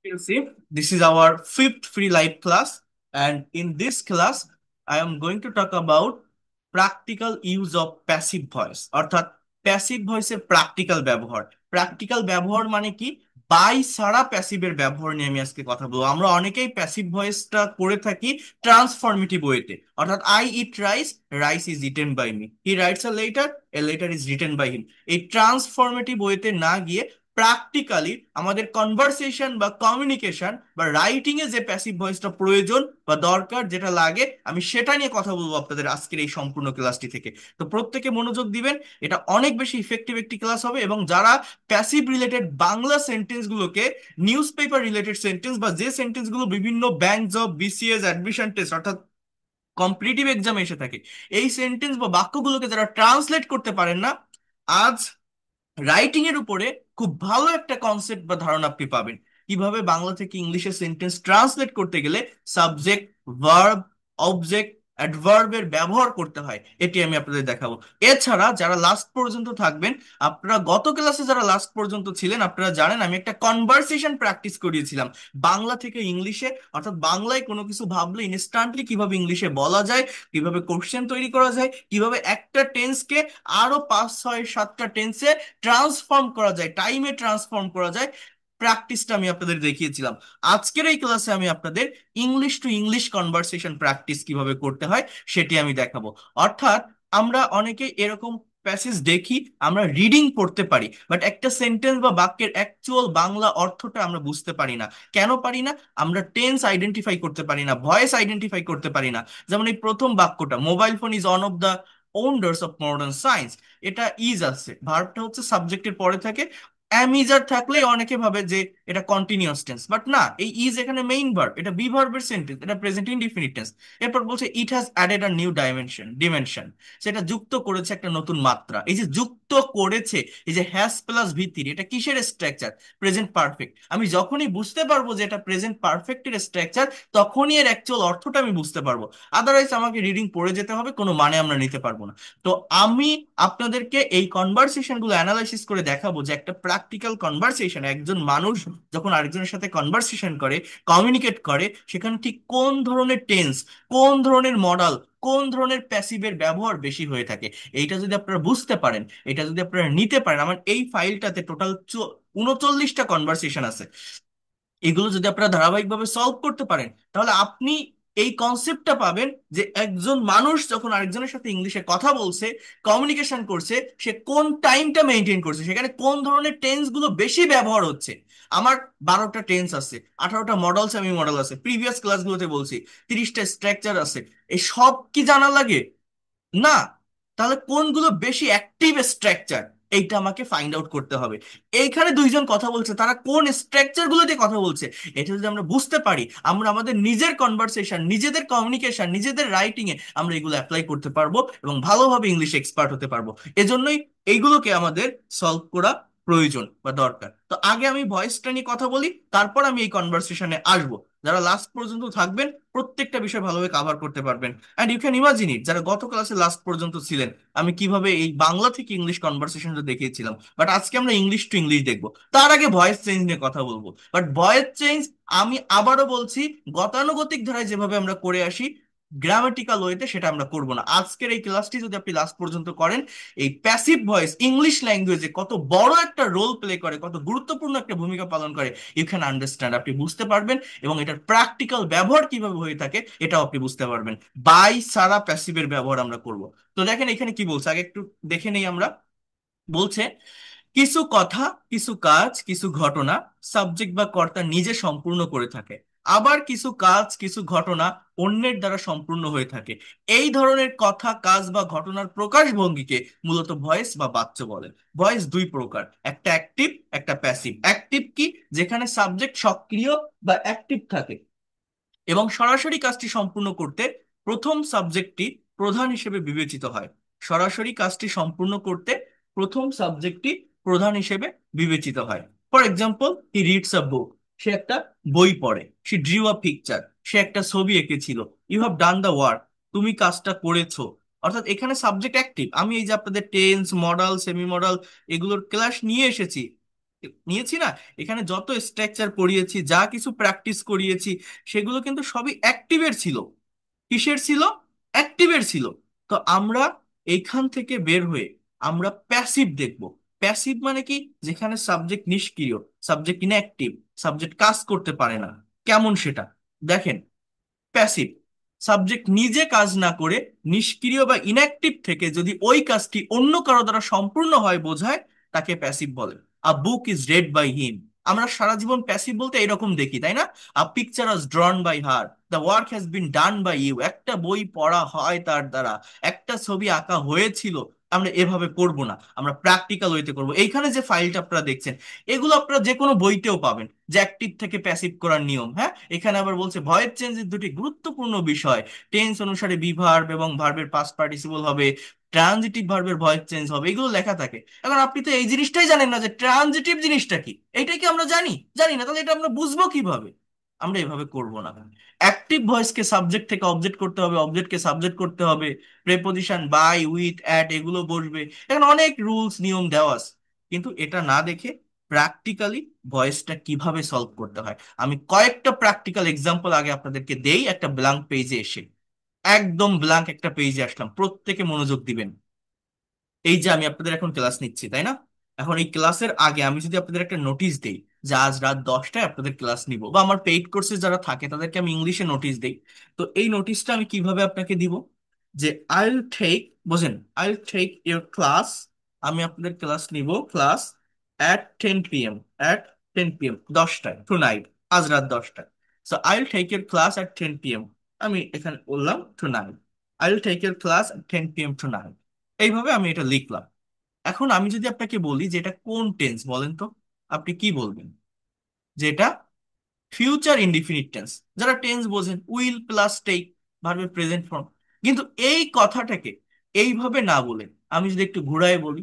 Yusuf. This is our fifth free live class, and in this class, I am going to talk about practical use of passive voice, অর্থাৎ passive ভয়েসের practical ব্যবহার। Practical ব্যবহার মানে কি? By ছাড়া প্যাসিভের ব্যবহার নিয়ে আমি আজকে কথা বলবো। আমরা অনেকেই প্যাসিভ ভয়েসটা করে থাকি ট্রান্সফরমেটিভ ওয়েতে, অর্থাৎ I eat rice, rice is eaten by me, he writes a letter is written by him. এই ট্রান্সফরমেটিভ ওয়েতে না গিয়ে প্র্যাকটিক্যালি আমাদের কনভারসেশন বা কমিউনিকেশন বা রাইটিং এ যে প্যাসিভ ভয়েসটা প্রয়োজন বা দরকার যেটা লাগে, আমি সেটা নিয়ে কথা বলবো আপনাদের আজকের এই সম্পূর্ণ ক্লাসটি থেকে। তো প্রত্যেকে মনোযোগ দিবেন, এটা অনেক বেশি ইফেক্টিভ একটি ক্লাস হবে। এবং যারা প্যাসিভ রিলেটেড বাংলা সেন্টেন্স গুলোকে নিউজ পেপার রিলেটেড সেন্টেন্স বা যে সেন্টেন্স গুলো বিভিন্ন bank job, BCS, admission test অর্থাৎ কম্পিটিটিভ এক্সামে এসে থাকে, এই সেন্টেন্স বা বাক্যগুলোকে যারা ট্রান্সলেট করতে পারেন না, আজ রাইটিং এর উপরে খুব ভালো একটা কনসেপ্ট বা ধারণা আপনি পাবেন। কিভাবে বাংলা থেকে ইংলিশে সেন্টেন্স ট্রান্সলেট করতে গেলে সাবজেক্ট, ভার্ব, অবজেক্ট, অ্যাডভার্বের ব্যবহার করতে হয়, এটি আমি আপনাদের দেখাবো। এছাড়া যারা লাস্ট পর্যন্ত থাকবেন, আপনারা গত ক্লাসে যারা লাস্ট পর্যন্ত ছিলেন, আপনারা জানেন আমি একটা কনভারসেশন প্র্যাকটিস করিয়েছিলাম বাংলা থেকে ইংলিশে। অর্থাৎ বাংলায় কোনো কিছু ভাবলে ইনস্ট্যান্টলি কিভাবে ইংলিশে বলা যায়, কিভাবে কোশ্চেন তৈরি করা যায়, কিভাবে একটা টেন্সকে আরো 5 6 7টা টেন্সে ট্রান্সফর্ম করা যায়, টাইমে ট্রান্সফর্ম করা যায়। প্র্যাকটিসটা আমি আপনাদের দেখিয়েছিলাম। আজকের এই ক্লাসে আমি আপনাদের English to English conversation practice কিভাবে করতে হয় সেটি আমি দেখাবো। অর্থাৎ আমরা অনেকে এরকম প্যাসেজ দেখি, আমরা রিডিং পড়তে পারি, বাট একটা সেন্টেন্স বা বাক্যের অ্যাকচুয়াল বাংলা অর্থটা আমরা বুঝতে পারি না। কেন পারি না? আমরা টেন্স আইডেন্টিফাই করতে পারি না, ভয়েস আইডেন্টিফাই করতে পারি না। যেমন এই প্রথম বাক্যটা, mobile phone is on of the wanders of modern science, এটা ইজ আছে, ভার্বটা হচ্ছে সাবজেক্টের পরে থাকে। অ্যামিজার থাকলে অনেকে ভাবে যে এটা কন্টিনিউয়াস টেন্স, বাট না, এই ইজ এখানে মেইন ভার্ব, এটা বি ভার্বের সেন্টেন্স, এটা প্রেজেন্ট ইনডিফিনিট টেন্স। এরপর বলছে it has added a new dimension, সেটা যুক্ত করেছে একটা নতুন মাত্রা। এই যে যুক্ত করেছে, এই যে হ্যাজ প্লাস ভিত্তির, এটা কিসের স্ট্রাকচার? Present perfect. আমি যখনই বুঝতে পারবো যে এটা প্রেজেন্ট পারফেক্টের স্ট্রাকচার, তখনই এর অ্যাকচুয়াল অর্থটা আমি বুঝতে পারবো। আদারওয়াইজ আমাকে রিডিং পড়ে যেতে হবে, কোনো মানে আমরা নিতে পারবো না। তো আমি আপনাদেরকে এই কনভারসেশন গুলো অ্যানালাইসিস করে দেখাবো যে একটা প্র্যাকটিক্যাল কনভারসেশন, একজন মানুষ যখন আরেকজনের সাথে কনভারসেশন করে, কমিউনিকেট করে, সেখানে ঠিক কোন ধরনের টেন্স, কোন ধরনের মডাল, কোন ধরনের প্যাসিভের ব্যবহার বেশি হয়ে থাকে, এইটা যদি আপনারা বুঝতে পারেন, এটা যদি আপনারা নিতে পারেন, আমার এই ফাইলটাতে টোটাল 39টা কনভারসেশন আছে, এগুলো যদি আপনারা ধারাবাহিকভাবে সলভ করতে পারেন, তাহলে আপনি এই কনসেপ্টটা পাবেন যে একজন মানুষ যখন আরেকজনের সাথে ইংলিশে কথা বলছে, কমিউনিকেশন করছে, সে কোন টাইমটা মেনটেন করছে, সেখানে কোন ধরনের টেন্স গুলো বেশি ব্যবহার হচ্ছে। আমার 12টা টেন্স আছে, 18টা মডেল, সেমি মডেল আছে, প্রিভিয়াস ক্লাসগুলোতে বলছি 30টা স্ট্রাকচার আছে। এই সব কি জানা লাগে? না। তাহলে কোনগুলো বেশি অ্যাক্টিভ স্ট্রাকচার, এইটা আমাকে ফাইন্ড আউট করতে হবে। এইখানে দুইজন কথা বলছে, তারা কোন স্ট্রাকচার গুলো দিয়ে কথা বলছে, এটা যদি আমরা বুঝতে পারি, আমরা আমাদের নিজের কনভারসেশন, নিজেদের কমিউনিকেশন, নিজেদের রাইটিং এ আমরা এগুলো অ্যাপ্লাই করতে পারবো এবং ভালোভাবে ইংলিশ এক্সপার্ট হতে পারবো। এজন্যই এইগুলোকে আমাদের সলভ করা প্রয়োজন বা দরকার। তো আগে আমি ভয়েসটা নিয়ে কথা বলি, তারপর আমি এই কনভারসেশনে আসবো। যারা লাস্ট পর্যন্ত থাকবেন, প্রত্যেকটা বিষয় ভালোভাবে কাভার করতে পারবেন। And you can imagine it, যারা গত ক্লাসে লাস্ট পর্যন্ত ছিলেন, আমি কিভাবে এই বাংলা থেকে ইংলিশ কনভারসেশনটা দেখিয়েছিলাম, বাট আজকে আমরা ইংলিশ টু ইংলিশ দেখবো। তার আগে ভয়েস চেঞ্জ নিয়ে কথা বলবো। বাট ভয়েস চেঞ্জ, আমি আবারও বলছি, গতানুগতিক ধারায় যেভাবে আমরা করে আসি গ্রামাটিক্যাল ওয়েতে, সেটা আমরা করব না। আজকের এই ক্লাসটি যদি আপনি লাস্ট পর্যন্ত করেন, এই প্যাসিভ ভয়েস ইংলিশ ল্যাঙ্গুয়েজে কত বড় একটা রোল প্লে করে, কত গুরুত্বপূর্ণ একটা ভূমিকা পালন করে, ইউ ক্যান আন্ডারস্ট্যান্ড, আপনি বুঝতে পারবেন। এবং এটার প্র্যাকটিক্যাল ব্যবহার কিভাবে হয়ে থাকে, এটাও আপনি বুঝতে পারবেন। বাই সারা প্যাসিভের ব্যবহার আমরা করব। তো দেখেন এখানে কি বলছে, আগে একটু দেখে নেই আমরা। বলছে কিছু কথা, কিছু কাজ, কিছু ঘটনা সাবজেক্ট বা কর্তা নিজে সম্পূর্ণ করে থাকে, আবার কিছু কাজ, কিছু ঘটনা অন্যের দ্বারা সম্পূর্ণ হয়ে থাকে। এই ধরনের কথা, কাজ বা ঘটনার প্রকাশভঙ্গিকে মূলত ভয়েস বা বাচ্য বলে। ভয়েস দুই প্রকার, একটা অ্যাক্টিভ, একটা প্যাসিভ। অ্যাক্টিভ কি? যেখানে সাবজেক্ট সক্রিয় বা অ্যাক্টিভ থাকে এবং সরাসরি কাজটি সম্পূর্ণ করতে প্রথম সাবজেক্টটি প্রধান হিসেবে বিবেচিত হয়। সরাসরি কাজটি সম্পূর্ণ করতে প্রথম সাবজেক্টটি প্রধান হিসেবে বিবেচিত হয়। For example, he reads a book, সে একটা বই পড়ে। শি ড্রিউ আ পিকচার, সে একটা ছবি এঁকেছিল। You have done the work, তুমি কাজটা করেছো। অর্থাৎ এখানে সাবজেক্ট অ্যাক্টিভ। আমি এই যে আপনাদের টেন্স, মডাল, সেমি মডাল এগুলোর ক্লাস নিয়ে এসেছি, নিয়েছি না, এখানে যত স্ট্রাকচার পড়িয়েছি, যা কিছু প্র্যাকটিস করিয়েছি, সেগুলো কিন্তু সবই অ্যাক্টিভের ছিল। কিসের ছিল? অ্যাক্টিভের ছিল। তো আমরা এইখান থেকে বের হয়ে আমরা প্যাসিভ দেখব। প্যাসিভ মানে কি? যেখানে সাবজেক্ট নিষ্ক্রিয়, সাবজেক্ট ইনঅ্যাক্টিভ, সাবজেক্ট কাজ করতে পারে না। কেমন সেটা? দেখেন, প্যাসিভ সাবজেক্ট নিজে কাজ না করে নিষ্ক্রিয় বা ইনঅ্যাক্টিভ থেকে যদি ওই কাজটি অন্য কারো দ্বারা সম্পূর্ণ হয় বোঝায়, তাকে প্যাসিভ বলে। A book is read by him. আমরা সারা জীবন প্যাসিভ বলতে এরকম দেখি, তাই না? A picture was drawn by her, the work has been done by you. একটা বই পড়া হয় তার দ্বারা, একটা ছবি আঁকা হয়েছিল। আমরা এভাবে করব না, আমরা প্র্যাকটিক্যাল ওয়েতে করব। এইখানে যে ফাইলটা আপনারা দেখছেন, এগুলো আপনারা যে কোনো বইতেও পাবেন, যে অ্যাক্টিভ থেকে প্যাসিভ করার নিয়ম। হ্যাঁ, এখানে আবার বলছে ভয়েস চেঞ্জের দুটি গুরুত্বপূর্ণ বিষয়। টেন্স অনুসারে বি ভার্ব এবং ভার্বের পাস্ট পার্টিসিপল হবে, ট্রানজিটিভ ভার্বের ভয়েস চেঞ্জ হবে, এগুলো লেখা থাকে। এখন আপনি তো এই জিনিসটাই জানেন না যে ট্রানজিটিভ জিনিসটা কি। এইটাই কি আমরা জানি? জানি না। তাহলে এটা আমরা বুঝবো কিভাবে? আমরা এভাবে করব না। অ্যাক্টিভ ভয়েসকে সাবজেক্ট থেকে অবজেক্ট করতে হবে, অবজেক্টকে সাবজেক্ট করতে হবে, প্রেপোজিশন বাই, উইথ, অ্যাট এগুলো বসবে। এখন অনেক রুলস নিয়ম দেওয়া আছে, কিন্তু এটা না দেখে প্র্যাকটিক্যালি ভয়েসটা কিভাবে সলভ করতে হয় আমি কয়েকটা প্র্যাকটিক্যাল এক্সাম্পল আগে আপনাদেরকে দেই। একটা ব্ল্যাঙ্ক পেজে এসে, একদম ব্ল্যাঙ্ক একটা পেজে আসলাম, প্রত্যেকে মনোযোগ দিবেন। এই যে আমি আপনাদের এখন ক্লাস নিচ্ছি, তাই না? এখন এই ক্লাসের আগে আমি যদি আপনাদের একটা নোটিশ দেই যে আজ রাত 10টায় আপনাদের ক্লাস নিব, বা আমার পেইড কোর্সে যারা থাকে তাদেরকে আমি ইংলিশে নোটিশ দেই, তো এই নোটিশটা আমি কিভাবে আপনাকে দিব? যে আই উইল টেক, বোঝেন, I will take your class, আমি আপনাদের ক্লাস নিব, class at 10 p.m, at 10 p.m, 10টায়, টু নাইট, আজ রাত 10টায়। So I will take your class at 10 p.m, আমি এখানে বললাম tonight, I will take your class at 10 p.m tonight. এইভাবে আমি এটা লিখলাম। এখন আমি যদি আপনাকে বলি যে এটা কোন টেন্স বলেন তো, আপনি কি বলবেন? যে এটা ফিউচার ইনডিফিনিট টেন্স। যারা টেন্স বোঝেন, উইল প্লাস টেক, ভার্বের প্রেজেন্ট ফর্ম। কিন্তু এই কথাটাকে এইভাবে না বলে আমি যদি একটু ঘুরায় বলি,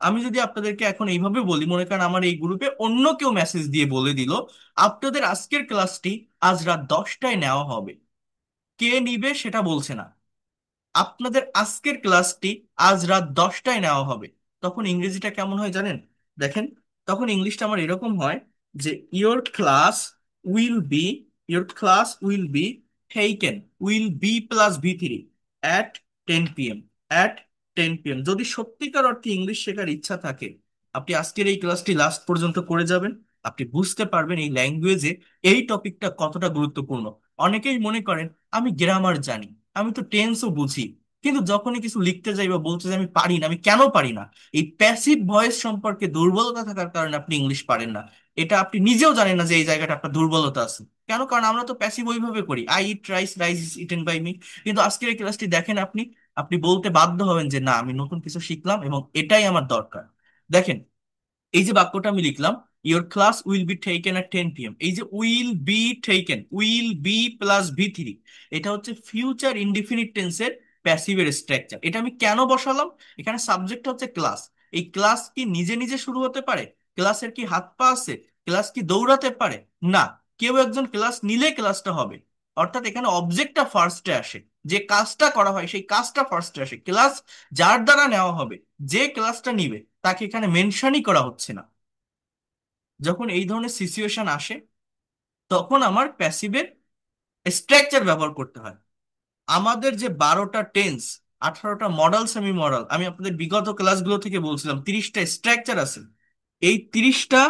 আমি যদি আপনাদেরকে এখন এইভাবে বলি, মনে করেন আমার এই গ্রুপে অন্য কেউ মেসেজ দিয়ে বলে দিল আপনাদের আজকের ক্লাসটি আজ রাত 10টায় নেওয়া হবে, কে নিবে সেটা বলছে না, আপনাদের আজকের ক্লাসটি আজ রাত 10টায় নেওয়া হবে, তখন ইংরেজিটা কেমন হয় জানেন? দেখেন, তখন ইংলিশটা আমার এরকম হয় যে your class will be taken, will be plus ভি3 অ্যাট 10 p.m, অ্যাট 10 p.m। যদি সত্যিকার অর্থে ইংলিশ শেখার ইচ্ছা থাকে, আপনি আজকের এই ক্লাসটি লাস্ট পর্যন্ত করে যাবেন। আপনি বুঝতে পারবেন এই ল্যাঙ্গুয়েজে এই টপিকটা কতটা গুরুত্বপূর্ণ। অনেকেই মনে করেন আমি গ্রামার জানি, আমি তো টেন্সও বুঝি, কিন্তু যখনই কিছু লিখতে যাই বা বলতে যাই আমি পারি না। আমি কেন পারি না? এই প্যাসিভ ভয়েস সম্পর্কে দুর্বলতা থাকার কারণে আপনি ইংলিশ পারেন না। এটা আপনি নিজেও জানেন না যে এই জায়গাটা আপনার দুর্বলতা আছে। কেন? কারণ আমরা তো প্যাসিভ ওইভাবে করি, I eat rice, rice is eaten by me. কিন্তু আজকের এই ক্লাসটি দেখেন, আপনি আপনি বলতে বাধ্য হবেন যে না, আমি নতুন কিছু শিখলাম এবং এটাই আমার দরকার। দেখেন, এই যে বাক্যটা আমি লিখলাম, your class will be taken at 10 p.m, এই যে will be taken, will be plus ভি3, এটা হচ্ছে ফিউচার ইনডিফিনিট টেন্সের প্যাসিভের স্ট্রাকচার। এটা আমি কেন বসালাম? এখানে সাবজেক্ট হচ্ছে ক্লাস। এই ক্লাস কি নিজে নিজে শুরু হতে পারে? ক্লাসের কি হাত পা আছে? ক্লাস কি দৌড়াতে পারে? না। কেউ একজন ক্লাস নিলে ক্লাসটা হবে। অর্থাৎ এখানে অবজেক্টটা ফার্স্টে আসে, যে কাজটা করা হয় সেই কাজটা ফার্স্টে আসে। ক্লাস যার দ্বারা নেওয়া হবে, যে ক্লাসটা নিবে, তাকে এখানে মেনশনই করা হচ্ছে না। যখন এই ধরনের সিচুয়েশন আসে, তখন আমার প্যাসিভের স্ট্রাকচার ব্যবহার করতে হয়। আমাদের যে 12টা টেন্স, 18টা মডাল, সেমি মডাল, আমি আপনাদের বিগত ক্লাসগুলো থেকে বলছিলাম 30টা স্ট্রাকচার আছে। এই 30টা,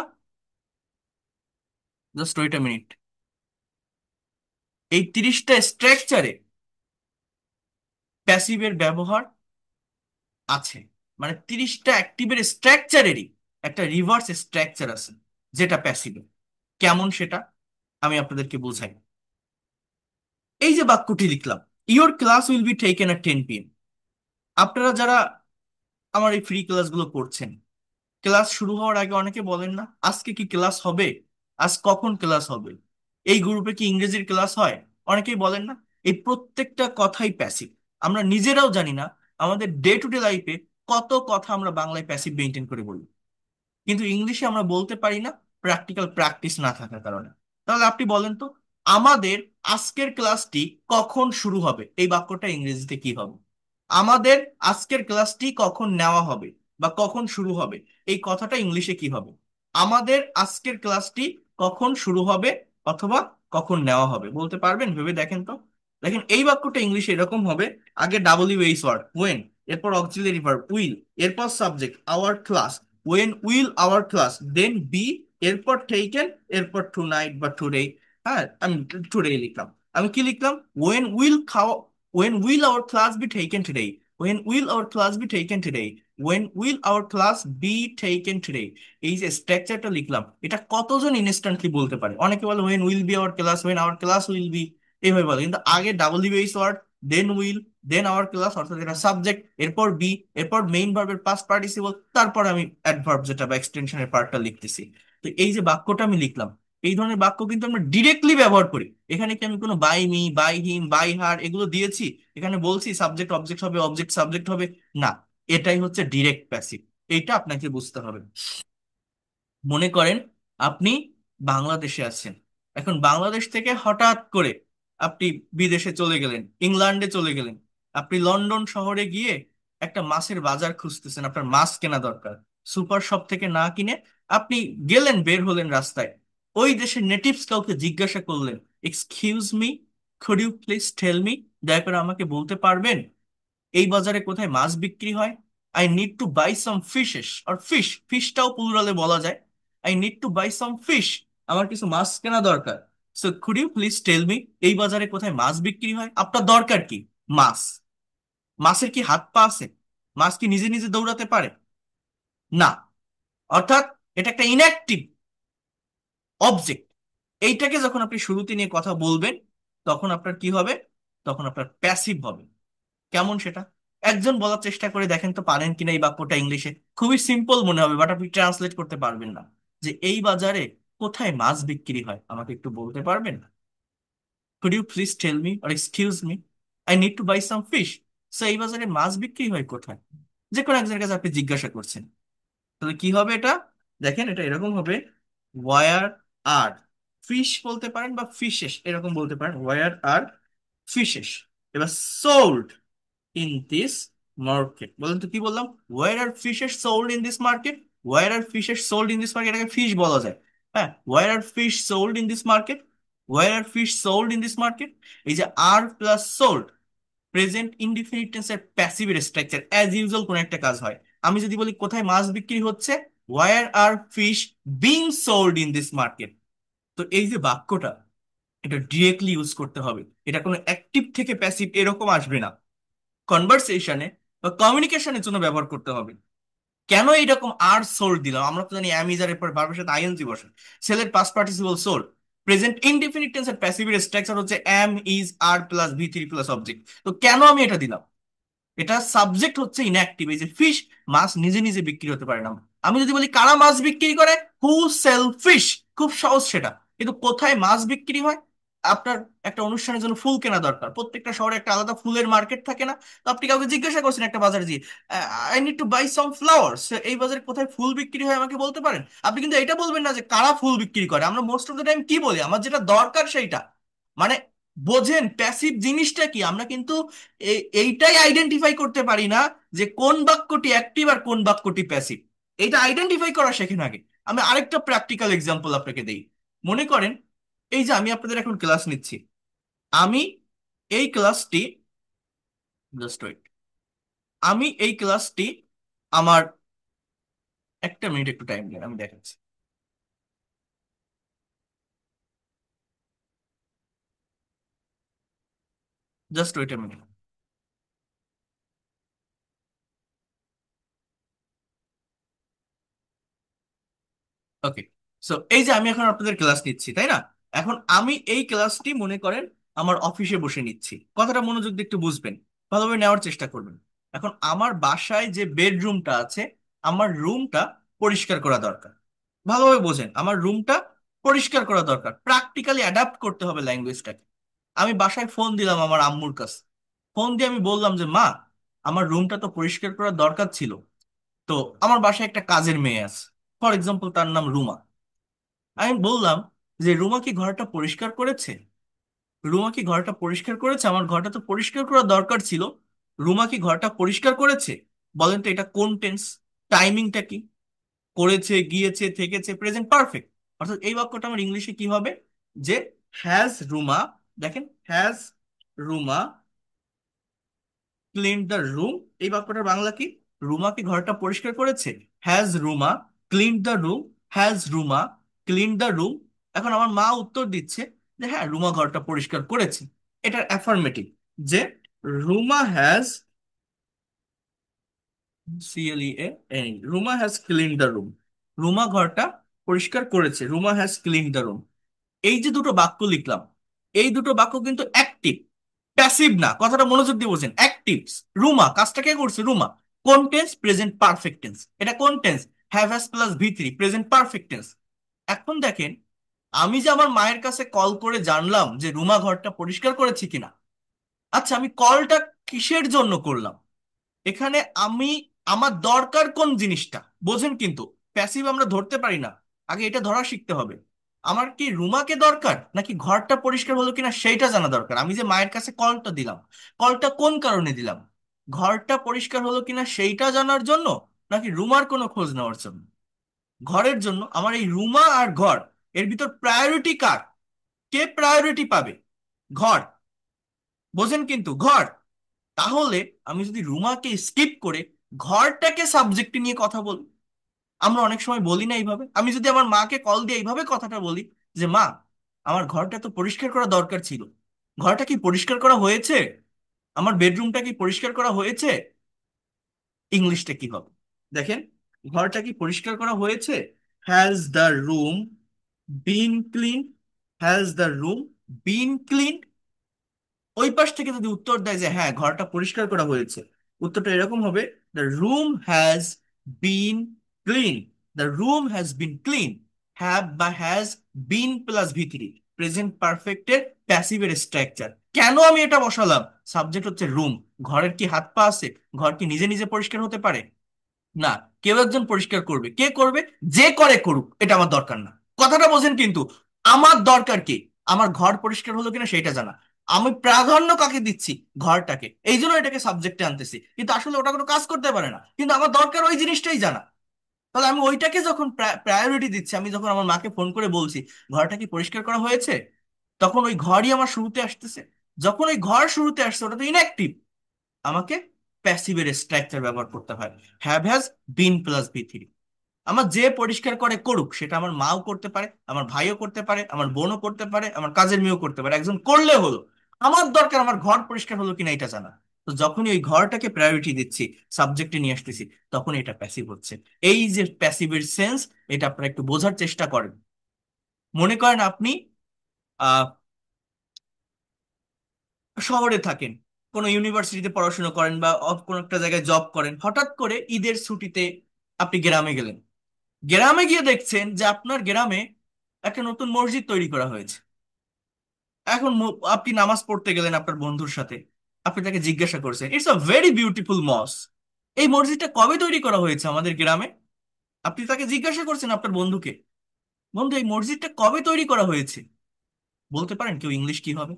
জাস্ট ওয়েট আ মিনিট, এই 30টা স্ট্রাকচারে প্যাসিভের ব্যবহার আছে। মানে 30টা অ্যাক্টিভের স্ট্রাকচারেরই একটা রিভার্স স্ট্রাকচার আছে, যেটা প্যাসিভের। কেমন সেটা আমি আপনাদেরকে বোঝাই। এই যে বাক্যটি লিখলাম, your class will be taken at 10 p.m, আপনারা যারা আমার এই ফ্রি ক্লাসগুলো করছেন, ক্লাস শুরু হওয়ার আগে অনেকে বলেন না আজকে কি ক্লাস হবে, আজ কখন ক্লাস হবে, এই গ্রুপে কি ইংরেজির ক্লাস হয়, অনেকেই বলেন না। এই প্রত্যেকটা কথাই প্যাসিভ। আমরা নিজেরাও জানি না আমাদের ডে টু ডে লাইফে কত কথা আমরা বাংলায় প্যাসিভ মেনটেন করে বলি, কিন্তু ইংলিশে আমরা বলতে পারি না, প্র্যাকটিক্যাল প্র্যাকটিস না থাকার কারণে। তাহলে আপনি বলেন তো, আমাদের আজকের ক্লাসটি কখন শুরু হবে, এই বাক্যটা ইংরেজিতে কি হবে? আমাদের আজকের ক্লাসটি কখন নেওয়া হবে বা কখন শুরু হবে, এই কথাটা ইংলিশে কি হবে? আমাদের আজকের ক্লাসটি কখন শুরু হবে অথবা কখন নেওয়া হবে বলতে পারবেন? ভেবে দেখেন তো। দেখেন এই বাক্যটা ইংলিশে এরকম হবে: আগে WH ওয়ার্ড ওয়েন, এরপর অক্সিলারি ভার্ব উইল, এরপর subject our class, when will our class, then be, এরপর টেকেন, এরপর টু নাইট বা টুডে। হ্যাঁ, আমি টুডে লিখলাম। আমি কি লিখলাম? ওয়েন উইল খাওয়া, when will our class be taken today, when will our class be taken today, when will our class be taken today. এই যে স্ট্রাকচারটা লিখলাম, এটা কতজন ইনস্ট্যান্টলি বলতে পারে? অনেকে বলে when will be our class, when our class will be, এইভাবে বলে। কিন্তু আগে WH word, then will, then our class, অর্থাৎ এটা সাবজেক্ট, এরপর বি, এরপর মেইন ভার্বের পাস্ট পার্টিসিপল, তারপর আমি অ্যাডভার্ব যেটা বা এক্সটেনশনের পার্টটা লিখতেছি। তো এই যে বাক্যটা আমি লিখলাম, এই ধরনের বাক্য কিন্তু আমরা ডিরেক্টলি ব্যবহার করি। এখানে কি আমি কোনো by me, by him, by her এগুলো দিয়েছি? এখানে বলছি সাবজেক্ট অবজেক্ট হবে, অবজেক্ট সাবজেক্ট হবে? না, এটাই হচ্ছে ডিরেক্ট প্যাসিভ। এইটা আপনাকে বুঝতে হবে। মনে করেন আপনি বাংলাদেশে আছেন, এখন বাংলাদেশ থেকে হঠাৎ করে আপনি বিদেশে চলে গেলেন, ইংল্যান্ডে চলে গেলেন। আপনি লন্ডন শহরে গিয়ে একটা মাছের বাজার খুঁজতেছেন, আপনার মাছ কেনা দরকার। সুপার শপ থেকে না কিনে আপনি গেলেন, বের হলেন রাস্তায়, ওই দেশের নেটিভস কাউকে জিজ্ঞাসা করলেন, excuse me, could you please tell me, দয়া করে আমাকে বলতে পারবেন এই বাজারে কোথায় মাছ বিক্রি হয়? I need to buy some fishes, আর ফিশ, ফিশটাও প্লুরালে বলা যায়। I need to buy some fish, আমার কিছু মাছ কেনা দরকার। So could you please tell me এই বাজারে কোথায় মাছ বিক্রি হয়? আপনার দরকার কি? মাছ। মাছের কি হাত পা আছে? মাছ কি নিজে নিজে দৌড়াতে পারে? না। অর্থাৎ এটা একটা ইনঅ্যাক্টিভ অবজেক্ট। এইটাকে যখন আপনি শুরুতে নিয়ে কথা বলবেন, তখন আপনার কি হবে? তখন আপনার প্যাসিভ হবে। কেমন সেটা একজন বলার চেষ্টা করে দেখেন তো, পারেন কিনা এই বাক্যটা ইংলিশে? খুবই সিম্পল মনে হবে, বাট আপনি ট্রান্সলেট করতে পারবেন না। যে এই বাজারে কোথায় মাছ বিক্রি হয় আমাকে একটু বলতে পারবেন? Could you please tell me, or excuse me, I need to buy some fish. So এই বাজারে মাছ বিক্রি হয় কোথায়? যে কোনো একজনের কাছে আপনি জিজ্ঞাসা করছেন। তাহলে কি হবে এটা? দেখেন এটা এরকম হবে: ওয়ার আর ফিশ বলতে পারেন, বা ফিশেস এরকম বলতে পারেন, ওয়ার আর ফিশেস। এবার সোল্ড ইন দিস মার্কেট, বলেন তো কি বললাম? Where are fishes sold in this market. Where are fishes sold in this market, এটাকে ফিশ বলা যায়। হ্যাঁ, where are fish sold in this market, where are fish sold in this market. এই যে are plus sold, present indefinite টেন্সের প্যাসিভের structure. As usual কোন একটা কাজ হয়, আমি যদি বলি কোথায় মাছ বিক্রি হচ্ছে, where are fish being sold in this market. তো এই যে বাক্যটা, এটা ডিরেক্টলি ইউজ করতে হবে। এটা কোনো অ্যাক্টিভ থেকে প্যাসিভ এরকম আসবে না। কনভারসেশনে বা কমিউনিকেশনের জন্য ব্যবহার করতে হবে। কেন এইরকম আর সোল্ড দিলাম? আমরা তো জানি অ্যাম ইজ আর এরপর ভার্বের সাথে আইএনজি বসে, সেলের past participle sold. Present indefinite টেন্সের প্যাসিভের স্ট্রাকচার হচ্ছে অ্যাম ইজ আর প্লাস ভি3 প্লাস অবজেক্ট। তো কেন আমি এটা দিলাম? এটা সাবজেক্ট হচ্ছে ইনঅ্যাক্টিভ, এই যে ফিশ, মাছ নিজে নিজে বিক্রি হতে পারে না। আমি যদি বলি কারা মাছ বিক্রি করে, হু সেল ফিশ, খুব সহজ সেটা। কিন্তু কোথায় মাছ বিক্রি হয়? আপনার একটা অনুষ্ঠানের জন্য ফুল কেনা দরকার, প্রত্যেকটা শহরে একটা আলাদা ফুলের মার্কেট থাকে না? তো আপনি কাউকে জিজ্ঞাসা করছেন একটা বাজারে গিয়ে, I need to buy some flowers, এই বাজারে কোথায় ফুল বিক্রি হয় আমাকে বলতে পারেন? আপনি কিন্তু এটা বলবেন না যে কারা ফুল বিক্রি করে। আমরা মোস্ট অফ দ্য টাইম কি বলি? আমার যেটা দরকার সেইটা। মানে বোঝেন প্যাসিভ জিনিসটা কি? আমরা কিন্তু এইটাই আইডেন্টিফাই করতে পারি না যে কোন বাক্যটি অ্যাক্টিভ আর কোন বাক্যটি প্যাসিভ। এইটা আইডেন্টিফাই করা শেখেন আগে। আমি আরেকটা প্র্যাকটিক্যাল এক্সাম্পল আপনাকে দেই। মনে করেন এই যে আমি আপনাদের এখন ক্লাস নিচ্ছি, আমি এই ক্লাসটি, জাস্ট ওয়েট, আমি এই ক্লাসটি আমার, একটা মিনিট একটু টাইম দেন আমি দেখাচ্ছি। Just wait a minute. Okay, so এই যে আমি এখন আপনাদের ক্লাস নিচ্ছি, তাই না? এখন আমি এই ক্লাসটি মনে করেন আমার অফিসে বসে নিচ্ছি। কথাটা মনোযোগ দিয়ে একটু বুঝবেন, ভালোভাবে নেওয়ার চেষ্টা করবেন। এখন আমার বাসায় যে বেডরুমটা আছে, আমার রুমটা পরিষ্কার করা দরকার। ভালোভাবে বোঝেন, আমার রুমটা পরিষ্কার করা দরকার। প্র্যাকটিক্যালি অ্যাডাপ্ট করতে হবে ল্যাঙ্গুয়েজটাকে। আমি বাসায় ফোন দিলাম আমার আম্মুর কাছে। ফোন দিয়ে আমি বললাম যে মা, আমার রুমটা তো পরিষ্কার করার দরকার ছিল। তো আমার বাসায় একটা কাজের মেয়ে আছে, ফর এক্সাম্পল তার নাম রুমা। আমি বললাম যে রুমা কি ঘরটা পরিষ্কার করেছে? রুমা কি ঘরটা পরিষ্কার করেছে? আমার ঘরটা তো পরিষ্কার করা দরকার ছিল। রুমা কি ঘরটা পরিষ্কার করেছে? বলেন তো এটা কোন টেন্স? টাইমিংটা কি? করেছে, গিয়েছে, থেকেছে, প্রেজেন্ট পারফেক্ট। অর্থাৎ এই বাক্যটা আমার ইংলিশে কি হবে, যে হ্যাজ রুমা, দেখেন has Ruma clean the room. এই বাক্যটার বাংলা কি? রুমা কি ঘরটা পরিষ্কার করেছে? Has Ruma clean the room, has Ruma clean the room. এখন আমার মা উত্তর দিচ্ছে যে হ্যাঁ, রুমা ঘরটা পরিষ্কার করেছে। এটার অ্যাফার্মেটিভ, যে Ruma has, C L E A, Ruma has clean the room. Ruma ঘরটা পরিষ্কার করেছে, Ruma has clean the room. এই যে দুটো বাক্য লিখলাম, এই দুটো বাক্য কিন্তু অ্যাক্টিভ, প্যাসিভ না। কথাটা মনোযোগ দিয়ে বলছেন, অ্যাক্টিভ। রুমা কাজটা কে করছে? রুমা। কোন টেন্স? Present perfect tense. এটা কোন টেন্স? হ্যাভ হ্যাজ প্লাস ভি3, প্রেজেন্ট পারফেক্ট টেন্স। এখন দেখেন, আমি যে আমার মায়ের কাছে কল করে জানলাম যে রুমা ঘরটা পরিষ্কার করেছে কিনা, আচ্ছা আমি কলটা কিসের জন্য করলাম? এখানে আমি, আমার দরকার কোন জিনিসটা বোঝেন কিন্তু। প্যাসিভ আমরা ধরতে পারি না, আগে এটা ধরা শিখতে হবে। আমার কি রুমাকে দরকার, নাকি ঘরটা পরিষ্কার হলো কিনা সেইটা জানা দরকার? আমি যে মায়ের কাছে কলটা দিলাম, কলটা কোন কারণে দিলাম? ঘরটা পরিষ্কার হলো কিনা সেইটা জানার জন্য, নাকি রুমার কোনো খোঁজ নেওয়ার জন্য? ঘরের জন্য। আমার এই রুমা আর ঘর, এর ভিতর প্রায়োরিটি কার? কে প্রায়োরিটি পাবে? ঘর। বোঝেন কিন্তু, ঘর। তাহলে আমি যদি রুমাকে স্কিপ করে ঘরটাকে সাবজেক্টে নিয়ে কথা বলি, আমরা অনেক সময় বলি না এইভাবে? আমি যদি আমার মাকে কল দিয়ে এইভাবে কথাটা বলি যে মা, আমার ঘরটা তো পরিষ্কার করা দরকার ছিল, ঘরটা কি পরিষ্কার করা হয়েছে? আমার বেডরুমটা কি পরিষ্কার করা হয়েছে? ইংলিশটা কি হবে দেখেন, ঘরটা কি পরিষ্কার করা হয়েছে? Has the room been clean? Has the room been clean? ওই পাশ থেকে যদি উত্তর দেয় যে হ্যাঁ, ঘরটা পরিষ্কার করা হয়েছে, উত্তরটা এরকম হবে, the room has been clean. The room has been clean. Have বা হ্যাজ, বিন প্লাস ভি3, প্রেজেন্ট পারফেক্টের প্যাসিভের স্ট্রাকচার। কেন আমি এটা বসালাম? সাবজেক্ট হচ্ছে রুম। ঘরের কি হাত পা আছে? ঘর কি নিজে নিজে পরিষ্কার হতে পারে? না। কেউ একজন পরিষ্কার করবে। কে করবে? যে করে করুক, এটা আমার দরকার না। কথাটা বোঝেন কিন্তু। আমার দরকার কি? আমার ঘর পরিষ্কার হলো কিনা সেটা জানা। আমি প্রাধান্য কাকে দিচ্ছি? ঘরটাকে। এই জন্য এটাকে সাবজেক্টে আনতেছি, কিন্তু আসলে ওটা কোনো কাজ করতে পারে না, কিন্তু আমার দরকার ওই জিনিসটাই জানা। তাহলে আমি ওইটাকে যখন প্রায়োরিটি দিচ্ছি, আমি যখন আমার মাকে ফোন করে বলছি ঘরটা কি পরিষ্কার করা হয়েছে, তখন ওই ঘরই আমার শুরুতে আসতেছে। যখন ওই ঘর শুরুতে আসছে, ওটা তো ইনঅ্যাক্টিভ। আমাকে প্যাসিভের স্ট্রাকচার ব্যবহার করতে হয়, হ্যাভ হ্যাজ বিন প্লাস ভি3। আমার যে পরিষ্কার করে করুক, সেটা আমার মাও করতে পারে, আমার ভাইও করতে পারে, আমার বোনও করতে পারে, আমার কাজের মেয়েও করতে পারে, একজন করলে হলো। আমার দরকার আমার ঘর পরিষ্কার হলো কিনা এটা জানা। তো যখনই ওই ঘরটাকে প্রায়োরিটি দিচ্ছি, সাবজেক্টে নিয়ে আসতেছি, তখন এটা প্যাসিভ হচ্ছে। এই যে প্যাসিভের সেন্স, এটা আপনারা একটু বোঝার চেষ্টা করেন। মনে করেন আপনি আহ শহরে থাকেন, কোনো ইউনিভার্সিটিতে পড়াশোনা করেন, বা কোনো একটা জায়গায় জব করেন, হঠাৎ করে ঈদের ছুটিতে আপনি গ্রামে গেলেন। গ্রামে গিয়ে দেখছেন যে আপনার গ্রামে একটা নতুন মসজিদ তৈরি করা হয়েছে। এখন আপনি নামাজ পড়তে গেলেন আপনার বন্ধুর সাথে, আপনি তাকে জিজ্ঞাসা করছেন, ইটস আ ভেরি বিউটিফুল মস, এই মসজিদটা কবে তৈরি করা হয়েছে আমাদের গ্রামে? আপনি তাকে জিজ্ঞাসা করছেন আপনার বন্ধুকে, বন্ধু এই মসজিদটা কবে তৈরি করা হয়েছে? বলতে পারেন কেউ ইংলিশ কি হবে?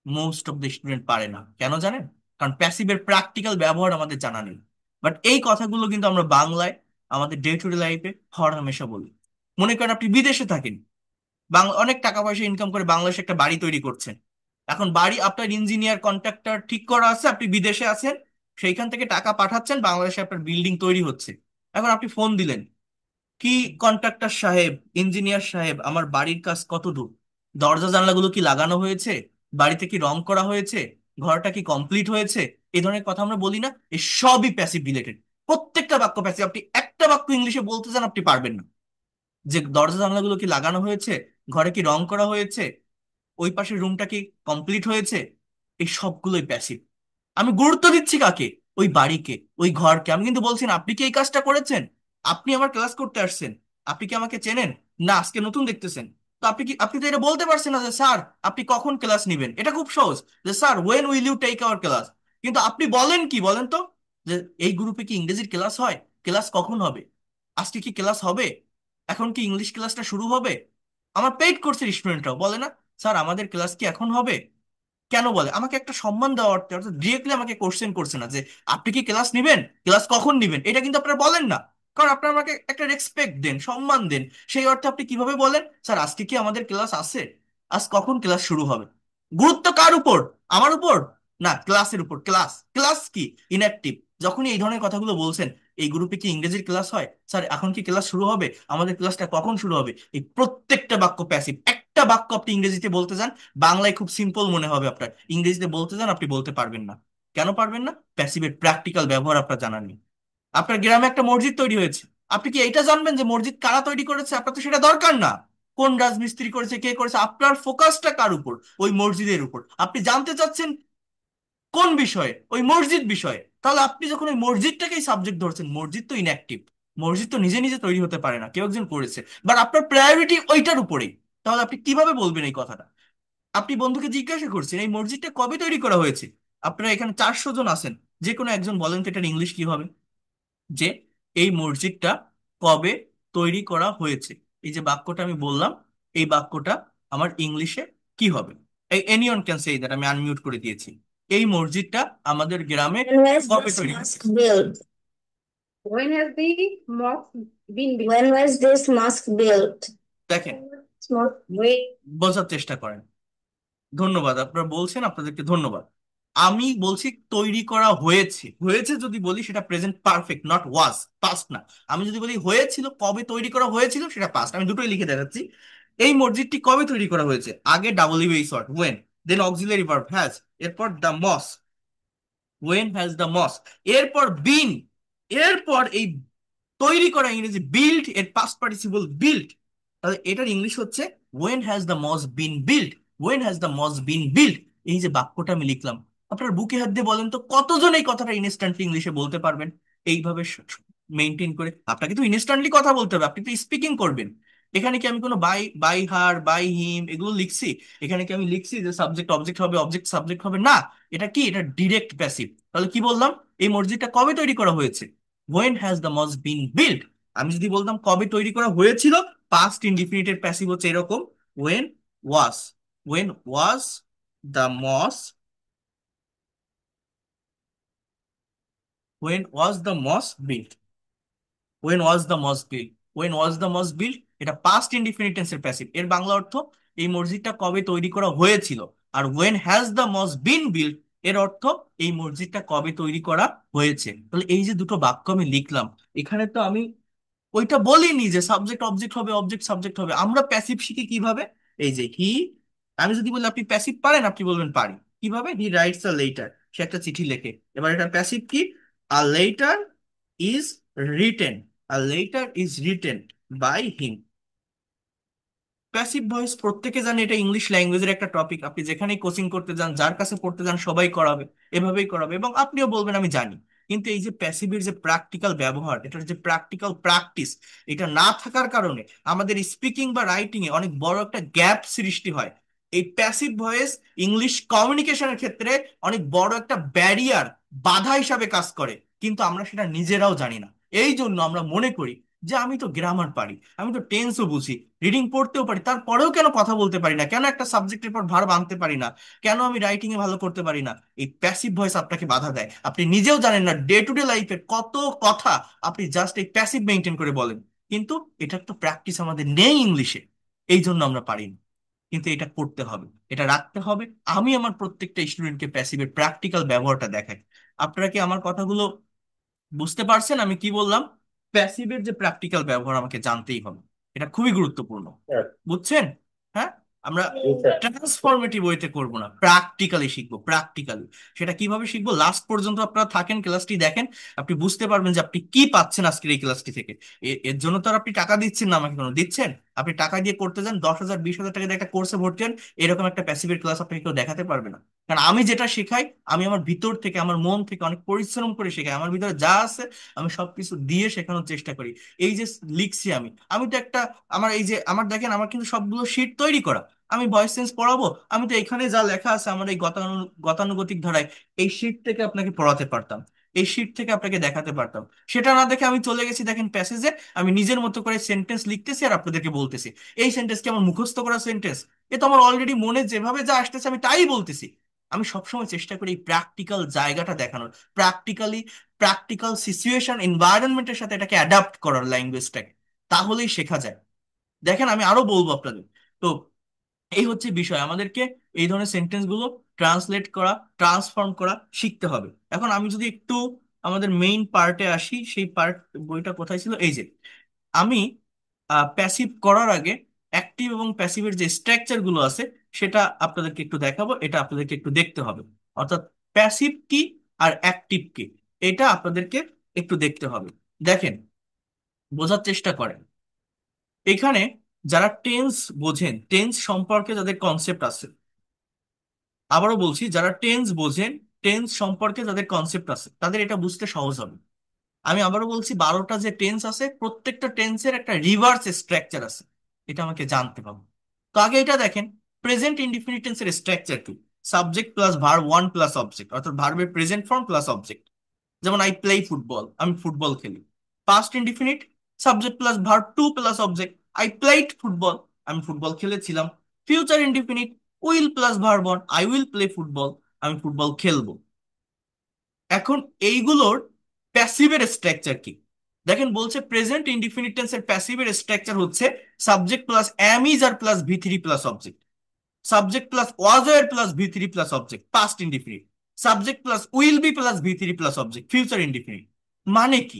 মোস্ট অফ দ্য স্টুডেন্ট পারে না। কেন জানেন? কারণ প্যাসিভের প্র্যাকটিক্যাল ব্যবহার আমাদের জানা নেই। বাট এই কথাগুলো কিন্তু আমরা বাংলায় আমাদের ডে টু ডে লাইফে হরহামেশা বলি। মনে করেন আপনি বিদেশে থাকেন, বাংলা অনেক টাকা পয়সা ইনকাম করে বাংলাদেশে একটা বাড়ি তৈরি করছেন। এখন বাড়ি আপনার ইঞ্জিনিয়ার কন্ট্রাক্টর ঠিক করা আছে, আপনি বিদেশে আছেন, সেইখান থেকে টাকা পাঠাচ্ছেন, বাংলাদেশে আপনার বিল্ডিং তৈরি হচ্ছে। এখন আপনি ফোন দিলেন, কি কন্ট্রাক্টর সাহেব, ইঞ্জিনিয়ার সাহেব, আমার বাড়ির কাজ কত দূর? দরজা জানলাগুলো কি লাগানো হয়েছে? বাড়িতে কি রং করা হয়েছে? ঘরটা কি কমপ্লিট হয়েছে? এই ধরনের কথা আমরা বলি না? এই সবই প্যাসিভ রিলেটেড। প্রত্যেকটা বাক্য প্যাসিভ। আপনি একটা বাক্য ইংলিশে বলতে চান, আপনি পারবেন না। যে দরজা জানলাগুলো কি লাগানো হয়েছে, ঘরে কি রং করা হয়েছে, ওই পাশের রুমটা কি কমপ্লিট হয়েছে, এই সবগুলোই প্যাসিভ। আমি গুরুত্ব দিচ্ছি কাকে? ওই বাড়িকে, ওই ঘরকে। আমি কিন্তু বলছি না আপনি কি এই কাজটা করেছেন। আপনি আমার ক্লাস করতে আসছেন, আপনি কি আমাকে চেনেন? না, আজকে নতুন দেখতেছেন। তো আপনি তো এটা বলতে পারছেন না যে স্যার আপনি কখন ক্লাস নিবেন। এটা খুব সহজ, যে sir when will you take our class. কিন্তু আপনি বলেন কি বলেন তো, যে এই গ্রুপে কি ইংরেজির ক্লাস হয়? ক্লাস কখন হবে? আজকে কি ক্লাস হবে? এখন কি ইংলিশ ক্লাসটা শুরু হবে? আমার পেইড কোর্সের স্টুডেন্টরাও বলে না, স্যার আমাদের ক্লাস কি এখন হবে? কেন বলে? আমাকে একটা সম্মান দেওয়া অর্থে, অর্থাৎ ডিরেক্টলি আমাকে কোশ্চেন করছে না যে আপনি কি ক্লাস নিবেন, ক্লাস কখন নিবেন। এটা কিন্তু আপনারা বলেন না, কারণ আপনারা আমাকে একটা রেসপেক্ট দেন, সম্মান দেন। সেই অর্থে আপনি কিভাবে বলেন, স্যার আজকে কি আমাদের ক্লাস আছে, আজ কখন ক্লাস শুরু হবে? গুরুত্ব কার উপর? আমার উপর? না, ক্লাসের উপর। ক্লাস ক্লাস কি? ইনঅ্যাক্টিভ। যখনই এই ধরনের কথাগুলো বলছেন, এই গ্রুপে কি ইংরেজির ক্লাস হয়, স্যার এখন কি ক্লাস শুরু হবে, আমাদের ক্লাসটা কখন শুরু হবে, এই প্রত্যেকটা বাক্য প্যাসিভ। একটা বাক্য আপনি ইংরেজিতে বলতে যান, বাংলায় খুব সিম্পল মনে হবে আপনার, ইংরেজিতে বলতে যান আপনি বলতে পারবেন না। কেন পারবেন না? প্যাসিভের প্র্যাকটিক্যাল ব্যবহার আপনার জানা নেই। আপনার গ্রামে একটা মসজিদ তৈরি হয়েছে, আপনি কি এইটা জানবেন যে মসজিদ কারা তৈরি করেছে? আপনার তো সেটা দরকার না। কোন রাজমিস্ত্রি করেছে, কে করেছে? আপনার ফোকাসটা কার উপর? ওই মসজিদের উপর। আপনি জানতে চাচ্ছেন কোন বিষয়ে? ওই মসজিদ বিষয়ে। তাহলে আপনি যখন ওই মসজিদটাকেই সাবজেক্ট ধরছেন, মসজিদ তো ইনঅ্যাক্টিভ, মসজিদ তো নিজে নিজে তৈরি হতে পারে না, কেউ একজন করেছে, বাট আপনার প্রায়োরিটি ওইটার উপরেই। তাহলে আপনি কিভাবে বলবেন এই কথাটা? আপনি বন্ধুকে জিজ্ঞাসা করছেন এই মসজিদটা কবে তৈরি করা হয়েছে। আপনারা এখানে 400 জন আছেন, যে কোনো একজন বলেন তো এটার ইংলিশ কি হবে, যে এই মসজিদটা কবে তৈরি করা হয়েছে। এই যে বাক্যটা আমি বললাম, এই বাক্যটা আমার ইংলিশে কি হবে? এই এনিওন ক্যান সে দ্যাট, আমি আনমিউট করে দিয়েছি। এই মসজিদটা আমাদের গ্রামে When was কবে this তৈরি mosque হয়েছে? built? When has the mosque been built? When was this mosque built? দেখেন, Wait, বোঝার চেষ্টা করেন। ধন্যবাদ, আপনারা বলছেন, আপনাদেরকে ধন্যবাদ। আমি বলছি তৈরি করা হয়েছে। হয়েছে যদি বলি সেটা present perfect, not was, past না। আমি যদি বলি হয়েছিল, কবে তৈরি করা হয়েছিল, সেটা পাস্ট। আমি দুটোই লিখে দেখাচ্ছি। এই মসজিদটি কবে তৈরি করা হয়েছে, আগে W short Owen, then auxiliary verb has, এরপর the moss, Owen has the moss, এরপর বিন, এরপর এই তৈরি করা ইংরেজি বিল্ড, এর পাস্ট পার্টিসিপল বিল্ড। তাহলে এটার ইংলিশ হচ্ছে when has the mosque been build, when has the mosque been build. এই যে বাক্যটা আমি লিখলাম, আপনার বুকে হাত দিয়ে বলেন তো কতজন এই কথাটা ইনস্ট্যান্টলি ইংলিশে বলতে পারবেন এইভাবে মেনটেন করে? আপনাকে তো ইনস্ট্যান্টলি কথা বলতে হবে, আপনি তো স্পিকিং করবেন। এখানে কি আমি কোনো by by her by him এগুলো লিখছি? এখানে কি আমি লিখছি যে সাবজেক্ট অবজেক্ট হবে, অবজেক্ট সাবজেক্ট হবে? না। এটা কি? এটা ডিরেক্ট প্যাসিভ। তাহলে কি বললাম? এই মসজিদটা কবে তৈরি করা হয়েছে? when has the mosque been built? আমি যদি বলতাম কবে তৈরি করা হয়েছিল, পাস্ট ইনডিফিনিটের প্যাসিভ হচ্ছে এরকম, when was, when was the mosque, when was the mosque built, when was the mosque built, when was the mosque built, এটা পাস্ট ইনডিফিনিট টেন্সের প্যাসিভ। এর বাংলা অর্থ এই মসজিদটা কবে তৈরি করা হয়েছিল। আর when has the mosque been built, এর অর্থ এই মসজিদটা কবে তৈরি করা হয়েছে। তাহলে এই যে দুটো বাক্য আমি লিখলাম, এখানে তো আমি ওইটা বলিনি যে সাবজেক্ট অবজেক্ট হবে, অবজেক্ট সাবজেক্ট হবে। আমরা প্যাসিভ শিখি কিভাবে? এই যে হি, আমি যদি বলি আপনি প্যাসিভ পারেন, আপনি বলবেন পারি। কিভাবে? হি রাইটস আ লেটার, সে একটা চিঠি লেখে। এবার এটা প্যাসিভ কি? A letter is written, a letter is written by him. Passive voice প্রত্যেকে জানে, এটা ইংলিশ ল্যাঙ্গুয়েজের একটা টপিক। আপনি যেখানেই কোচিং করতে যান, যার কাছে পড়তে যান, সবাই করাবে, এভাবেই করাবে, এবং আপনিও বলবেন আমি জানি। কিন্তু এই যে প্যাসিভের যে প্র্যাকটিক্যাল ব্যবহার, এটার যে প্র্যাকটিক্যাল প্র্যাকটিস, এটা না থাকার কারণে আমাদের স্পিকিং বা রাইটিং এ অনেক বড় একটা গ্যাপ সৃষ্টি হয়। এই প্যাসিভ ভয়েস ইংলিশ কমিউনিকেশনের ক্ষেত্রে অনেক বড় একটা ব্যারিয়ার, বাধা হিসাবে কাজ করে, কিন্তু আমরা সেটা নিজেরাও জানি না। এই জন্য আমরা মনে করি যে আমি তো গ্রামার পারি, আমি তো টেন্সও বুঝি, রিডিং পড়তেও পারি, তারপরেও কেন কথা বলতে পারি না, কেন একটা সাবজেক্টের পর ভার্ব আনতে পারি না, কেন আমি রাইটিং এ ভালো করতে পারি না? এই প্যাসিভ ভয়েস আপনাকে বাধা দেয়। আপনি নিজেও জানেন না ডে টু ডে লাইফের কত কথা আপনি জাস্ট এই প্যাসিভ মেনটেন করে বলেন। কিন্তু এটার তো প্র্যাকটিস আমাদের নেই ইংলিশে, এই জন্য আমরা পারি না। কিন্তু এটা করতে হবে, এটা রাখতে হবে। আমি আমার প্রত্যেকটা স্টুডেন্টকে প্যাসিভের প্র্যাকটিক্যাল ব্যবহারটা দেখাই। আপনারা কি আমার কথাগুলো বুঝতে পারছেন আমি কি বললাম? প্যাসিভের যে প্র্যাকটিক্যাল ব্যবহার আমাকে জানতেই হবে, এটা খুবই গুরুত্বপূর্ণ। বুঝছেন? হ্যাঁ, আমরা ট্রান্সফরমেটিভ ওয়েতে করব না, প্র্যাকটিক্যালি শিখবো, প্র্যাকটিক্যালি। সেটা কিভাবে শিখবো, লাস্ট পর্যন্ত আপনারা থাকেন, ক্লাসটি দেখেন, আপনি বুঝতে পারবেন যে আপনি কি পাচ্ছেন আজকের এই ক্লাসটি থেকে। এর জন্য তো আর আপনি টাকা দিচ্ছেন না আমাকে, কোনো দিচ্ছেন? আপনি টাকা দিয়ে করতে যান, 10,000 20,000 টাকা দিয়ে একটা কোর্সে ভর্তি হন, এরকম একটা প্যাসিভের ক্লাস আপনাকে কেউ দেখাতে পারবে না। কারণ আমি যেটা শেখাই, আমি আমার ভিতর থেকে, আমার মন থেকে অনেক পরিশ্রম করে শেখাই। আমার ভিতরে যা আছে আমি সবকিছু দিয়ে শেখানোর চেষ্টা করি। এই যে লিখছি আমি, আমি তো একটা, আমার এই যে আমার দেখেন, আমার কিন্তু সবগুলো শিট তৈরি করা। আমি ভয়েস সেন্স পড়াবো, আমি তো এখানে যা লেখা আছে আমার এই গতানুগতিক ধারায়, এই শিট থেকে আপনাকে পড়াতে পারতাম, এই শিট থেকে আপনাকে দেখাতে পারতাম। সেটা না দেখে আমি চলে গেছি দেখেন প্যাসেজে, আমি নিজের মতো করে সেন্টেন্স লিখতেছি আর আপনাদেরকে বলতেছি। এই সেন্টেন্স কি আমার মুখস্থ করা সেন্টেন্স? এ তো আমার অলরেডি মনে যেভাবে যা আসতেছে আমি তাই বলতেছি। আমি সবসময় চেষ্টা করি এই প্র্যাকটিক্যাল জায়গাটা দেখানোর, প্র্যাকটিক্যাল সিচুয়েশন এনভায়রনমেন্টের সাথে এটাকে অ্যাডাপ্ট করার ল্যাঙ্গুয়েজটাকে, তাহলেই শেখা যায়। দেখেন আমি আরো বলবো আপনাদের। তো এই হচ্ছে বিষয়, আমাদেরকে এই ধরনের সেন্টেন্স গুলো ট্রান্সলেট করা, ট্রান্সফর্ম করা শিখতে হবে। এখন আমি যদি একটু আমাদের মেইন পার্টে আসি, সেই পার্ট, বইটা কোথায় ছিল, এই যে আমি প্যাসিভ করার আগে অ্যাক্টিভ এবং প্যাসিভের যে স্ট্রাকচার গুলো আছে সেটা আপনাদেরকে একটু দেখাবো, এটা আপনাদেরকে একটু দেখতে হবে। অর্থাৎ প্যাসিভ কি আর অ্যাক্টিভ কি, এটা আপনাদেরকে একটু দেখতে হবে। দেখেন, বোঝার চেষ্টা করেন। এখানে যারা টেন্স বোঝেন, টেন্স সম্পর্কে যাদের কনসেপ্ট আছে, আবারও বলছি, যারা টেন্স বোঝেন, টেন্স সম্পর্কে যাদের কনসেপ্ট আছে, তাদের এটা বুঝতে সহজ হবে। আমি আবারও বলছি, 12টা যে টেন্স আছে, প্রত্যেকটা টেন্সের একটা রিভার্স স্ট্রাকচার আছে, এটা আমাকে জানতে হবে। তো আগে এটা দেখেন, প্রেজেন্ট ইনডিফিনিট টেন্সের স্ট্রাকচার কি? Subject plus verb, one plus object, অর্থাৎ ভার্বের প্রেজেন্ট ফর্ম প্লাস অবজেক্ট। যেমন আই প্লে ফুটবল, আমি ফুটবল খেলি। Past indefinite, subject plus verb, two plus object, I played football, আমি ফুটবল খেলেছিলাম। Future indefinite, will plus verb one, I will play football, আমি football খেলবো। এখন এইগুলোর প্যাসিভের structure কি? দেখেন বলছে প্রেজেন্ট ইনডিফিনিট টেন্সের প্যাসিভের স্ট্রাকচার হচ্ছে subject plus am, is are plus V three plus object, subject plus was were plus V three plus object past indefinite, subject plus will be plus V three plus object future indefinite. মানে কি?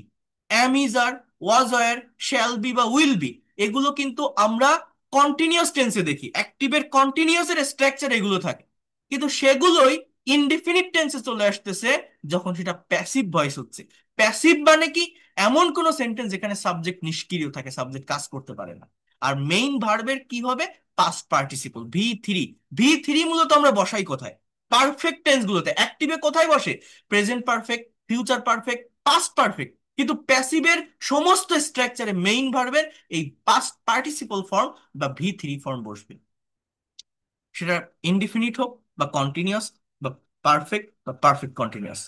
Am, is are, was were, shall be বা will be, এগুলো কিন্তু আমরা continuous টেন্সে দেখি, অ্যাক্টিভের continuous এর structure এগুলো থাকে, কিন্তু সেগুলোই ইনডিফিনিট টেন্সে চলে আসতেছে যখন সেটা প্যাসিভ ভয়েস হচ্ছে। প্যাসিভ মানে কি? এমন কোন সেন্টেন্স যেখানে সাবজেক্ট নিষ্ক্রিয় থাকে, সাবজেক্ট কাজ করতে পারে না। আর মেইন ভার্বের কি হবে? Past participle V three. V three মূলত আমরা বসাই কোথায়? পারফেক্ট টেন্স গুলোতে। অ্যাক্টিভে কোথায় বসে? Present perfect, future perfect, past perfect. কিন্তু প্যাসিভের সমস্ত স্ট্রাকচারে মেইন ভার্বের এই পাস্ট পার্টিসিপল ফর্ম বা ভি থ্রি ফর্ম বসবে, সেটা ইনডিফিনিট হোক বা কন্টিনিউয়াস বা পারফেক্ট বা পারফেক্ট কন্টিনিউয়াস।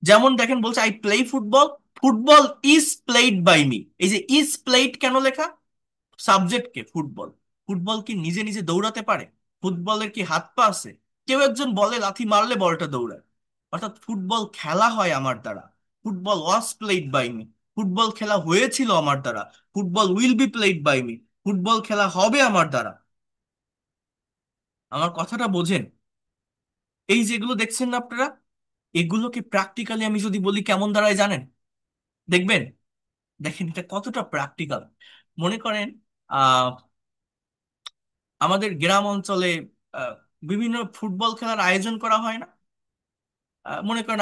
যেমন দেখেন বলছে I play football, football is played by me. এই যে ইজ প্লেড কেন লেখা? সাবজেক্ট কে ফুটবল। ফুটবল কি নিজে নিজে দৌড়াতে পারে? ফুটবলের কি হাত পা আছে? কেউ একজন বলে লাথি মারলে বলটা দৌড়ায়। অর্থাৎ ফুটবল খেলা হয় আমার দ্বারা। Football was played by me, football খেলা হয়েছিল আমার দ্বারা। Football will be played by me, football খেলা হবে আমার দ্বারা। আমার কথাটা বোঝেন? এই যেগুলো দেখছেন না আপনারা, এগুলোকে প্র্যাকটিক্যালি আমি যদি বলি কেমন দাঁড়ায় জানেন? দেখবেন, দেখেন এটা কতটা প্র্যাকটিক্যাল। মনে করেন আহ আমাদের গ্রাম অঞ্চলে আহ, বিভিন্ন ফুটবল খেলার আয়োজন করা হয় না? মনে করেন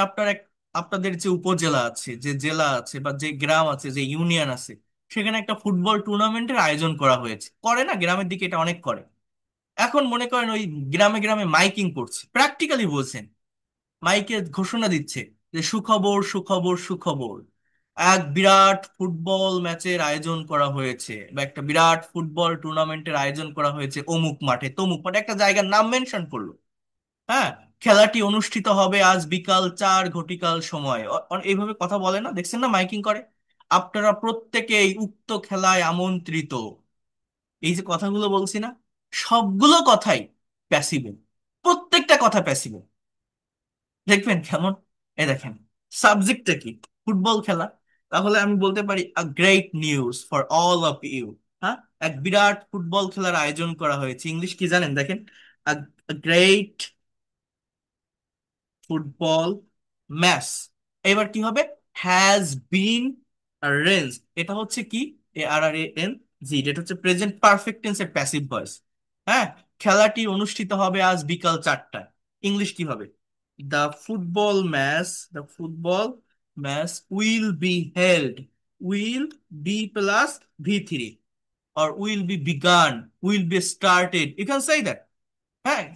আপনাদের যে উপজেলা আছে, যে জেলা আছে, বা যে গ্রাম আছে, যে ইউনিয়ন আছে, সেখানে একটা ফুটবল টুর্নামেন্টের আয়োজন করা হয়েছে, করে না? গ্রামের দিকে এটা অনেক করে। এখন মনে করেন ওই গ্রামে গ্রামে মাইকিং করছে, প্র্যাকটিক্যালি বলছেন, মাইকে ঘোষণা দিচ্ছে যে সুখবর সুখবর সুখবর, এক বিরাট ফুটবল ম্যাচের আয়োজন করা হয়েছে, বা একটা বিরাট ফুটবল টুর্নামেন্টের আয়োজন করা হয়েছে অমুক মাঠে তমুক মাঠে, একটা জায়গার নাম মেনশন করলো। হ্যাঁ, খেলাটি অনুষ্ঠিত হবে আজ বিকাল 4 ঘটিকার সময়, এইভাবে কথা বলে না? দেখছেন না মাইকিং করে? আপনারা প্রত্যেকেই উক্ত খেলায় আমন্ত্রিত। এই যে কথাগুলো বলছি না, সবগুলো কথাই প্যাসিভের, প্রত্যেকটা কথা প্যাসিভ। দেখবেন কেমন? এই দেখেন, সাবজেক্টটা কি? ফুটবল খেলা। তাহলে আমি বলতে পারি a great news for all of you. হ্যাঁ, এক বিরাট ফুটবল খেলার আয়োজন করা হয়েছে। ইংলিশ কি জানেন? দেখেন, আ গ্রেট ফুটবল ম্যাচ। এবার কি হবে? Has been arrange. এটা হচ্ছে কি? ARRANG, এটা হচ্ছে প্রেজেন্ট পারফেক্ট টেন্সের প্যাসিভ ভয়েস। হ্যাঁ, খেলাটি অনুষ্ঠিত হবে আজ বিকাল 4টায়। ইংলিশ কি হবে? The football match will be held, will be plus V3, or will be begun, will be started, you can say that। হ্যাঁ,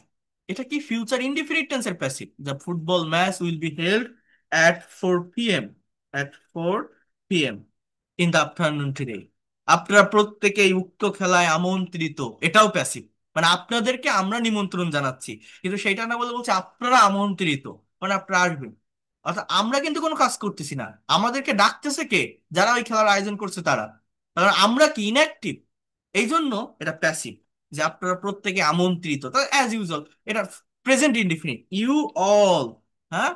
এটা কি? ফিউচার ইনডিফিনিট টেন্সের passive. The football match will be held at 4 p.m, at 4 p.m in the afternoon today. আপনারা প্রত্যেকেই উক্ত খেলায় আমন্ত্রিত, এটাও প্যাসিভ। মানে আপনাদেরকে আমরা নিমন্ত্রণ জানাচ্ছি, কিন্তু সেটা না বলে বলছে আপনারা আমন্ত্রিত, মানে আপনারা আসবেন। অর্থাৎ আমরা কিন্তু কোনো কাজ করতেছি না, আমাদেরকে ডাকতেছে কে? যারা ওই খেলার আয়োজন করছে তারা। কারণ আমরা কি? ইনঅ্যাক্টিভ। এই জন্য এটা প্যাসিভ, যে আপনারা প্রত্যেকে আমন্ত্রিত। তো অ্যাজ ইউজুয়াল এটা প্রেজেন্ট ইনডিফিনিট, ইউ অল, হ্যাঁ,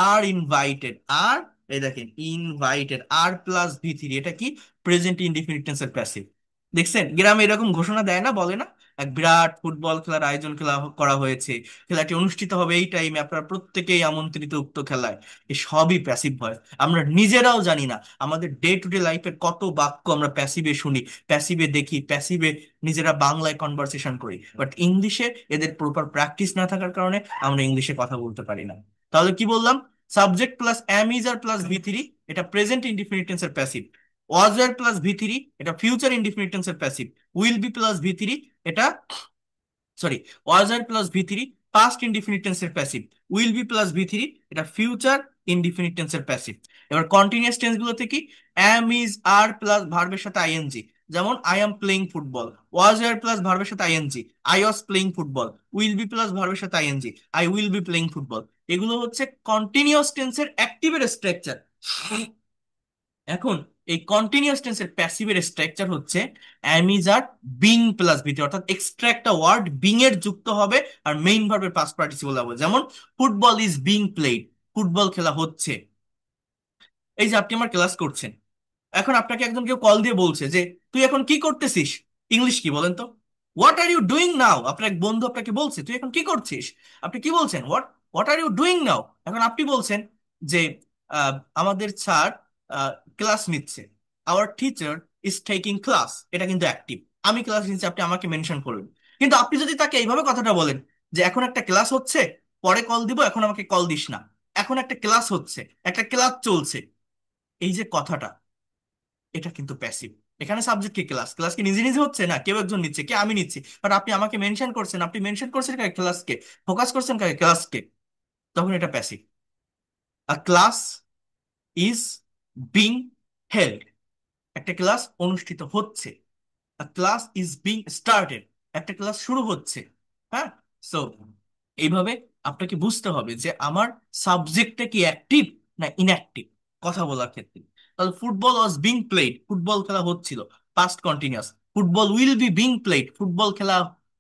আর ইনভাইটেড, আর এই দেখেন ইনভাইটেড, আর প্লাস ভি থ্রি, এটা কি? প্রেজেন্ট ইনডিফিনিট টেন্সের প্যাসিভ। দেখছেন গ্রামে এরকম ঘোষণা দেয় না, বলে না এক বিরাট ফুটবল খেলার আয়োজন করা হয়েছে, খেলাটি অনুষ্ঠিত হবে এই টাইমে, আপনারা প্রত্যেকেই আমন্ত্রিত উক্ত খেলায়। এই সবই প্যাসিভ ভয়েস। আমরা নিজেরাও জানি না আমাদের ডে টু ডে লাইফের কত বাক্য আমরা প্যাসিভে শুনি, প্যাসিভে দেখি, প্যাসিভে নিজেরা বাংলায় কনভারসেশন করি, বাট ইংলিশে এদের প্রপার প্র্যাকটিস না থাকার কারণে আমরা ইংলিশে কথা বলতে পারি না। তাহলে কি বললাম? Subject plus am is are plus V three, এটা প্রেজেন্ট ইনডিফিনিট টেন্সের প্যাসিভ। Was were plus V three, এটা ফিউচার ইনডিফিনিট টেন্সের প্যাসিভ। Will be plus V three, এটা sorry, was are plus V three past indefinite টেন্সের প্যাসিভ। Will be plus V three, এটা ফিউচার ইনডিফিনিট টেন্সের প্যাসিভ। এবার কন্টিনিউয়াস টেন্স গুলোতে কি? অ্যাম ইজ আর প্লাস ভার্বের সাথে আইএনজি, যেমন I am playing football. Was are plus ভার্বের সাথে ING, I was playing football. Will be plus ভার্বের সাথে ING, I will be playing football. এগুলো হচ্ছে কন্টিনিউয়াস টেন্সের অ্যাক্টিভের স্ট্রাকচার। এখন এই কন্টিনিউয়াস টেন্সের প্যাসিভের স্ট্রাকচার হচ্ছে am is are being plus V three, অর্থাৎ এক্সট্রা একটা ওয়ার্ড বিং এর যুক্ত হবে আর মেইন ভার্বের পাস্ট পার্টিসিপল হবে। যেমন football is being played, football খেলা হচ্ছে। এই যে আপনি আমার ক্লাস করছেন, এখন আপনাকে একজন কেউ কল দিয়ে বলছে যে তুই এখন কি করতেছিস, ইংলিশ কি বলেন তো? What are you doing now. আপনার এক বন্ধু আপনাকে বলছে তুই এখন কি করছিস, আপনি কি বলছেন? What what are you doing now. এখন আপনি বলছেন যে আহ, আমাদের স্যার ক্লাস নিচ্ছে, our teacher is taking class. এটা কিন্তু অ্যাক্টিভ, আমি ক্লাস নিচ্ছি, আপনি আমাকে মেনশন করবেন। কিন্তু আপনি যদি তাকে এইভাবে কথাটা বলেন যে এখন একটা ক্লাস হচ্ছে, পরে কল দিব, এখন আমাকে কল দিস না, এখন একটা ক্লাস হচ্ছে, একটা ক্লাস চলছে, এই যে কথাটা, এটা কিন্তু প্যাসিভ। এখানে সাবজেক্ট কি? ক্লাস। ক্লাস কি নিজে নিজে হচ্ছে না, কেউ একজন নিচ্ছে, কে? আমি নিচ্ছি, বাট আপনি আমাকে মেনশন করছেন, আপনি মেনশন করছেন কাকে? ক্লাসকে। ফোকাস করছেন কাকে? ক্লাসকে। তখন এটা passive. A class is being held, একটা ক্লাস অনুষ্ঠিত হচ্ছে। আ ক্লাস ইজ বিং স্টার্টেড, একটা ক্লাস শুরু হচ্ছে। হ্যাঁ, সো এইভাবে আপনাকে বুঝতে হবে যে আমার সাবজেক্টটা কি অ্যাক্টিভ না ইনঅ্যাক্টিভ কথা বলার ক্ষেত্রে। তাহলে football was being played, football খেলা হচ্ছিল, past continuous. Football will be being played, football খেলা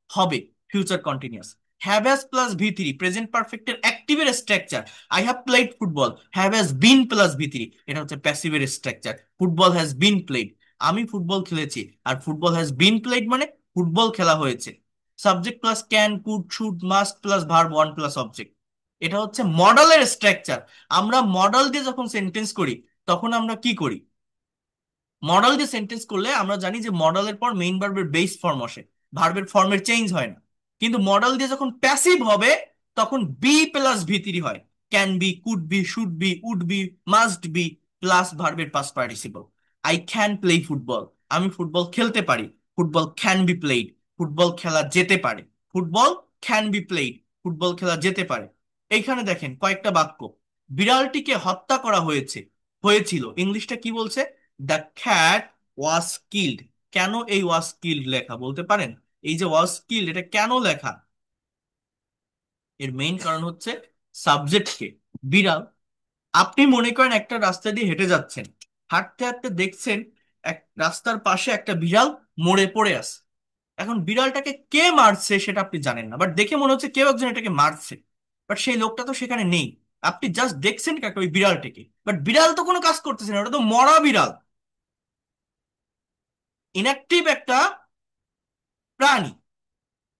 হবে, future continuous. Have has plus V three, present পারফেক্টের অ্যাক্টিভের structure. I have played football, have has been plus V three, এটা হচ্ছে প্যাসিভের structure. Football has been played, আমি football খেলেছি, আর ফুটবল হ্যাজ বিন প্লেড মানে ফুটবল খেলা হয়েছে। Subject plus can, could, should, must plus verb one plus object, এটা হচ্ছে মডেলের স্ট্রাকচার। আমরা মডেল দিয়ে যখন সেন্টেন্স করি তখন আমরা কি করি? মডেল দিয়ে সেন্টেন্স করলে আমরা জানি যে মডেলের পর মেইন ভার্বের বেস ফর্ম আসে, ভার্বের ফর্মের চেঞ্জ হয় না। কিন্তু মডেল দিয়ে যখন প্যাসিভ হবে তখন বি প্লাস ভি থ্রি হয়। Can be, could be, should be, would be, must be plus ভার্বের past participle. I can play football, আমি ফুটবল খেলতে পারি। Football can be played, football খেলা যেতে পারে। Football can be played, football খেলা যেতে পারে। এইখানে দেখেন কয়েকটা বাক্য। বিড়ালটিকে হত্যা করা হয়েছিল, ইংলিশটা কি বলছে? The খ্যাট was killed. কেন এই ওয়াজ কিল্ড লেখা বলতে পারেন? এই যে ওয়াজ কিল্ড, এটা কেন লেখা? এর মেইন কারণ হচ্ছে সাবজেক্টকে বিড়াল। আপনি মনে করেন একটা রাস্তা দিয়ে হেঁটে যাচ্ছেন, হাঁটতে হাঁটতে দেখছেন এক রাস্তার পাশে একটা বিড়াল মরে পড়ে আছে। এখন বিড়ালটাকে কে মারছে সেটা আপনি জানেন না, বাট দেখে মনে হচ্ছে কেউ একজন এটাকে মারছে, বাট সেই লোকটা তো সেখানে নেই। আপনি জাস্ট দেখছেন কাকে? ওই বিড়ালটাকে। বাট বিড়াল তো কোনো কাজ করতেছে না, ওটা তো মরা বিড়াল, ইনঅ্যাক্টিভ একটা প্রাণী,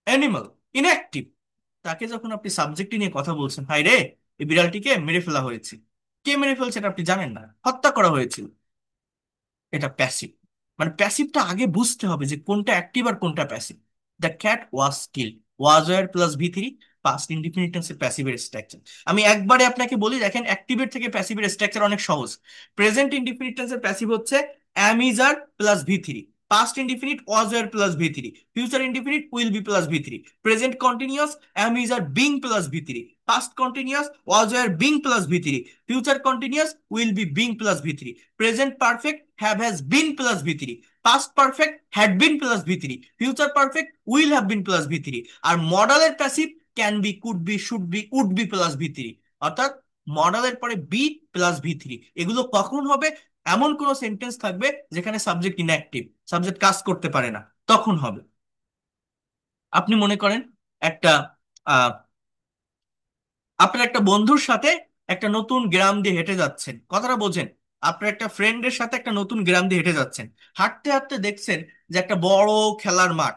অ্যানিমাল, ইনঅ্যাক্টিভ। তাকে যখন আপনি সাবজেক্টে নিয়ে কথা বলছেন, হাই রে এই বিড়ালটিকে মেরে ফেলা হয়েছে, কে মেরে ফেলছে এটা আপনি জানেন না, হত্যা করা হয়েছিল, এটা প্যাসিভ। মানে প্যাসিভটা আগে বুঝতে হবে যে কোনটা অ্যাক্টিভ আর কোনটা passive. The cat was killed, was were plus V three, past indefinite টেন্সের প্যাসিভের স্ট্রাকচার। আমি একবারে আপনাকে বলি, দেখেন অ্যাক্টিভের থেকে প্যাসিভের স্ট্রাকচার অনেক সহজ। প্রেজেন্ট ইনডিফিনিট টেন্সের প্যাসিভ হচ্ছে am is are plus V three, past indefinite was were plus V three, future indefinite will be plus V three, present continuous am is are being plus V three, past continuous was were being plus V three, future continuous will be being plus V three, present perfect have has been plus V three, past perfect had been plus V three, future perfect will have been plus V three. আর মডেলের passive can be, could be, should be, would be plus V three. অর্থাৎ মডেলের পরে B plus V three. এগুলো কখন হবে? এমন কোন সেন্টেন্স থাকবে যেখানে সাবজেক্ট ইনঅ্যাক্টিভ, সাবজেক্ট কাজ করতে পারে না, তখন হবে। আপনি মনে করেন একটা আপনার একটা বন্ধুর সাথে একটা নতুন গ্রাম দিয়ে হেঁটে যাচ্ছেন, কথাটা বোঝেন। আপনার একটা ফ্রেন্ডের সাথে একটা নতুন গ্রাম দিয়ে হেঁটে যাচ্ছেন, হাঁটতে হাঁটতে দেখছেন যে একটা বড় খেলার মাঠ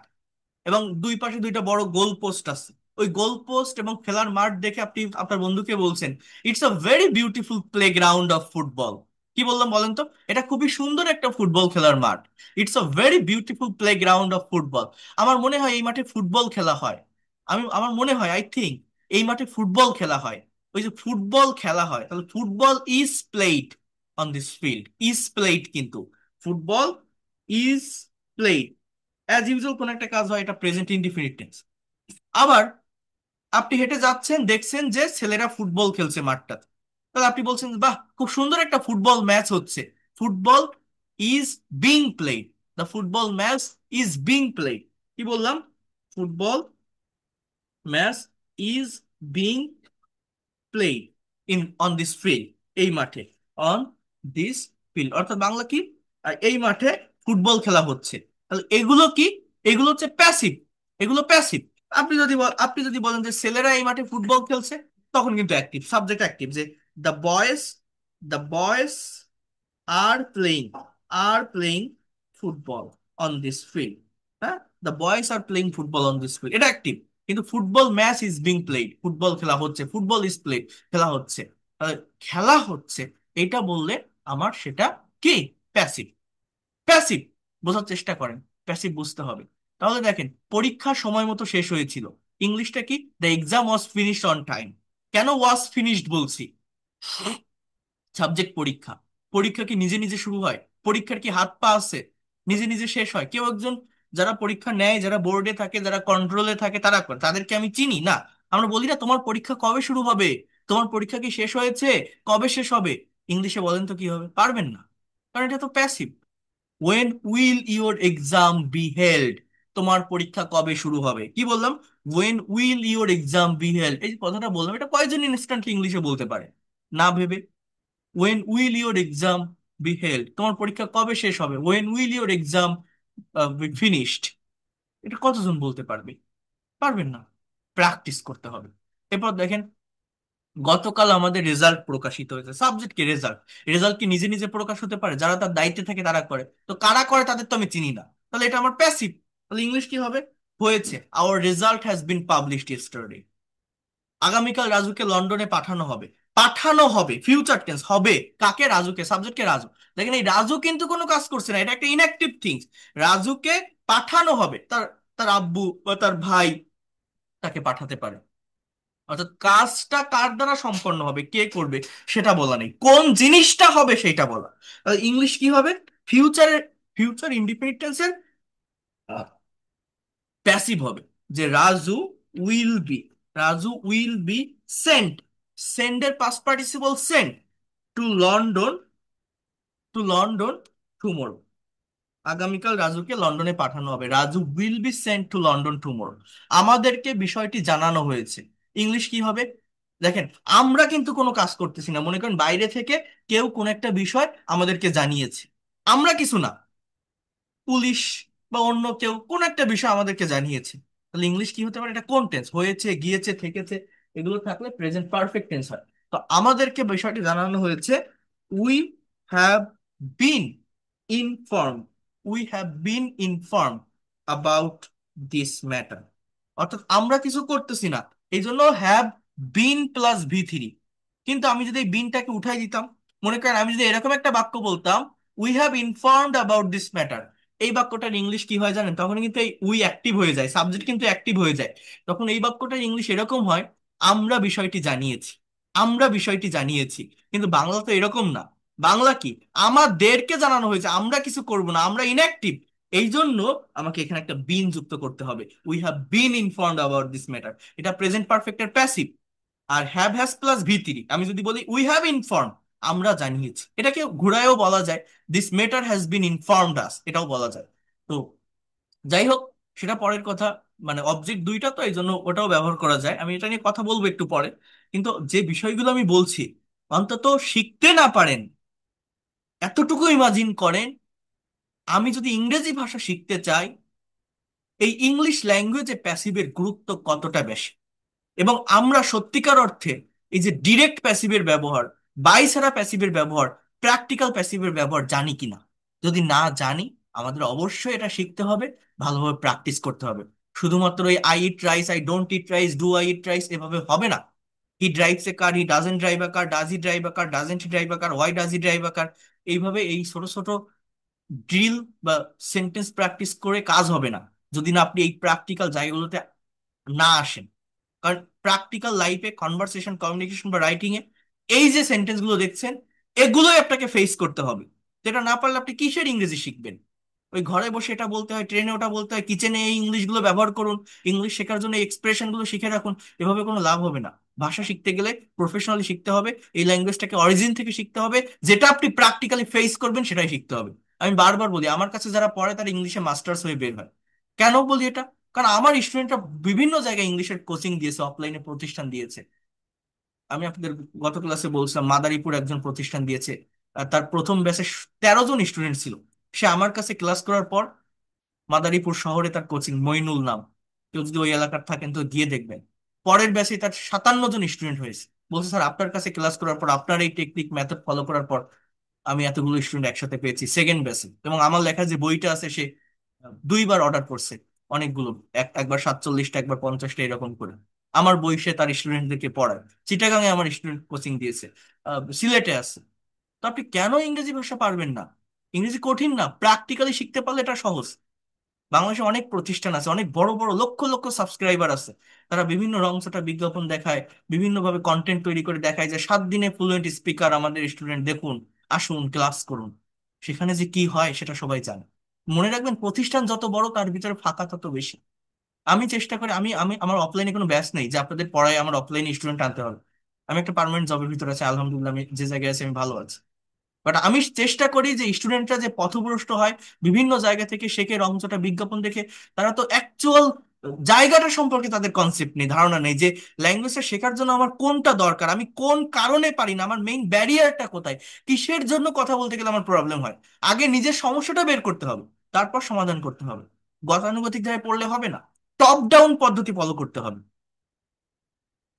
এবং দুই পাশে দুইটা বড় গোল পোস্ট আছে। ওই গোল পোস্ট এবং খেলার মাঠ দেখে আপনি আপনার বন্ধুকে বলছেন, it's a very beautiful play ground of football. কি বললাম বলেন তো? এটা খুবই সুন্দর একটা ফুটবল খেলার মাঠ। It's a very beautiful play ground of football. আমার মনে হয় এই মাঠে ফুটবল খেলা হয়। আমার মনে হয়, আই থিঙ্ক, এই মাঠে ফুটবল খেলা হয়। ওই যে ফুটবল খেলা হয়, তাহলে football is played on this field. Is played, কিন্তু football is played. As usual কোন একটা কাজ হয়, এটা প্রেজেন্ট ইনডিফিনিট টেন্স। আবার আপনি হেঁটে যাচ্ছেন, দেখছেন যে ছেলেরা ফুটবল খেলছে মাঠটাতে, তাহলে আপনি বলছেন, বাহ, খুব সুন্দর একটা ফুটবল ম্যাচ হচ্ছে। Football is being played. The football match is being played. কি বললাম? Football match is being played in on this field. এই মাঠে, অন দিস ফিল্ড অর্থাৎ বাংলা কি, এই মাঠে ফুটবল খেলা হচ্ছে। তাহলে এগুলো কি? এগুলো হচ্ছে প্যাসিভ। এগুলো প্যাসিভ। আপনি যদি বলেন যে ছেলেরা এই মাঠে ফুটবল খেলছে, তখন কিন্তু অ্যাক্টিভ, সাবজেক্ট অ্যাক্টিভ, যে the boys, the boys are playing football on this field. হ্যাঁ, the boys are playing football on this field, এটা অ্যাক্টিভ। কিন্তু football match is being played, football খেলা হচ্ছে, ফুটবল ইজ প্লেড, খেলা হচ্ছে। খেলা হচ্ছে এটা বললে আমার সেটা কি? প্যাসিভ। প্যাসিভ বোঝার চেষ্টা করেন, প্যাসিভ বুঝতে হবে। তাহলে দেখেন, পরীক্ষা সময় মতো শেষ হয়েছিল। ইংলিশটা কি? The exam was finished on time. কেন ওয়াজ ফিনিশড বলছি? সাবজেক্ট পরীক্ষা। পরীক্ষা কি নিজে নিজে শুরু হয়? পরীক্ষার কি হাত পা আছে? নিজে নিজে শেষ হয়? কেউ একজন, যারা পরীক্ষা নেয়, যারা বোর্ডে থাকে, যারা কন্ট্রোলে থাকে, তারা করে, তাদেরকে আমি চিনি না। আমরা বলি না, তোমার পরীক্ষা কবে শুরু হবে, তোমার পরীক্ষা কি শেষ হয়েছে, কবে শেষ হবে? ইংলিশে বলেন তো কি হবে? পারবেন না, কারণ এটা তো passive. When will your exam be held? তোমার পরীক্ষা কবে শুরু হবে? কি বললাম? When will your exam be held. এই যে কথাটা বললাম, এটা কয়জন ইনস্ট্যান্টলি ইংলিশে বলতে পারে না ভেবে? When will your exam be held, তোমার পরীক্ষা কবে শেষ হবে? When will your exam be finished. এটা কতজন বলতে পারবে? পারবেন না। প্র্যাকটিস করতে হবে। এরপর দেখেন, গতকাল আমাদের রেজাল্ট প্রকাশিত হয়েছে। সাবজেক্ট কি? রেজাল্ট। রেজাল্ট কি নিজে নিজে প্রকাশ হতে পারে? যারা তার দায়িত্বে থাকে তারা করে, তো কারা করে তাদের তো আমি চিনি না। তাহলে এটা আমার প্যাসিভ। তাহলে ইংলিশ কি হবে? হয়েছে। Our result has been published yesterday. আগামীকাল রাজুকে লন্ডনে পাঠানো হবে। পাঠানো হবে, ফিউচার টেন্স। হবে কাকে? রাজুকে। সাবজেক্টকে রাজু। দেখেন, এই রাজু কিন্তু কোনো কাজ করছে না, এটা একটা ইনঅ্যাক্টিভ থিংস। রাজুকে পাঠানো হবে, তার তার আব্বু বা তার ভাই তাকে পাঠাতে পারে। অর্থাৎ কাজটা কার দ্বারা সম্পন্ন হবে, কে করবে, সেটা বলা নেই, কোন জিনিসটা হবে সেটা বলা। তাহলে ইংলিশ কি হবে? ফিউচারের, ফিউচার ইন্ডিপেন্ডেন্ট টেন্সের প্যাসিভ হবে, যে will be Raju will be sent. সেন্ডের past participle sent, to London, to London tomorrow. আগামীকাল রাজুকে লন্ডনে পাঠানো হবে। Raju will be sent to London tomorrow. আমাদেরকে বিষয়টি জানানো হয়েছে। ইংলিশ কি হবে? দেখেন, আমরা কিন্তু কোনো কাজ করতেছি না, মনে করেন বাইরে থেকে কেউ কোন একটা বিষয় আমাদেরকে জানিয়েছে, আমরা কিছু না, পুলিশ বা অন্য কেউ কোন একটা বিষয় আমাদেরকে জানিয়েছে। তাহলে ইংলিশ কি হতে পারে? এটা কোন টেন্স? হয়েছে, গিয়েছে, থেকেছে, এগুলো থাকলে প্রেজেন্ট পারফেক্ট টেন্স হয়। তো আমাদেরকে বিষয়টি জানানো হয়েছে। We have been inform, we have been inform about this matter. অর্থাৎ আমরা কিছু করতেছি না, এই জন্য হ্যাভ বিন প্লাস ভি3। কিন্তু আমি যদি এই বিনটাকে উঠাই দিতাম, মনে করেন আমি যদি এরকম একটা বাক্য বলতাম, we have informed about this matter, এই বাক্যটার ইংলিশ কি হয় জানেন? তখন কিন্তু এই উই অ্যাক্টিভ হয়ে যায়, সাবজেক্ট কিন্তু অ্যাক্টিভ হয়ে যায়। তখন এই বাক্যটার ইংলিশ এরকম হয়, আমরা বিষয়টি জানিয়েছি, আমরা বিষয়টি জানিয়েছি। কিন্তু বাংলা তো এরকম না। বাংলা কি? আমাদেরকে জানানো হয়েছে, আমরা কিছু করব না, আমরা ইনঅ্যাক্টিভ। এই জন্য আমাকে এখানে একটা বিন যুক্ত করতে হবে। We have been informed about this matter, এটা প্রেজেন্ট পারফেক্টের প্যাসিভ। আর হ্যাভ হ্যাজ প্লাস ভি3, আমি যদি বলি উই হ্যাভ ইনফর্ম, আমরা জানিয়েছি, এটাকে ঘুরায়ও বলা যায়, this matter has been informed us, এটাও বলা যায়। তো যাই হোক, সেটা পরের কথা। মানে অবজেক্ট দুইটা, তো এই জন্য ওটাও ব্যবহার করা যায়, আমি এটা নিয়ে কথা বলবো একটু পরে। কিন্তু যে বিষয়গুলো আমি বলছি, অন্তত শিখতে না পারেন এতটুকু ইমাজিন করেন, আমি যদি ইংরেজি ভাষা শিখতে চাই, এই ইংলিশ ল্যাঙ্গুয়েজে প্যাসিভের গুরুত্ব কতটা বেশি। এবং আমরা সত্যিকার অর্থে এই যে ডিরেক্ট প্যাসিভের ব্যবহার, বাই ছাড়া প্যাসিভের ব্যবহার, প্র্যাকটিক্যাল প্যাসিভের ব্যবহার জানি কিনা। যদি না জানি, আমাদের অবশ্যই এটা শিখতে হবে, ভালোভাবে প্র্যাকটিস করতে হবে। শুধুমাত্র এই I eat rice, I don't eat rice, do I eat rice এভাবে হবে না। He drives a car, he doesn't drive a car, does he drive a car, doesn't he drive a car, why does he drive a car. এইভাবে এই ছোট ছোট drill বা sentence practice করে কাজ হবে না যদি না আপনি এই প্র্যাকটিক্যাল জায়গাগুলোতে না আসেন। কারণ প্র্যাকটিক্যাল লাইফে কনভারসেশন, কমিউনিকেশন বা রাইটিং এ এই যে সেন্টেন্স গুলো দেখছেন, এগুলোই আপনাকে ফেস করতে হবে। যেটা না পারলে আপনি কিসের ইংরেজি শিখবেন? ওই ঘরে বসে এটা বলতে হয়, ট্রেনে ওটা বলতে হয়, কিচেনে এই ইংলিশ গুলো ব্যবহার করুন, ইংলিশ শেখার জন্য এক্সপ্রেশন গুলো শিখে রাখুন। এভাবে কোনো লাভ হবে না। ভাষা শিখতে গেলে প্রফেশনালি শিখতে হবে, এই ল্যাঙ্গুয়েজটাকে অরিজিন থেকে শিখতে হবে, যেটা আপনি প্র্যাকটিক্যালি ফেস করবেন সেটাই শিখতে হবে। আমি বারবার বলি, আমার কাছে যারা পড়ে তারা ইংলিশে মাস্টার্স হয়ে বের হয়। কেন বলি এটা? কারণ আমার স্টুডেন্টরা বিভিন্ন জায়গায় ইংলিশের কোচিং দিয়েছে, অফলাইনে প্রতিষ্ঠান দিয়েছে। আমি আপনাদের গত ক্লাসে বলছিলাম মাদারীপুর একজন প্রতিষ্ঠান দিয়েছে। তার প্রথম ব্যাচে 13 জন স্টুডেন্ট ছিল। সে আমার কাছে ক্লাস করার পর মাদারীপুর শহরে তার কোচিং, মইনুল নাম, কেউ যদি ওই এলাকার থাকেন তো গিয়ে দেখবেন। পরের ব্যাচে তার 57 জন স্টুডেন্ট হয়েছে। বলছে স্যার আপনার কাছে ক্লাস করার পর, আপনার এই টেকনিক মেথড ফলো করার পর আমি এতগুলো স্টুডেন্ট একসাথে পেয়েছি সেকেন্ড ব্যাচে। এবং আমার লেখা যে বইটা আছে সে 2বার অর্ডার করছে, অনেকগুলো, একবার 47টা, একবার 50টা, এরকম করে আমার বই সে তার স্টুডেন্টদেরকে পড়ায়। চিটাগাং এ আমার স্টুডেন্ট কোচিং দিয়েছে, সিলেটে আছে। তো আপনি কেন ইংরেজি ভাষা পারবেন না? ইংরেজি কঠিন না, প্র্যাকটিক্যালি শিখতে পারলে এটা সহজ। বাংলাদেশে অনেক প্রতিষ্ঠান আছে, অনেক বড় বড় লক্ষ লক্ষ সাবস্ক্রাইবার আছে। তারা বিভিন্ন রংচটা বিজ্ঞাপন দেখায়, বিভিন্ন ভাবে কন্টেন্ট তৈরি করে দেখায় যে 7 দিনে ফ্লুয়েন্ট স্পিকার আমাদের স্টুডেন্ট, দেখুন, আসুন ক্লাস করুন। সেখানে যে কি হয় সেটা সবাই জানে। মনে রাখবেন, প্রতিষ্ঠান যত বড় তার ভিতরে ফাঁকা তত বেশি। আমি চেষ্টা করি, আমি আমি আমার অফলাইনে কোনো ব্যাচ নেই যে আপনাদের পড়ায় আমার অফলাইনে স্টুডেন্ট আনতে হবে। আমি একটা পার্মানেন্ট জবের ভিতরে আছি, আলহামদুলিল্লাহ, আমি যে জায়গায় আছি আমি ভালো আছি। বাট আমি চেষ্টা করি যে স্টুডেন্টরা যে পথভ্রষ্ট হয়, বিভিন্ন জায়গা থেকে শেখে রংচটা বিজ্ঞাপন দেখে, তারা তো অ্যাকচুয়াল জায়গাটা সম্পর্কে তাদের কনসেপ্ট নেই, ধারণা নেই যে ল্যাঙ্গুয়েজটা শেখার জন্য আমার কোনটা দরকার, আমি কোন কারণে পারি না, আমার মেইন ব্যারিয়ারটা কোথায়, কিসের জন্য কথা বলতে গেলে আমার প্রবলেম হয়। আগে নিজের সমস্যাটা বের করতে হবে, তারপর সমাধান করতে হবে। গতানুগতিক ধারায় পড়লে হবে না, টপ ডাউন পদ্ধতি ফলো করতে হবে।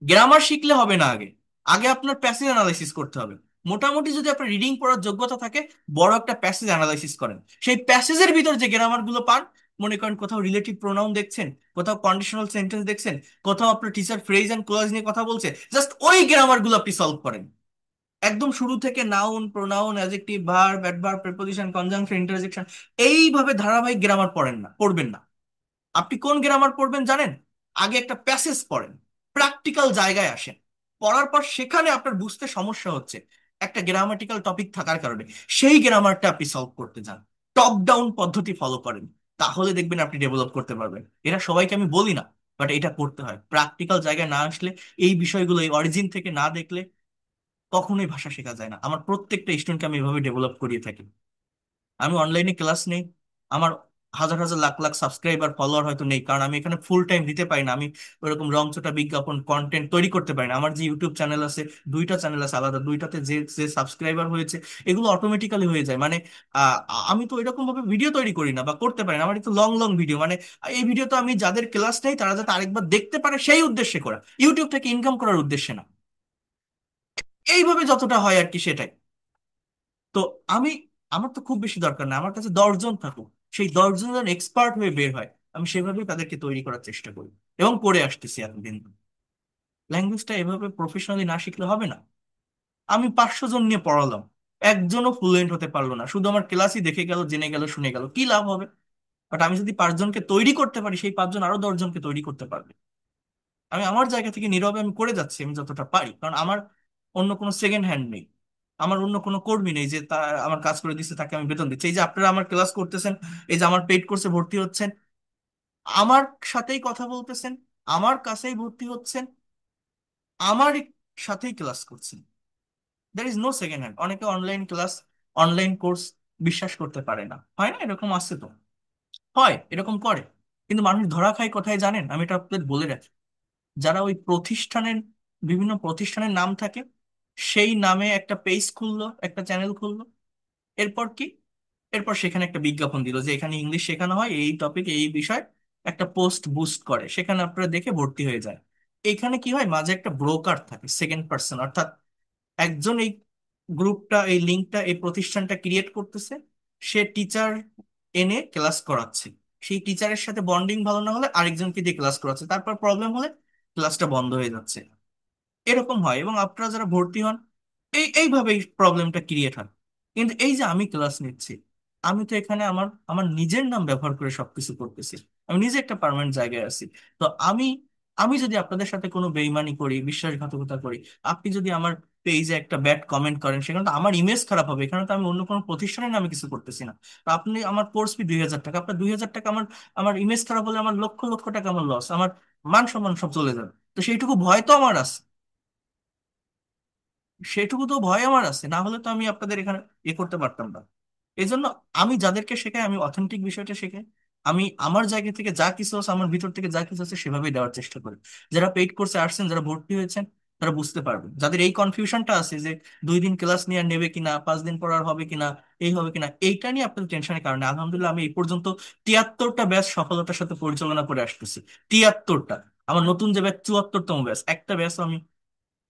গ্রামার শিখলে হবে না, আগে আগে আপনার প্যাসেজ অ্যানালাইসিস করতে হবে। মোটামুটি যদি আপনার রিডিং পড়ার যোগ্যতা থাকে, বড় একটা প্যাসেজ অ্যানালাইসিস করেন। সেই প্যাসেজের ভিতর যে গ্রামার গুলো পান, মনে করেন কোথাও রিলেটিভ প্রোনাউন দেখছেন, কোথাও কন্ডিশনাল সেন্টেন্স দেখছেন, কোথাও আপনার টিচার ফ্রেজ এন্ড ক্লজ নিয়ে কথা বলছে, জাস্ট ওই গ্রামার গুলো আপনি সলভ করেন। একদম শুরু থেকে noun, pronoun, adjective, verb, adverb, preposition, conjunction, interjection, এইভাবে ধারাবাহিক গ্রামার পড়বেন না। আপনি কোন গ্রামার পড়বেন জানেন? আগে একটা প্যাসেজ পড়েন, প্র্যাকটিক্যাল জায়গায় আসেন। পড়ার পর সেখানে আপনার বুঝতে সমস্যা হচ্ছে একটা গ্রামাটিক্যাল টপিক থাকার কারণে, সেই গ্রামারটা আপনি সলভ করতে যান, টপ ডাউন পদ্ধতি ফলো করেন। তাহলে দেখবেন আপনি ডেভেলপ করতে পারবেন। এটা সবাইকে আমি বলি না, বাট এটা করতে হয়। প্র্যাকটিক্যাল জায়গায় না আসলে, এই বিষয়গুলো এই অরিজিন থেকে না দেখলে কখনোই ভাষা শেখা যায় না। আমার প্রত্যেকটা স্টুডেন্টকে আমি এভাবে ডেভেলপ করিয়ে থাকি। আমি অনলাইনে ক্লাস নেই, আমার হাজার হাজার লাখ লাখ সাবস্ক্রাইবার ফলোয়ার হয়তো নেই, কারণ আমি এখানে ফুল টাইম দিতে পারি না। আমি ওরকম রংচটা বিজ্ঞাপন কন্টেন্ট তৈরি করতে পারি না। আমার যে ইউটিউব চ্যানেল আছে, 2টা চ্যানেল আছে আলাদা, 2টাতে যে যে সাবস্ক্রাইবার হয়েছে, এগুলো অটোমেটিক্যালি হয়ে যায়। মানে আহ, আমি তো এরকম ভাবে ভিডিও তৈরি করি না বা করতে পারি না। আমার একটু লং লং ভিডিও, মানে এই ভিডিও তো আমি যাদের ক্লাস নেই তারা যাতে আরেকবার দেখতে পারে সেই উদ্দেশ্যে করা, ইউটিউব থেকে ইনকাম করার উদ্দেশ্যে না। এইভাবে যতটা হয় আর কি, সেটাই। তো আমি, আমার তো খুব বেশি দরকার না, আমার কাছে 10 জন থাকুক, সেই 10 জন যেন এক্সপার্ট হয়ে বের হয়, আমি সেভাবেই তাদেরকে তৈরি করার চেষ্টা করি এবং করে আসতেছি এতদিন। ল্যাঙ্গুয়েজটা এভাবে প্রফেশনালি না শিখলে হবে না। আমি 500 জন নিয়ে পড়ালাম, একজনও ফ্লুয়েন্ট হতে পারলো না, শুধু আমার ক্লাসই দেখে গেল, জেনে গেল, শুনে গেল, কি লাভ হবে? বাট আমি যদি 5 জনকে তৈরি করতে পারি, সেই 5 জন আরো 10 জনকে তৈরি করতে পারবে। আমি আমার জায়গা থেকে নীরবে আমি করে যাচ্ছি আমি যতটা পারি, কারণ আমার অন্য কোনো সেকেন্ড হ্যান্ড নেই। আমার অন্য কোনো কর্মী নেই যে আমার কাজ করে দিচ্ছে তাকে আমি বেতন দিচ্ছি। এই যে আপনারা আমার ক্লাস করতেছেন, এই যে আমার পেইড কোর্সে ভর্তি হচ্ছেন, আমার সাথেই কথা বলতেছেন, আমার কাছেই ভর্তি হচ্ছেন, আমার সাথেই ক্লাস করছেন। There is no second hand. অনেকে অনলাইন ক্লাস, অনলাইন কোর্স বিশ্বাস করতে পারে না, হয় না? এরকম আছে তো, হয়, এরকম করে। কিন্তু মানুষ ধরা খায় কোথায় জানেন? আমি এটা আপনাদের বলে রাখি, যারা ওই প্রতিষ্ঠানের, বিভিন্ন প্রতিষ্ঠানের নাম থাকে, সেই নামে একটা পেজ খুললো, একটা চ্যানেল খুললো, এরপর কি, এরপর সেখানে একটা বিজ্ঞাপন দিল যে এখানে ইংলিশ শেখানো হয়, এই টপিক, এই বিষয়, একটা পোস্ট বুস্ট করে, সেখানে আপনারা দেখে ভর্তি হয়ে যায়। এখানে কি হয়, মাঝে একটা ব্রোকার থাকে, সেকেন্ড পার্সন, অর্থাৎ একজন এই গ্রুপটা, এই লিঙ্কটা, এই প্রতিষ্ঠানটা ক্রিয়েট করতেছে, সে টিচার এনে ক্লাস করাচ্ছে, সেই টিচারের সাথে বন্ডিং ভালো না হলে আরেকজনকে দিয়ে ক্লাস করাচ্ছে, তারপর প্রবলেম হলে ক্লাসটা বন্ধ হয়ে যাচ্ছে, এরকম হয়। এবং আপনারা যারা ভর্তি হন, এইভাবেই প্রবলেমটা ক্রিয়েট হয়। কিন্তু এই যে আমি ক্লাস নিচ্ছি, আমি তো এখানে আমার আমার নিজের নাম ব্যবহার করে সবকিছু করতেছি, আমি নিজে একটা পার্মানেন্ট জায়গায় আছি। তো আমি আমি যদি আপনাদের সাথে কোনো বেইমানি করি, বিশ্বাসঘাতকতা করি, আপনি যদি আমার পেজে একটা ব্যাড কমেন্ট করেন, সেখানে তো আমার ইমেজ খারাপ হবে, এখানে তো আমি অন্য কোনো প্রতিষ্ঠানের নামে কিছু করতেছি না। তো আপনি আমার কোর্স ফি 2,000 টাকা, আপনার 2,000 টাকা, আমার আমার ইমেজ খারাপ হলে আমার লক্ষ লক্ষ টাকা আমার লস, আমার মান সম্মান সব চলে যাবে। তো সেইটুকু ভয় তো আমার আছে, সেটুকু তো ভয় আমার আছে, না হলে তো আমি আপনাদের এখানে করতে পারতাম না। এই জন্য আমি যাদেরকে শেখাই, আমি অথেন্টিক বিষয়টা শেখাই। আমি আমার জায়গা থেকে যা কিছু আছে, আমার ভিতর থেকে যা কিছু আছে, সেভাবেই দেওয়ার চেষ্টা করি। যারা পেইড কোর্সে আসছেন, যারা ভর্তি হয়েছেন, তারা বুঝতে পারবেন। যাদের এই কনফিউশনটা আছে যে 2 দিন ক্লাস নিয়ে আর নেবে কিনা, 5 দিন পর আর হবে কিনা, এই হবে কিনা, এইটা নিয়ে আপনাদের টেনশনের কারণে আলহামদুলিল্লাহ আমি এই পর্যন্ত 73টা ব্যাচ সফলতার সাথে পরিচালনা করে আসতেছি। 73টা। আমার নতুন যে ব্যাচ 74তম ব্যাচ, একটা ব্যাচ আমি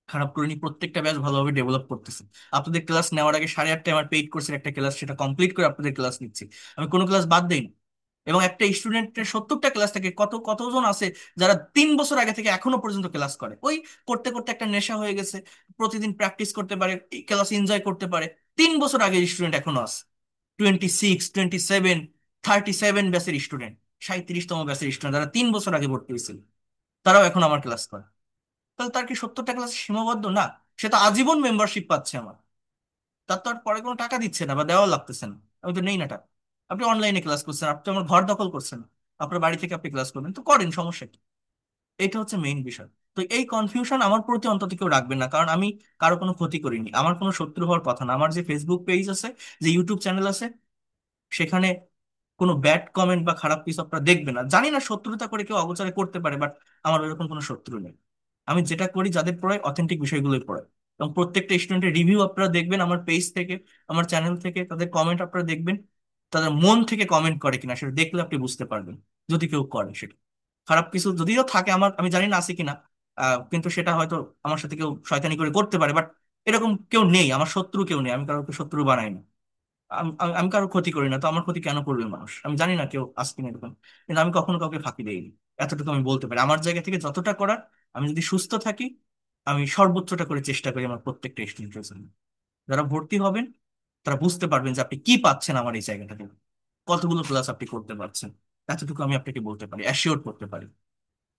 খারাপ করিনি, প্রত্যেকটা ব্যাচ ভালোভাবে ডেভেলপ করতেছে। আপনাদের ক্লাস নেওয়ার আগে 8:30টায় আমার পেইড কোর্সের একটা ক্লাস, সেটা কমপ্লিট করে আপনাদের ক্লাস নিচ্ছি। আমি কোনো ক্লাস বাদ দেই না। এবং একটা স্টুডেন্টের 70টা ক্লাস থাকে, কতজন আছে যারা 3 বছর আগে থেকে এখনো পর্যন্ত ক্লাস করে, ওই করতে করতে একটা নেশা হয়ে গেছে, প্রতিদিন প্র্যাকটিস করতে পারে, ক্লাস এনজয় করতে পারে। 3 বছর আগের স্টুডেন্ট এখনো আছে, 26, 27, 37 ব্যাচের স্টুডেন্ট, 37তম ব্যাচের স্টুডেন্ট, যারা 3 বছর আগে ভর্তি হয়েছিল, তারাও এখন আমার ক্লাস করে। তাহলে তার কি 70টা ক্লাস সীমাবদ্ধ না? সে তো আজীবন মেম্বারশিপ পাচ্ছে আমার, তার তো আর পরে কোনো টাকা দিচ্ছে না বা দেওয়া লাগতেছে না, আমি তো নেই না টাকা। আপনি অনলাইনে ক্লাস করছেন, আপনি তো আমার ঘর দখল করছেন না, আপনার বাড়ি থেকে আপনি ক্লাস করবেন তো করেন, সমস্যা কি? এটা হচ্ছে মেইন বিষয়। তো এই কনফিউশন আমার প্রতি অন্তত কেউ রাখবেন না, কারণ আমি কারো কোনো ক্ষতি করিনি, আমার কোনো শত্রু হওয়ার কথা না। আমার যে ফেসবুক পেজ আছে, যে ইউটিউব চ্যানেল আছে, সেখানে কোনো ব্যাড কমেন্ট বা খারাপ কিছু আপনারা দেখবেন না। জানি না শত্রুতা করে কেউ অগোচরে করতে পারে, বাট আমার ওইরকম কোনো শত্রু নেই। আমি যেটা করি, যাদের পড়াই অথেন্টিক বিষয়গুলোই পড়াই। এবং প্রত্যেকটা স্টুডেন্টের রিভিউ আপনারা দেখবেন আমার পেজ থেকে, আমার চ্যানেল থেকে, তাদের কমেন্ট আপনারা দেখবেন, তাদের মন থেকে কমেন্ট করে কিনা সেটা দেখলে আপনি বুঝতে পারবেন। যদি কেউ করে সেটা, খারাপ কিছু যদিও থাকে আমার, আমি জানি না আছে কিনা, কিন্তু সেটা হয়তো আমার সাথে কেউ শয়তানি করে করতে পারে, বাট এরকম কেউ নেই, আমার শত্রু কেউ নেই, আমি কারোকে শত্রু বানাই না। আমি কারো ক্ষতি করি না, তো আমার ক্ষতি কেন করবে মানুষ? আমি জানি না কেউ আসছে কিনা এরকম, কিন্তু আমি কখনো কাউকে ফাঁকি দেইনি। এতটুকু আমি বলতে পারি, আমার জায়গা থেকে যতটা করার, আমি যদি সুস্থ থাকি, আমি সর্বোচ্চটা করে চেষ্টা করি আমার প্রত্যেকটা স্টুডেন্টের জন্য। যারা ভর্তি হবেন, তারা বুঝতে পারবেন যে আপনি কি পাচ্ছেন আমার এই জায়গাটা থেকে, কতগুলো ক্লাস আপনি করতে পারছেন। এতটুকু আমি আপনাকে বলতে পারি, অ্যাসিওর করতে পারি।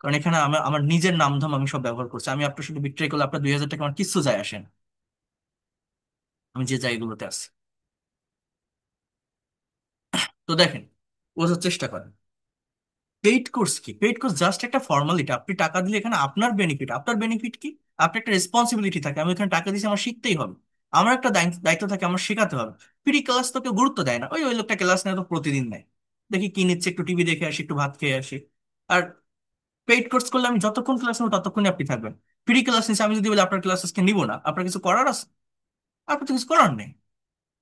কারণ এখানে আমার আমার নিজের নামধাম আমি সব ব্যবহার করছি। আমি আপনার সাথে বিট্রে করলে আপনার 2,000 টাকা আমার কিচ্ছু যায় আসে না, আমি যে জায়গাগুলোতে আছি। তো দেখেন, বোঝার চেষ্টা করেন। পেইড কোর্স কি? পেইড কোর্স জাস্ট একটা ফর্মালিটি। আপনি টাকা দিলে এখানে আপনার বেনিফিট, আপনার বেনিফিট কি? আপনার একটা রেসপন্সিবিলিটি থাকে, আমি এখানে টাকা দিয়েছি, আমার শিখতেই হবে, আমার একটা দায়িত্ব থাকে, আমার শেখাতে হবে। ফ্রি ক্লাস তো কেউ গুরুত্ব দেয় না, ওই ওই লোকটা ক্লাস নেয় তো প্রতিদিন নেয়, দেখি কি নিচ্ছে, একটু টিভি দেখে আসি, একটু ভাত খেয়ে আসি। আর পেইড কোর্স করলে আমি যতক্ষণ ক্লাস নেবো ততক্ষণই আপনি থাকবেন। ফ্রি ক্লাস নিচ্ছে, আমি যদি বলি আপনার ক্লাস আজকে নিবো না, আপনার কিছু করার আছে? আপনার তো কিছু করার নেই।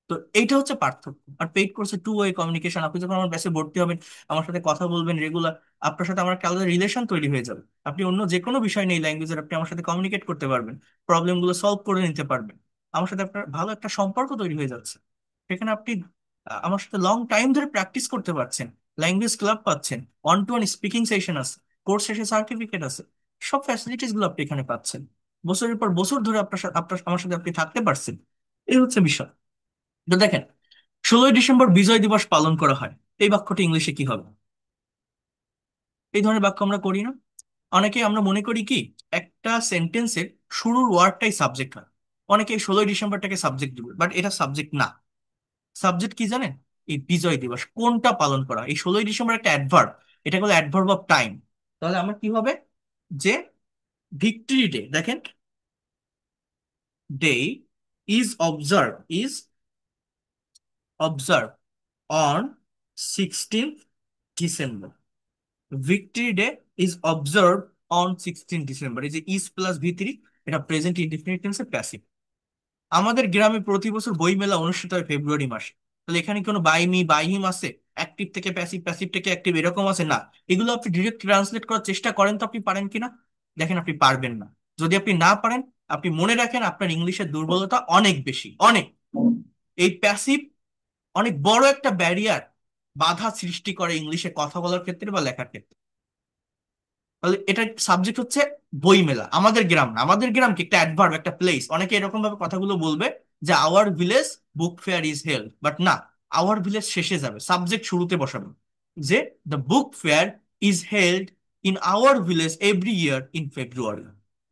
তো এইটা হচ্ছে পার্থক্য। আর পেইড কোর্সে টু ওয়ে কমিউনিকেশন, আপনি যখন আমার ব্যাচে ভর্তি হবেন, আমার সাথে কথা বলবেন রেগুলার, আপনার সাথে আমার একটা আলাদা রিলেশন তৈরি হয়ে যাবে। আপনি অন্য যে কোনো বিষয় নেই ল্যাঙ্গুয়েজের, আপনি আমার সাথে কমিউনিকেট করতে পারবেন, প্রবলেম গুলো সলভ করে নিতে পারবেন। আমার সাথে আপনার ভালো একটা সম্পর্ক তৈরি হয়ে যাচ্ছে। সেখানে আপনি আমার সাথে লং টাইম ধরে প্র্যাকটিস করতে পারছেন, ল্যাঙ্গুয়েজ ক্লাব পাচ্ছেন, one to one speaking session আছে, কোর্স শেষে সার্টিফিকেট আছে, সব ফ্যাসিলিটিস গুলো আপনি এখানে পাচ্ছেন। বছরের পর বছর ধরে আপনার আমার সাথে আপনি থাকতে পারছেন। এই হচ্ছে বিষয়। তো দেখেন, 16ই ডিসেম্বর বিজয় দিবস পালন করা হয়, এই বাক্যটা ইংলিশে কি হবে? এই ধরনের বাক্য আমরা করি না? অনেকে আমরা মনে করি কি, একটা সেন্টেন্সের শুরুর ওয়ার্ডটাই সাবজেক্ট হয়। অনেকে এই 16ই ডিসেম্বরটাকে সাবজেক্ট দিবে, বাট এটা সাবজেক্ট না। সাবজেক্ট কি জানেন? এই বিজয় দিবস কোনটা পালন করা, এই 16ই ডিসেম্বর একটা অ্যাডভার্ব, এটা হলো অ্যাডভার্ব অফ টাইম। তাহলে আমার কি হবে, যে ভিক্টরি ডে, দেখেন, day is observe on 16th December. Victory day is observe on 16th December. এই যে ইজ প্লাস ভি3, এটা প্রেজেন্ট ইনডিফিনিট টেন্সে প্যাসিভ। আমাদের গ্রামে প্রতি বছর বই মেলা অনুষ্ঠিত হয় ফেব্রুয়ারি মাসে। তাহলে এখানে কোনো বাই মি বাই হিম আছে, অ্যাক্টিভ থেকে প্যাসিভ, প্যাসিভ থেকে অ্যাক্টিভ, এরকম আছে না? এগুলো আপনি ডিরেক্ট ট্রান্সলেট করার চেষ্টা করেন তো, আপনি পারেন কিনা? দেখেন আপনি পারবেন না। যদি আপনি না পারেন, আপনি মনে রাখেন আপনার ইংলিশের দুর্বলতা অনেক বেশি, অনেক। এই প্যাসিভ অনেক বড় একটা ব্যারিয়ার, বাধা সৃষ্টি করে ইংলিশে কথা বলার ক্ষেত্রে বা লেখার ক্ষেত্রে। তাহলে এটা সাবজেক্ট হচ্ছে বইমেলা। আমাদের গ্রাম না, আমাদের গ্রাম কি একটা অ্যাডভার্ব, একটা প্লেস। অনেকে এরকম ভাবে কথাগুলো বলবে যে our village book fair is held, but না, আওয়ার ভিলেজ শেষে যাবে, সাবজেক্ট শুরুতে বসাবে। যে the book fair is held in our village every year in February.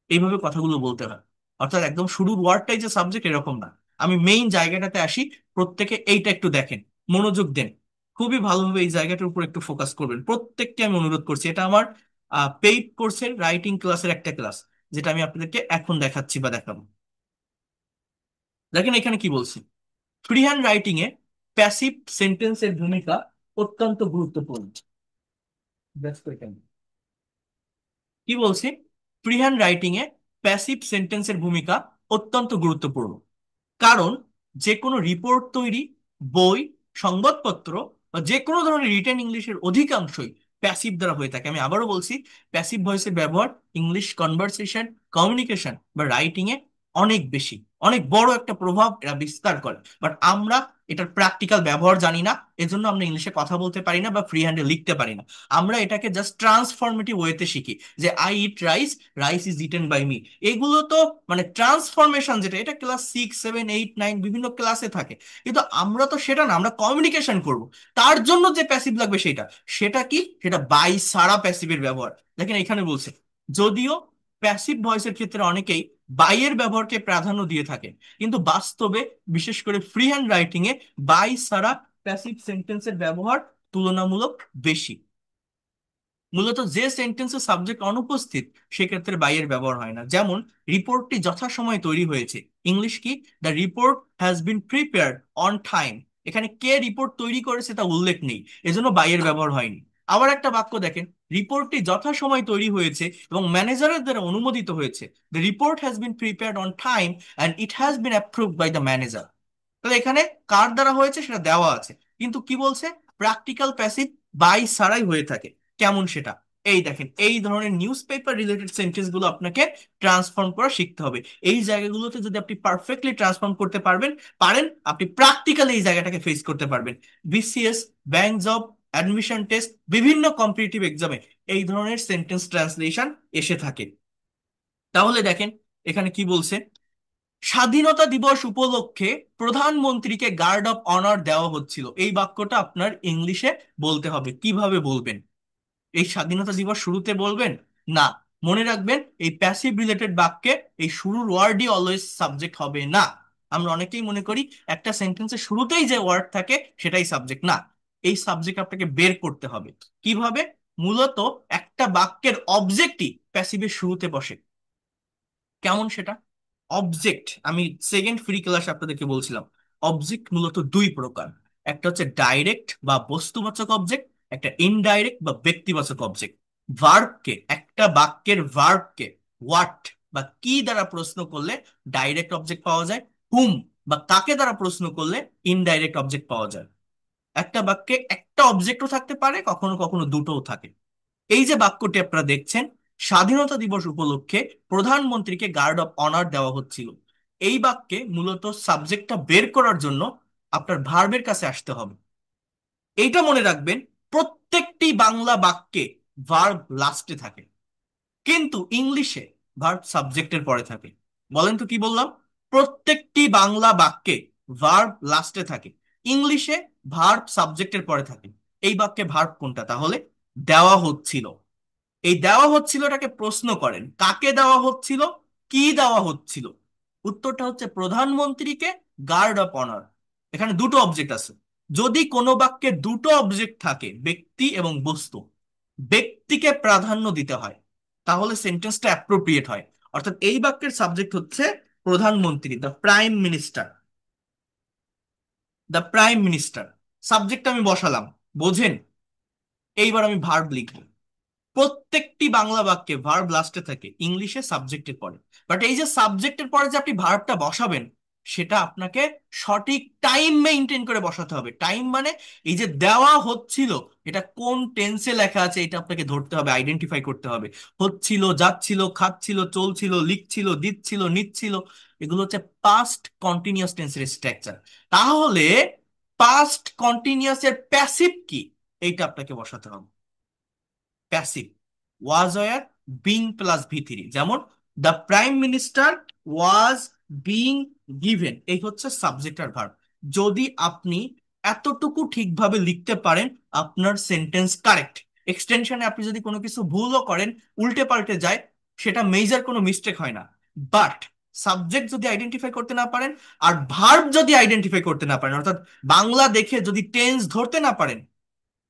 এইভাবে কথাগুলো বলতে হয়। অর্থাৎ একদম শুরুর ওয়ার্ডটাই যে সাবজেক্ট, এরকম না। আমি মেইন জায়গাটাতে আসি, প্রত্যেকে এইটা একটু দেখেন, মনোযোগ দেন, খুবই ভালোভাবে এই জায়গাটার উপর একটু ফোকাস করবেন। প্রত্যেককে আমি অনুরোধ করছি, এটা আমার পেইড কোর্সের রাইটিং ক্লাসের একটা ক্লাস, যেটা আমি আপনাদেরকে এখন দেখাচ্ছি বা দেখাবো। দেখেন এখানে কি বলছি, ফ্রি হ্যান্ড রাইটিং এ প্যাসিভ সেন্টেন্সের ভূমিকা অত্যন্ত গুরুত্বপূর্ণ। That's তো এখানে কি বলছি, ফ্রি হ্যান্ড রাইটিং এ প্যাসিভ সেন্টেন্সের ভূমিকা অত্যন্ত গুরুত্বপূর্ণ। কারণ যে কোনো রিপোর্ট তৈরি, বই, সংবাদপত্র বা যে কোনো ধরনের রিটেন ইংলিশের অধিকাংশই প্যাসিভ দ্বারা হয়ে থাকে। আমি আবারও বলছি, প্যাসিভ ভয়েসের ব্যবহার ইংলিশ কনভারসেশন, কমিউনিকেশন বা রাইটিং এ অনেক বেশি, অনেক বড় একটা প্রভাব এরা বিস্তার করে। বাট আমরা এটার প্র্যাকটিক্যাল ব্যবহার জানি না, এজন্য আমরা ইংলিশে কথা বলতে পারি না বা ফ্রি হ্যান্ডে লিখতে পারি না। আমরা এটাকে জাস্ট ট্রান্সফরমেটিভ ওয়েতে শিখি, যে I eat rice, rice is eaten by me. এগুলো তো মানে ট্রান্সফরমেশন, যেটা এটা ক্লাস 6, 7, 8, 9 বিভিন্ন ক্লাসে থাকে। কিন্তু আমরা তো সেটা না, আমরা কমিউনিকেশন করব। তার জন্য যে প্যাসিভ লাগবে সেটা, সেটা কি, সেটা বাই সারা প্যাসিভের ব্যবহার। দেখেন এখানে বলছে, যদিও প্যাসিভ ভয়েসের ক্ষেত্রে অনেকেই বাইয়ের ব্যবহারকে প্রাধান্য দিয়ে থাকে, কিন্তু বাস্তবে বিশেষ করে ফ্রি হ্যান্ড রাইটিং এ বাই সারা প্যাসিভ সেন্টেন্সের ব্যবহার তুলনামূলক বেশি। মূলত যে সেন্টেন্সে সাবজেক্ট অনুপস্থিত, সেক্ষেত্রে বাইয়ের ব্যবহার হয় না। যেমন রিপোর্টটি যথাসময়ে তৈরি হয়েছে, ইংলিশ কি, the report has been prepared on time. এখানে কে রিপোর্ট তৈরি করেছে তা উল্লেখ নেই, এজন্য বাইয়ের ব্যবহার হয়নি। আবার একটা বাক্য দেখেন, রিপোর্টটি যথাসময়ে তৈরি হয়েছে এবং ম্যানেজারের দ্বারা অনুমোদিত হয়েছে, the report has been prepared on time and it has been approved by the manager. তাহলে এখানে কার দ্বারা হয়েছে সেটা দেওয়া আছে, কিন্তু কি বলছে, প্র্যাকটিক্যাল প্যাসিভ বাই ছাড়াই হয়ে থাকে। কেমন সেটা, এই দেখেন, এই ধরনের নিউজ পেপার রিলেটেড সেন্টেন্স গুলো আপনাকে ট্রান্সফর্ম করা শিখতে হবে। এই জায়গাগুলোতে যদি আপনি পারফেক্টলি ট্রান্সফর্ম করতে পারেন, আপনি প্র্যাকটিক্যালি এই জায়গাটাকে ফেস করতে পারবেন। BCS, bank job, admission test, বিভিন্ন কম্পিটিটিভ এক্সামে এই ধরনের সেন্টেন্স ট্রান্সলেশন এসে থাকে। তাহলে দেখেন এখানে কি বলছে, স্বাধীনতা দিবস উপলক্ষে প্রধানমন্ত্রীকে গার্ড অফ অনার দেওয়া হচ্ছিল। এই বাক্যটা আপনার ইংলিশে বলতে হবে। কিভাবে বলবেন, এই স্বাধীনতা দিবস শুরুতে বলবেন না। মনে রাখবেন, এই প্যাসিভ রিলেটেড বাক্যে এই শুরুর ওয়ার্ডই অলওয়েজ সাবজেক্ট হবে না। আমরা অনেকেই মনে করি একটা সেন্টেন্সের শুরুতেই যে ওয়ার্ড থাকে সেটাই সাবজেক্ট, না। এই সাবজেক্ট আপনাকে বের করতে হবে। কিভাবে, মূলত একটা বাক্যের অবজেক্টই প্যাসিভের শুরুতে বসে। কেমন সেটা, অবজেক্ট আমি সেকেন্ড ফ্রি ক্লাস আপনাদেরকে বলছিলাম, অবজেক্ট মূলত দুই প্রকার। একটা হচ্ছে ডাইরেক্ট বা বস্তুবাচক অবজেক্ট, একটা ইনডাইরেক্ট বা ব্যক্তিবাচক অবজেক্ট। ভার্বকে, একটা বাক্যের ভার্বকে হোয়াট বা কি দ্বারা প্রশ্ন করলে ডাইরেক্ট অবজেক্ট পাওয়া যায়, হুম বা কাকে দ্বারা প্রশ্ন করলে ইনডাইরেক্ট অবজেক্ট পাওয়া যায়। একটা বাক্যে একটা অবজেক্টও থাকতে পারে, কখনো কখনো দুটোও থাকে। এই যে বাক্যটি আপনারা দেখছেন, স্বাধীনতা দিবস উপলক্ষে প্রধানমন্ত্রীকে গার্ড অফ অনার দেওয়া হচ্ছিল, এই বাক্যে মূলত সাবজেক্টটা বের করার জন্য আপনার ভার্বের কাছে আসতে হবে। এইটা মনে রাখবেন, প্রত্যেকটি বাংলা বাক্যে ভার্ব লাস্টে থাকে, কিন্তু ইংলিশে ভার্ব সাবজেক্টের পরে থাকে। বলেন তো কি বললাম, প্রত্যেকটি বাংলা বাক্যে ভার্ব লাস্টে থাকে, ইংলিশে ভার্ব সাবজেক্টের পরে থাকে। এই বাক্যে ভার্ব কোনটা তাহলে, দেওয়া হচ্ছিল। এই দেওয়া হচ্ছিলটাকে প্রশ্ন করেন, কাকে দেওয়া হচ্ছিল, কি দেওয়া হচ্ছিল। উত্তরটা হচ্ছে প্রধানমন্ত্রীকে গার্ড অফ অনার। এখানে দুটো অবজেক্ট আছে। যদি কোনো বাক্যে দুটো অবজেক্ট থাকে, ব্যক্তি এবং বস্তু, ব্যক্তিকে প্রাধান্য দিতে হয়, তাহলে সেন্টেন্সটা অ্যাপ্রোপ্রিয়েট হয়। অর্থাৎ এই বাক্যের সাবজেক্ট হচ্ছে প্রধানমন্ত্রী, the prime minister. The prime minister subject আমি বসালাম, বোঝেন। এইবার আমি ভার্ব লিখবো। প্রত্যেকটি বাংলা বাক্যে ভার্ব লাস্টে থাকে, ইংলিশে সাবজেক্টের পরে। বাট এই যে সাবজেক্টের পরে যে আপনি ভার্বটা বসাবেন, সেটা আপনাকে সঠিক টাইম মেনটেন করে বসাতে হবে। টাইম মানে এই যে দেওয়া হচ্ছিল, এটা কোন টেন্সে লেখা আছে এটা আপনাকে ধরতে হবে, আইডেন্টিফাই করতে হবে। হচ্ছিল, যাচ্ছিল, খাচ্ছিল, চলছিল, লিখছিল, দিচ্ছিল, নিচ্ছিল, এগুলো হচ্ছে পাস্ট কন্টিনিউয়াস টেন্সের স্ট্রাকচার। তাহলে পাস্ট কন্টিনিউয়াস এর প্যাসিভ কি, এইটা আপনাকে বসাতে হবে। Passive was were being plus ভি3, যেমন the prime minister was being given, এই হচ্ছে সাবজেক্ট আর ভার্ব। যদি আপনি এতটুকু ঠিকভাবে লিখতে পারেন, আপনার সেন্টেন্স কারেক্ট। এক্সটেনশনে আপনি যদি কোনো কিছু ভুলও করেন, উল্টে পাল্টে যায়, সেটা মেজর কোনো মিস্টেক হয় না। বাট সাবজেক্ট যদি আইডেন্টিফাই করতে না পারেন, আর ভার্ব যদি আইডেন্টিফাই করতে না পারেন, অর্থাৎ বাংলা দেখে যদি টেন্স ধরতে না পারেন,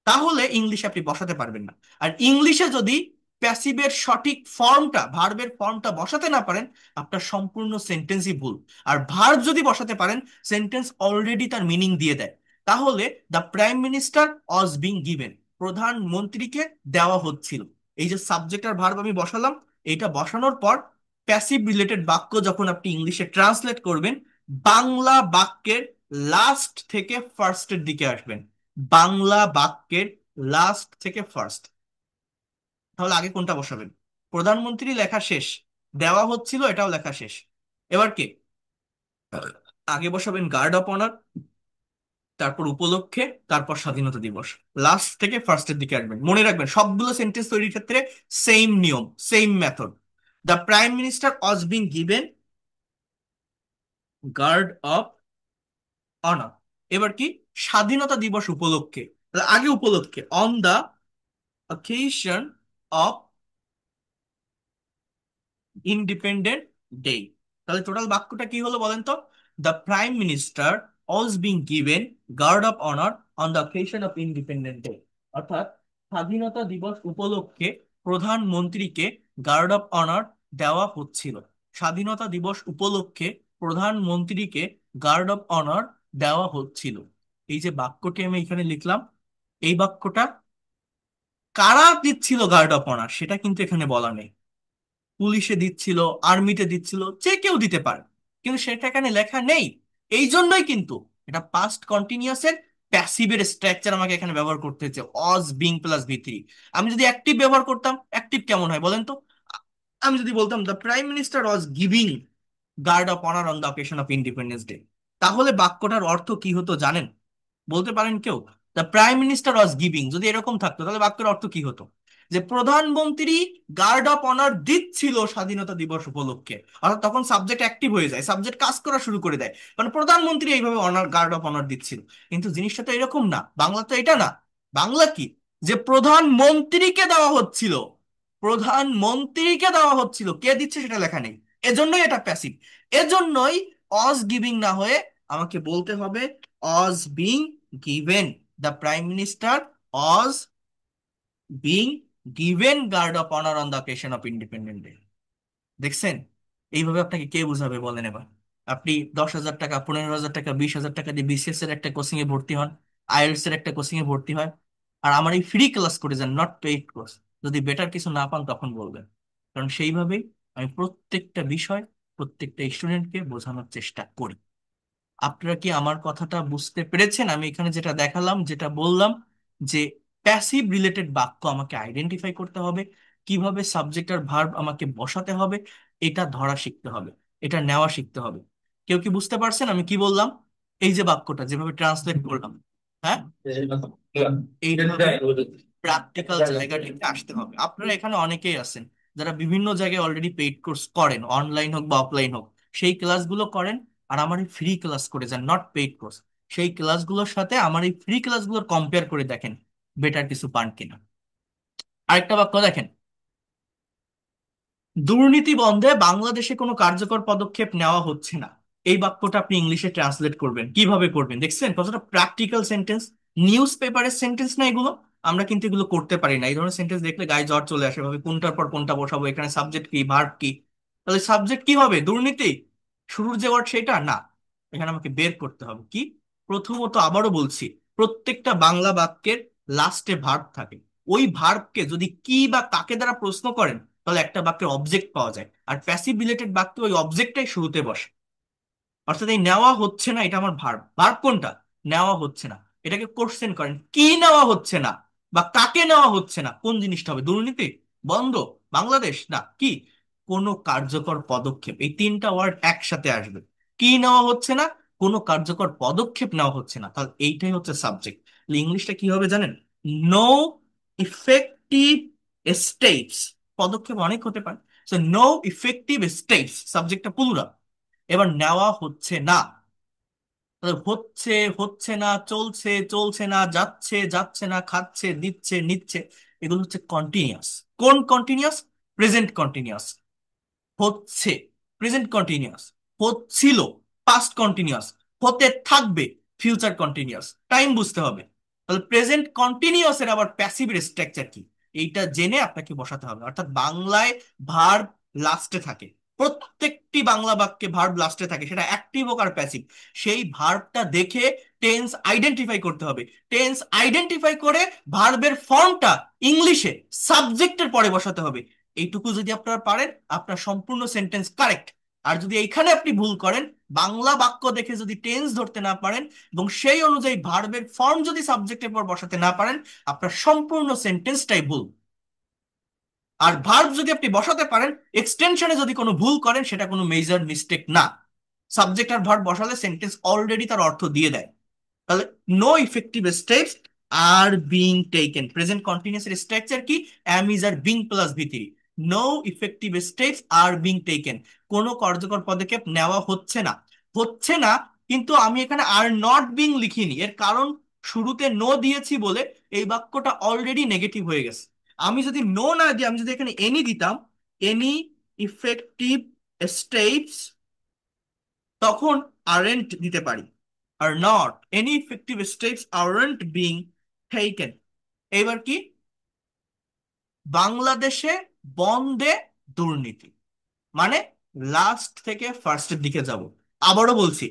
তাহলে ইংলিশে আপনি বসাতে পারবেন না। আর ইংলিশে যদি প্যাসিভের সঠিক ফর্মটা, ভার্বের ফর্মটা বসাতে না পারেন, আপনার সম্পূর্ণ সেন্টেন্সই ভুল। আর ভার্ব যদি বসাতে পারেন, সেন্টেন্স অলরেডি তার মিনিং দিয়ে দেয়। তাহলে the prime minister was being given, প্রধানমন্ত্রীকে দেওয়া হচ্ছিল। এই যে সাবজেক্ট আর ভার্ব আমি বসালাম, এইটা বসানোর পর প্যাসিভ রিলেটেড বাক্য যখন আপনি ইংলিশে ট্রান্সলেট করবেন, বাংলা বাক্যের লাস্ট থেকে ফার্স্টের দিকে আসবেন। বাংলা বাক্যের লাস্ট থেকে ফার্স্ট। তাহলে আগে কোনটা বসাবেন? প্রধানমন্ত্রী লেখা শেষ, দেওয়া হচ্ছিল এটাও লেখা শেষ। এবার কি আগে বসাবেন? গার্ড অফ অনার, তারপর উপলক্ষে, তারপর স্বাধীনতা দিবস। লাস্ট থেকে ফার্স্টের দিকে আসবেন। মনে রাখবেন সবগুলো সেন্টেন্স তৈরির ক্ষেত্রে সেম নিয়ম, same method. The prime minister was being given guard of honour. এবার কি স্বাধীনতা দিবস উপলক্ষে, তাহলে আগে উপলক্ষে, on the occasion of independent day. তাহলে টোটাল বাক্যটা কি হলো বলেন তো? The prime minister was being given guard of honour on the occasion of independent day. অর্থাৎ স্বাধীনতা দিবস উপলক্ষে প্রধানমন্ত্রীকে গার্ড অফ অনার দেওয়া হচ্ছিল। স্বাধীনতা দিবস উপলক্ষে প্রধানমন্ত্রীকে গার্ড অফ অনার দেওয়া হচ্ছিল। এই যে বাক্যটি আমি এখানে লিখলাম, এই বাক্যটা কারা দিচ্ছিল গার্ড অফ অনার সেটা কিন্তু এখানে বলা নেই। পুলিশে দিচ্ছিল, আর্মিতে দিচ্ছিল, যে কেউ দিতে পারে, কিন্তু সেটা এখানে লেখা নেই। এই জন্যই কিন্তু এটা পাস্ট কন্টিনিউয়াস এর প্যাসিভের স্ট্রাকচার আমাকে এখানে ব্যবহার করতে হচ্ছে, অজ বিং প্লাস ভি3। আমি যদি অ্যাক্টিভ ব্যবহার করতাম, অ্যাক্টিভ কেমন হয় বলেন তো? আমি যদি বলতাম the prime minister was giving guard of honour on the occasion of independence day, তাহলে বাক্যটার অর্থ কি হতো জানেন? বলতে পারেন কেউ? The prime minister was giving যদি এরকম থাকতো, তাহলে বাক্যের অর্থ কি হতো? যে প্রধানমন্ত্রী গার্ড অফ অনার দিচ্ছিল স্বাধীনতা দিবস উপলক্ষে। অর্থাৎ তখন সাবজেক্ট অ্যাক্টিভ হয়ে যায়, সাবজেক্ট কাজ করা শুরু করে দেয়, মানে প্রধানমন্ত্রী এইভাবে অনার, গার্ড অফ অনার দিচ্ছিল। কিন্তু জিনিসটা তো এরকম না, বাংলা তো এটা না। বাংলা কি? যে প্রধানমন্ত্রীকে দেওয়া হচ্ছিল, প্রধানমন্ত্রীকে দেওয়া হচ্ছিল, কে দিচ্ছে সেটা লেখা নেই। এজন্যই এটা প্যাসিভ। এজন্যই অজ গিভিং না হয়ে আমাকে বলতে হবে was being given. The prime minister was being given guard of honour on the occasion of independent day. দেখছেন? এইভাবে আপনাকে কে বুঝাবে বলেন এবার? আপনি 10,000 টাকা, 15,000 টাকা, 20,000 টাকা দিয়ে বিসিএস এর একটা কোচিং এ ভর্তি হন, আইএলটিএস এর একটা কোচিং এ ভর্তি হয়, আর আমার এই ফ্রি ক্লাস করে যান, নট পেইড কোর্স। যদি বেটার কিছু না পান তখন বলবেন। কারণ সেইভাবেই আমি প্রত্যেকটা বিষয়, প্রত্যেকটা স্টুডেন্টকে বোঝানোর চেষ্টা করি। আপনারা কি আমার কথাটা বুঝতে পেরেছেন? আমি এখানে যেটা দেখালাম, যেটা বললাম, যে প্যাসিভ রিলেটেড বাক্য আমাকে আইডেন্টিফাই করতে হবে, কিভাবে সাবজেক্ট আর ভার্ব আমাকে বসাতে হবে, এটা ধরা শিখতে হবে, এটা নেওয়া শিখতে হবে। কেউ কি বুঝতে পারছেন আমি কি বললাম? এই যে বাক্যটা যেভাবে ট্রান্সলেট করলাম, হ্যাঁ, এইভাবে প্র্যাকটিক্যাল জায়গাটিতে আসতে হবে। আপনারা এখানে অনেকেই আছেন যারা বিভিন্ন জায়গায় অলরেডি পেইড কোর্স করেন, অনলাইন হোক বা অফলাইন হোক, সেই ক্লাসগুলো করেন, আর আমার এই ফ্রি ক্লাস করে যান, নট পেইড কোর্স। সেই ক্লাসগুলোর সাথে আমার এই ফ্রি ক্লাসগুলোর কম্পেয়ার করে দেখেন, বেটার কিছু পান কিনা। আরেকটা বাক্য দেখেন, দুর্নীতি বন্ধে বাংলাদেশে কোনো কার্যকর পদক্ষেপ নেওয়া হচ্ছে না। এই বাক্যটা আপনি ইংলিশে ট্রান্সলেট করবেন, কিভাবে করবেন দেখছেন? কতটা প্র্যাকটিক্যাল সেন্টেন্স। নিউজ পেপারের সেন্টেন্স না এগুলো, আমরা কিন্তু এগুলো করতে পারি না। এই ধরনের সেন্টেন্স দেখলে গায়ে জ্বর চলে আসে, ভাবে কোনটার পর কোনটা বসাবো, এখানে সাবজেক্ট কি, ভার্ব কি। তাহলে সাবজেক্ট কি হবে? দুর্নীতি, শুরুর যে ওয়ার্ড সেটা না, এখানে আমাকে বের করতে হবে কি। প্রথমত আবারও বলছি, প্রত্যেকটা বাংলা বাক্যের লাস্টে ভার্ব থাকে। ওই ভার্বকে যদি কি বা কাকে দ্বারা প্রশ্ন করেন, তাহলে একটা বাক্যের অবজেক্ট পাওয়া যায়। আর প্যাসিভ রিলেটেড বাক্যে ওই অবজেক্টটাই শুরুতে বসে। অর্থাৎ এই নেওয়া হচ্ছে না, এটা আমার ভার্ব। ভার্ব কোনটা? নেওয়া হচ্ছে না। এটাকে কোশ্চেন করেন, কি নেওয়া হচ্ছে না? বা কাকে নেওয়া হচ্ছে না, কোন জিনিসটা হবে? দুর্নীতি বন্ধ, বাংলাদেশ, না কি কোনো কার্যকর পদক্ষেপ, এই তিনটা ওয়ার্ড একসাথে আসবে। কি নেওয়া হচ্ছে না? কোনো কার্যকর পদক্ষেপ নেওয়া হচ্ছে না, তাহলে এইটাই হচ্ছে সাবজেক্ট। ইংলিশটা কি হবে জানেন? No effective steps. পদক্ষেপ অনেক হতে পারে, নো ইফেক্টিভ স্টেপস, সাবজেক্টটা পুরো। এবার নেওয়া হচ্ছে না, তাহলে হচ্ছে, হচ্ছে না, চলছে, চলছে না, যাচ্ছে, যাচ্ছে না, খাচ্ছে, দিচ্ছে, নিচ্ছে, এগুলো হচ্ছে কন্টিনিউয়াস। কোন কন্টিনিউয়াস? Present continuous. হচ্ছে প্রেজেন্ট কন্টিনিউয়াস, হচ্ছিল পাস্ট কন্টিনিউয়াস, হতে থাকবে ফিউচার কন্টিনিউয়াস। টাইম বুঝতে হবে। তাহলে প্রেজেন্ট কন্টিনিউয়াস এর আবার প্যাসিভের স্ট্রাকচার কি, এইটা জেনে আপনাকে বসাতে হবে। অর্থাৎ বাংলায় ভার্ব লাস্টে থাকে, প্রত্যেকটি বাংলা বাক্যে ভার্ব লাস্টে থাকে, সেটা অ্যাক্টিভ হোক আর প্যাসিভ। সেই ভার্বটা দেখে টেন্স আইডেন্টিফাই করতে হবে। টেন্স আইডেন্টিফাই করে ভার্বের ফর্মটা ইংলিশে সাবজেক্টের পরে বসাতে হবে। এইটুকু যদি আপনারা পারেন, আপনার সম্পূর্ণ সেন্টেন্স কারেক্ট। আর যদি এইখানে আপনি ভুল করেন, বাংলা বাক্য দেখে যদি টেন্স ধরতে না পারেন এবং সেই অনুযায়ী ভার্বের ফর্ম যদি সাবজেক্টের পর বসাতে না পারেন, আপনার সম্পূর্ণ সেন্টেন্সটাই ভুল। আর ভার্ব যদি আপনি বসাতে পারেন, এক্সটেনশনে যদি কোনো ভুল করেন, সেটা কোনো মেজর মিস্টেক না। সাবজেক্ট আর ভার্ব বসালে সেন্টেন্স অলরেডি তার অর্থ দিয়ে দেয়। তাহলে no effective steps are being taken, present continuous এর স্ট্রাকচার কি? Am is are being plus ভি3। No effective steps are being taken, কোনো কার্যকর পদক্ষেপ নেওয়া হচ্ছে না। হচ্ছে না, কিন্তু আমি এখানে আর নট বিং লিখিনি, এর কারণ শুরুতে নো দিয়েছি বলে এই বাক্যটা অলরেডি নেগেটিভ হয়ে গেছে। আমি যদি নো না দিই, আমি যদি এখানে এনি দিতাম, এনি ইফেক্টিভ স্টেপস, তখন আরেন্ট দিতে পারি। Are not, any effective steps aren't being taken. এবার কি? বাংলাদেশে বন্ধে দুর্নীতি, মানে লাস্ট থেকে ফার্স্টের দিকে যাব। আবারও বলছি,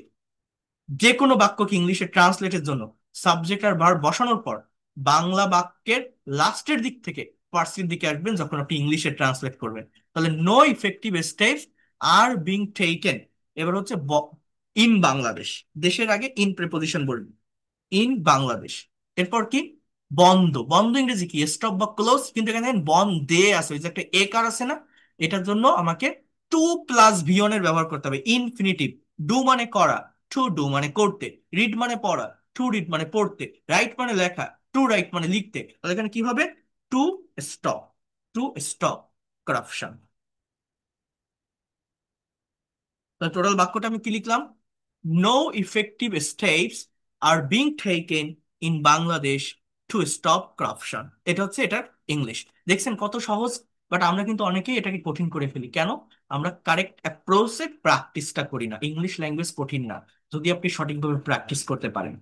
যে কোনো বাক্যকে ইংলিশে ট্রান্সলেটের জন্য সাবজেক্ট আর ভার্ব বসানোর পর বাংলা বাক্যের লাস্টের দিক থেকে ফার্স্টের দিকে আসবেন যখন আপনি ইংলিশে ট্রান্সলেট করবেন। তাহলে no effective steps are being taken. এবার হচ্ছে ইন বাংলাদেশ, দেশের আগে ইন প্রিপোজিশন বলবেন, ইন বাংলাদেশ। এরপর কি? বন্ধ। বন্ধ ইংরেজি কি? স্টপ বা ক্লোজ, কিন্তু এখানে দেখেন বন্ধে আছে, ওই যে একটা একার আছে না, এটার জন্য আমাকে টু প্লাস ভিওন এর ব্যবহার করতে হবে। ইনফিনিটিভ, ডু মানে করা, টু ডু মানে করতে, রিড মানে পড়া, টু রিড মানে পড়তে, রাইট মানে লেখা, টু রাইট মানে লিখতে। তাহলে এখানে কি হবে? To stop, to stop corruption. তাহলে টোটাল বাক্যটা আমি কি লিখলাম? No effective steps are being taken in Bangladesh to stop corruption. এটা হচ্ছে এটার ইংলিশ। দেখছেন কত সহজ? বাট আমরা কিন্তু অনেকেই এটাকে কঠিন করে ফেলি। কেন? আমরা কারেক্ট অ্যাপ্রোচে প্র্যাকটিসটা করি না। ইংলিশ ল্যাঙ্গুয়েজ কঠিন না যদি আপনি সঠিকভাবে প্র্যাকটিস করতে পারেন।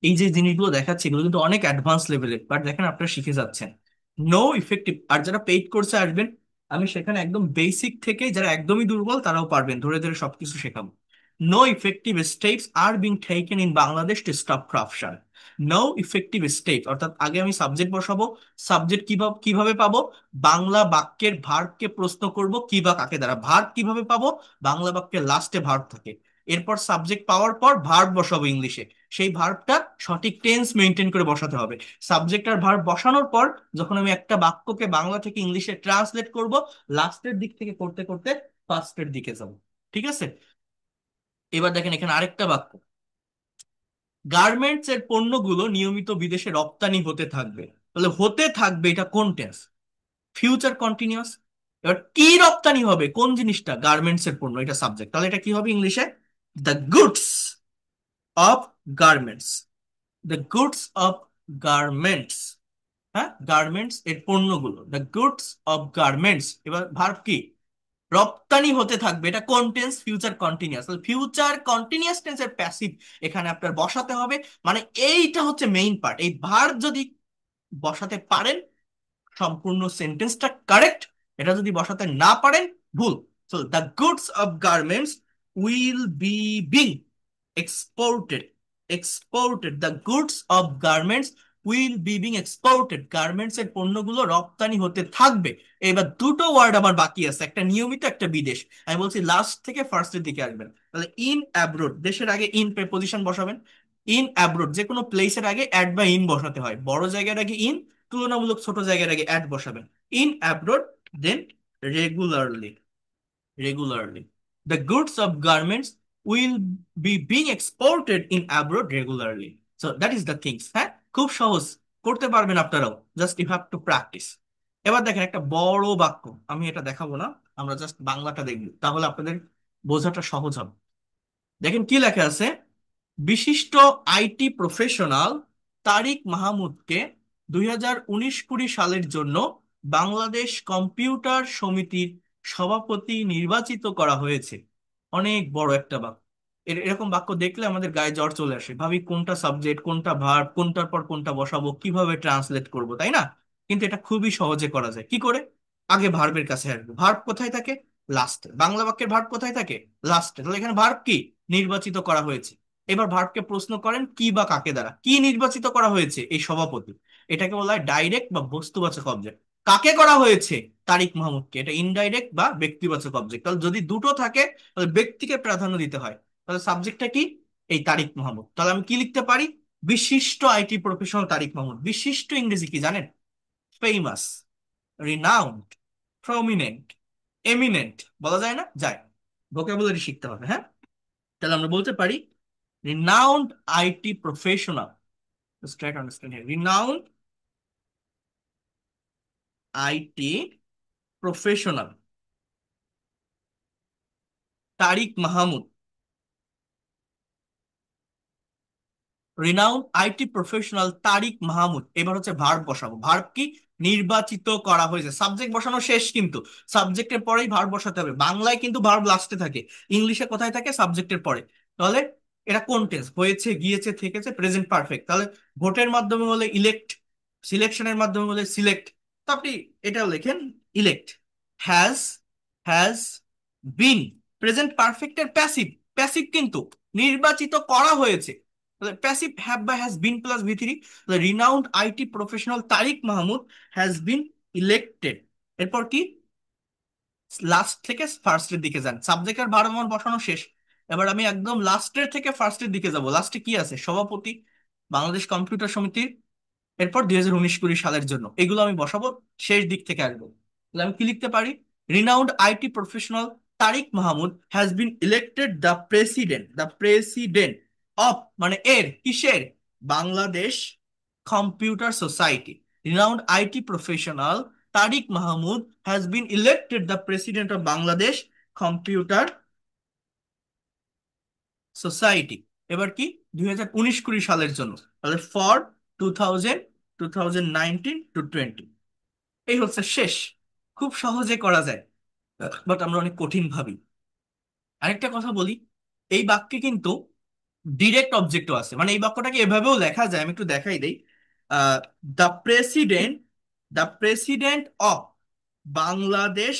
এই যে জিনিসগুলো দেখাচ্ছে এগুলো কিন্তু অনেক অ্যাডভান্স লেভেলের, বাট দেখেন আপনারা শিখে যাচ্ছেন। নো ইফেক্টিভ, আর যারা পেইড কোর্সে আসবেন, আমি সেখানে একদম বেসিক থেকে, যারা একদমই দুর্বল তারাও পারবেন, ধরে ধরে সবকিছু শেখাবো। No effective steps are being taken in Bangladesh to stop corruption. No effective step, অর্থাৎ আগে আমি সাবজেক্ট বসাবো। সাবজেক্ট কিভাবে কিভাবে পাবো? বাংলা বাক্যের ভার্বকে প্রশ্ন করব কি বা কাকে দ্বারা। ভার্ব কিভাবে পাবো? বাংলা বাক্যের লাস্টে ভার্ব থাকে। এরপর সাবজেক্ট পাওয়ার পর ভার্ব বসাবো ইংলিশে, সেই ভার্বটা সঠিক টেন্স মেনটেন করে বসাতে হবে। সাবজেক্ট আর ভার্ব বসানোর পর যখন আমি একটা বাক্যকে বাংলা থেকে ইংলিশে ট্রান্সলেট করব, লাস্টের দিক থেকে করতে করতে ফার্স্টের দিকে যাব। ঠিক আছে? এবার দেখেন এখানে আরেকটা বাক্য, গার্মেন্টস এর পণ্যগুলো নিয়মিত বিদেশে রপ্তানি হতে থাকবে। তাহলে হতে থাকবে, এটা কোন টেন্স? Future continuous. এবার কি রপ্তানি হবে? কোন জিনিসটা? গার্মেন্টস এর পণ্য, এটা সাবজেক্ট। তাহলে এটা কি হবে ইংলিশে? The goods of garments, the goods of garments. হ্যাঁ, গার্মেন্টস এর পণ্যগুলো, দ্য গুডস অফ গার্মেন্টস। এবার ভার্ব কি? রপ্তানি হতে থাকবে, এটা কোন tense? Future continuous. Future continuous টেন্সের প্যাসিভ এখানে আপনার বসাতে হবে। মানে এইটা হচ্ছে মেইন পার্ট। এই ভার্ব যদি বসাতে পারেন, সম্পূর্ণ সেন্টেন্সটা কারেক্ট। এটা যদি বসাতে না পারেন, ভুল। So the goods of garments will be being exported, exported, the goods of garments will be being exported. Garments এর পণ্যগুলো রপ্তানি হতে থাকবে। এবার দুটো ওয়ার্ড আমার বাকি আছে, একটা নিয়মিত, একটা বিদেশ। আমি বলছি লাস্ট থেকে ফার্স্টের দিকে আসবেন। তাহলে ইন অ্যাব্রোড, দেশের আগে ইন প্রেপোজিশন বসাবেন। ইন অ্যাব্রোড, যে কোনো প্লেসের আগে অ্যাড বা ইন বসাতে হয়। বড় জায়গার আগে ইন, তুলনামূলক ছোট জায়গার আগে অ্যাট বসাবেন। In abroad, then regularly. Regularly the goods of garments will be being exported in abroad regularly. So that is the things. হ্যাঁ, খুব সহজ, করতে পারবেন আপনারাও, just you have to practice. এবার দেখেন একটা বড় বাক্য, আমি এটা দেখাবো না, আমরা জাস্ট বাংলাটা দেখব, তাহলে আপনাদের বোঝাটা সহজ হবে। দেখেন কি লেখা আছে, বিশিষ্ট আইটি প্রফেশনাল তারিক মাহমুদকে 2019-20 সালের জন্য বাংলাদেশ কম্পিউটার সমিতির সভাপতি নির্বাচিত করা হয়েছে। অনেক বড় একটা বাক্য। এরকম বাক্য দেখলে আমাদের গায়ে জ্বর চলে আসে, ভাবি কোনটা সাবজেক্ট, কোনটা ভার্ব, কোনটার পর কোনটা বসাবো, কিভাবে ট্রান্সলেট করব, তাই না? কিন্তু এটা খুবই সহজে করা যায়। কি করে? আগে ভার্বের কাছে আসবো। ভার্ব কোথায় থাকে? লাস্টে। বাংলা বাক্যের ভার্ব কোথায় থাকে? লাস্টে। তাহলে এখানে ভার্ব কি? নির্বাচিত করা হয়েছে। এবার ভার্বকে প্রশ্ন করেন কি বা কাকে দ্বারা, কি নির্বাচিত করা হয়েছে? এই সভাপতি। এটাকে বলা হয় ডাইরেক্ট বা বস্তুবাচক অবজেক্ট। কাকে করা হয়েছে? তারিক মাহমুদকে। এটা ইনডাইরেক্ট বা ব্যক্তিবাচক অবজেক্ট। তাহলে যদি দুটো থাকে তাহলে ব্যক্তিকে প্রাধান্য দিতে হয়। তাহলে সাবজেক্টটা কি? এই তারিক মাহমুদ। তাহলে আমি কি লিখতে পারি? বিশিষ্ট আইটি প্রফেশনাল তারিক মাহমুদ। বিশিষ্ট ইংরেজি কি জানেন? ফেমাস, রিনাউন্ড, প্রমিনেন্ট, এমিনেন্ট বলা যায় না? যায়। ভোকাবুলারি শিখতে হবে, হ্যাঁ। তাহলে আমরা বলতে পারি renowned IT professional. Let's try to understand here. Renowned IT professional Tariq Mahmud. Renowned IT professional Tariq Mahmud. এবার হচ্ছে ভার্ব বসাবো। ভার্ব কি? নির্বাচিত করা হয়েছে। সাবজেক্ট বসানো শেষ, কিন্তু সাবজেক্টের পরেই ভার্ব বসাতে হবে। বাংলায় কিন্তু ভার্ব লাস্টে থাকে, ইংলিশে কোথায় থাকে? সাবজেক্টের পরে। তাহলে এটা কোন টেন্স? হয়েছে, গিয়েছে, থেকেছে, প্রেজেন্ট পারফেক্ট। তাহলে ভোটের মাধ্যমে হলে ইলেক্ট, সিলেকশনের মাধ্যমে হলে সিলেক্ট। তো আপনি এটাও লেখেন elect. Has, has been, present পারফেক্টের প্যাসিভ। প্যাসিভ কিন্তু নির্বাচিত করা হয়েছে। প্যাসিভ হ্যাভ বা হ্যাজ বিন প্লাস ভি3। Renowned IT professional Tariq Mahmud has been elected. এরপর কি? লাস্ট থেকে ফার্স্টের দিকে যান। সাবজেক্ট আর ভার্ব আমার বসানো শেষ। এবার আমি একদম লাস্টের থেকে ফার্স্টের দিকে যাব। লাস্টে কি আছে? সভাপতি, বাংলাদেশ কম্পিউটার সমিতির। এরপর 2019-20 সালের জন্য এগুলো আমি বসাবো, শেষ দিক থেকে আসবো। তাহলে আমি কি লিখতে পারি? Renowned IT professional Tariq Mahmud has been elected the president of, মানে এর, কিসের? Bangladesh computer society. Renowned IT professional Tariq Mahmud has been elected the president of Bangladesh computer society. এবার কি? 2019-20 সালের জন্য। তাহলে ফর 2000, 2019-20। এই হচ্ছে শেষ। খুব সহজে করা যায়, বাট আমরা অনেক কঠিন ভাবি। আরেকটা কথা বলি, এই বাক্যে কিন্তু ডিরেক্ট অবজেক্টও আছে। মানে এই বাক্যটাকে এভাবেও লেখা যায়, আমি একটু দেখাই দেই। The president, the president of Bangladesh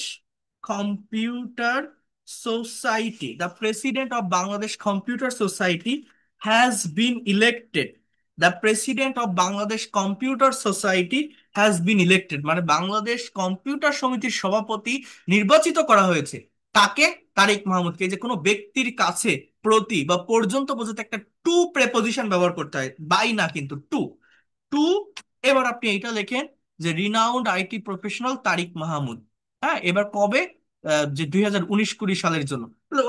computer society, the president of Bangladesh computer society has been elected. The president of Bangladesh computer society has been elected, মানে বাংলাদেশ কম্পিউটার সমিতির সভাপতি নির্বাচিত করা হয়েছে। তাকে? তারেক মাহমুদকে। এই যে কোনো ব্যক্তির কাছে, প্রতি বা পর্যন্ত বোঝাতে একটা টু প্রেপোজিশন ব্যবহার করতে হয়, বাই না কিন্তু, টু। টু। এবার আপনি এইটা লেখেন যে renowned IT professional Tariq Mahmud. হ্যাঁ, এবার কবে? যে 2019-20 সালের জন্য। তাহলে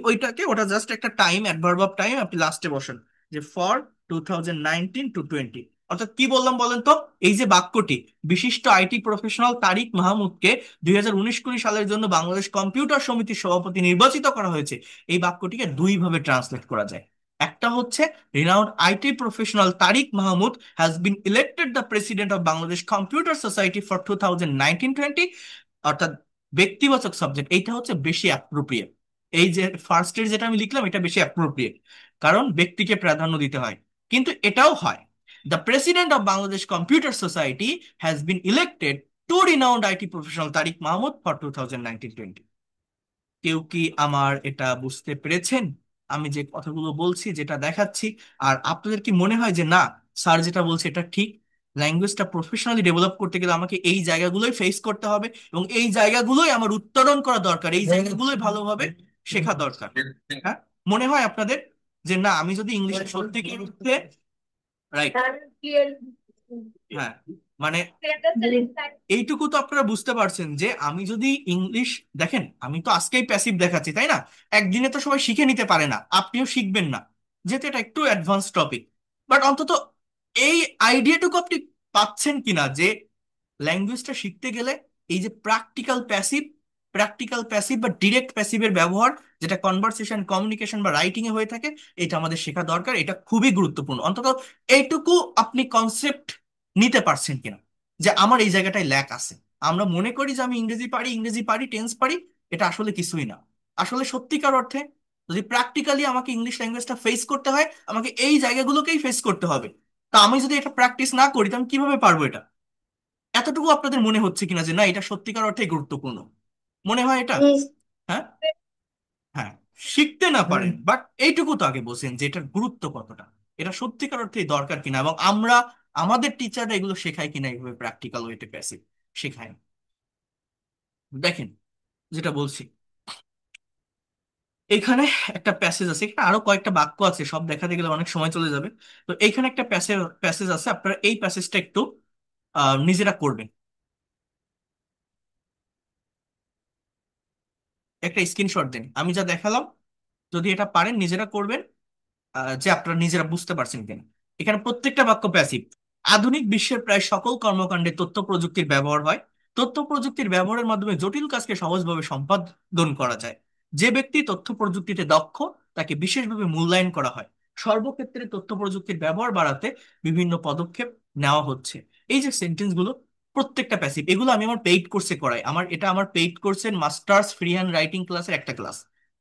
ওইটাকে, ওটা জাস্ট একটা টাইম, অ্যাডভার্ব অফ টাইম আপনি লাস্টে বসেন, যে ফর 2019-20। অর্থাৎ কি বললাম বলেন তো? এই যে বাক্যটি, বিশিষ্ট আইটি প্রফেশনাল তারিক মাহমুদকে 2019-20 সালের জন্য বাংলাদেশ কম্পিউটার সমিতির সভাপতি নির্বাচিত করা হয়েছে, এই বাক্যটিকে দুই ভাবে ট্রান্সলেট করা যায়। একটা হচ্ছে renowned IT professional Tariq Mahmud has been elected the president of Bangladesh computer society for 2019-20, অর্থাৎ ব্যক্তিবাচক সাবজেক্ট। এইটা হচ্ছে বেশি অ্যাপ্রোপ্রিয়েট। এই যে ফার্স্টের যেটা আমি লিখলাম, এটা বেশি অ্যাপ্রোপ্রিয়েট, কারণ ব্যক্তিকে প্রাধান্য দিতে হয়। কিন্তু এটাও হয়, the president of Bangladesh computer society has been elected to renowned IT professional Tariq Mahmud for 2019-20। কেউ কি আমার এটা বুঝতে পেরেছেন? আমি যে কথাগুলো বলছি, যেটা দেখাচ্ছি, আর আপনাদের কি মনে হয় যে না, স্যার যেটা বলছে এটা ঠিক? ল্যাঙ্গুয়েজটা প্রফেশনালি ডেভেলপ করতে গেলে আমাকে এই জায়গাগুলোই ফেস করতে হবে, এবং এই জায়গাগুলোই আমার উত্তরণ করা দরকার, এই জায়গাগুলোই ভালোভাবে শেখা দরকার। হ্যাঁ, মনে হয় আপনাদের যে না, আমি যদি ইংলিশে সত্যিকার অর্থে, রাইট, Clear. হ্যাঁ, মানে এইটুকু তো আপনারা বুঝতে পারছেন যে আমি যদি ইংলিশ, দেখেন আমি তো আজকেই প্যাসিভ দেখাচ্ছি তাই না, একদিনে তো সবাই শিখে নিতে পারে না, আপনিও শিখবেন না, যেহেতু এটা একটু অ্যাডভান্স টপিক। বাট অন্তত এই আইডিয়াটুকু আপনি পাচ্ছেন কিনা যে ল্যাঙ্গুয়েজটা শিখতে গেলে এই যে প্র্যাকটিক্যাল প্যাসিভ বা ডিরেক্ট প্যাসিভের ব্যবহার, যেটা কনভারসেশন, কমিউনিকেশন বা রাইটিং এ হয়ে থাকে, এটা আমাদের শেখা দরকার। এটা খুবই গুরুত্বপূর্ণ। অন্তত এইটুকু আপনি কনসেপ্ট নিতে পারছেন কিনা যে আমার এই জায়গাটায় ল্যাক আছে। আমরা মনে করি যে আমি ইংরেজি পারি, টেন্স পারি, এটা আসলে কিছুই না। আসলে সত্যিকার অর্থে যদি প্র্যাকটিক্যালি আমাকে ইংলিশ ল্যাঙ্গুয়েজটা ফেস করতে হয়, আমাকে এই জায়গাগুলোকেই ফেস করতে হবে। তা আমি যদি এটা প্র্যাকটিস না করি, তাহলে আমি কিভাবে পারবো এটা? এতটুকু আপনাদের মনে হচ্ছে কিনা যে না, এটা সত্যিকার অর্থে গুরুত্বপূর্ণ? মনে হয় এটা? Yes, হ্যাঁ, হ্যাঁ। শিখতে না পারেন, বাট এইটুকু তো আগে বলছেন যে এটার গুরুত্ব কতটা, এটা সত্যিকার অর্থে দরকার কিনা, এবং আমরা আমাদের টিচাররা এগুলো শেখায় কিনা এইভাবে প্র্যাকটিক্যাল ওয়েতে প্যাসিভ শেখায় না। দেখেন, যেটা বলছি, এখানে একটা প্যাসেজ আছে, এখানে আরো কয়েকটা বাক্য আছে, সব দেখাতে গেলে অনেক সময় চলে যাবে। তো এইখানে একটা প্যাসেজ আছে, আপনারা এই প্যাসেজটা একটু নিজেরা করবেন। একটা স্ক্রিনশট দিন, আমি যা দেখালাম যদি এটা পারেন নিজেরা করবেন, যে আপনারা নিজেরা বুঝতে পারছেন কিনা। এখানে প্রত্যেকটা বাক্য প্যাসিভ। আধুনিক বিশ্বের প্রায় সকল কর্মকাণ্ডে তথ্য প্রযুক্তির ব্যবহার হয়। তথ্য প্রযুক্তির ব্যবহারের মাধ্যমে জটিল কাজকে সহজভাবে সম্পাদন করা যায়। যে ব্যক্তি তথ্য প্রযুক্তিতে দক্ষ, তাকে বিশেষভাবে মূল্যায়ন করা হয়। সর্বক্ষেত্রে তথ্য প্রযুক্তির ব্যবহার বাড়াতে বিভিন্ন পদক্ষেপ নেওয়া হচ্ছে। এই যে সেন্টেন্স গুলো, প্রত্যেকটা প্যাসিভ। এগুলো আমি আমার পেইড কোর্সে করাই। আমার পেইড কোর্সের মাস্টার্স ফ্রি হ্যান্ড রাইটিং ক্লাসের একটা ক্লাস।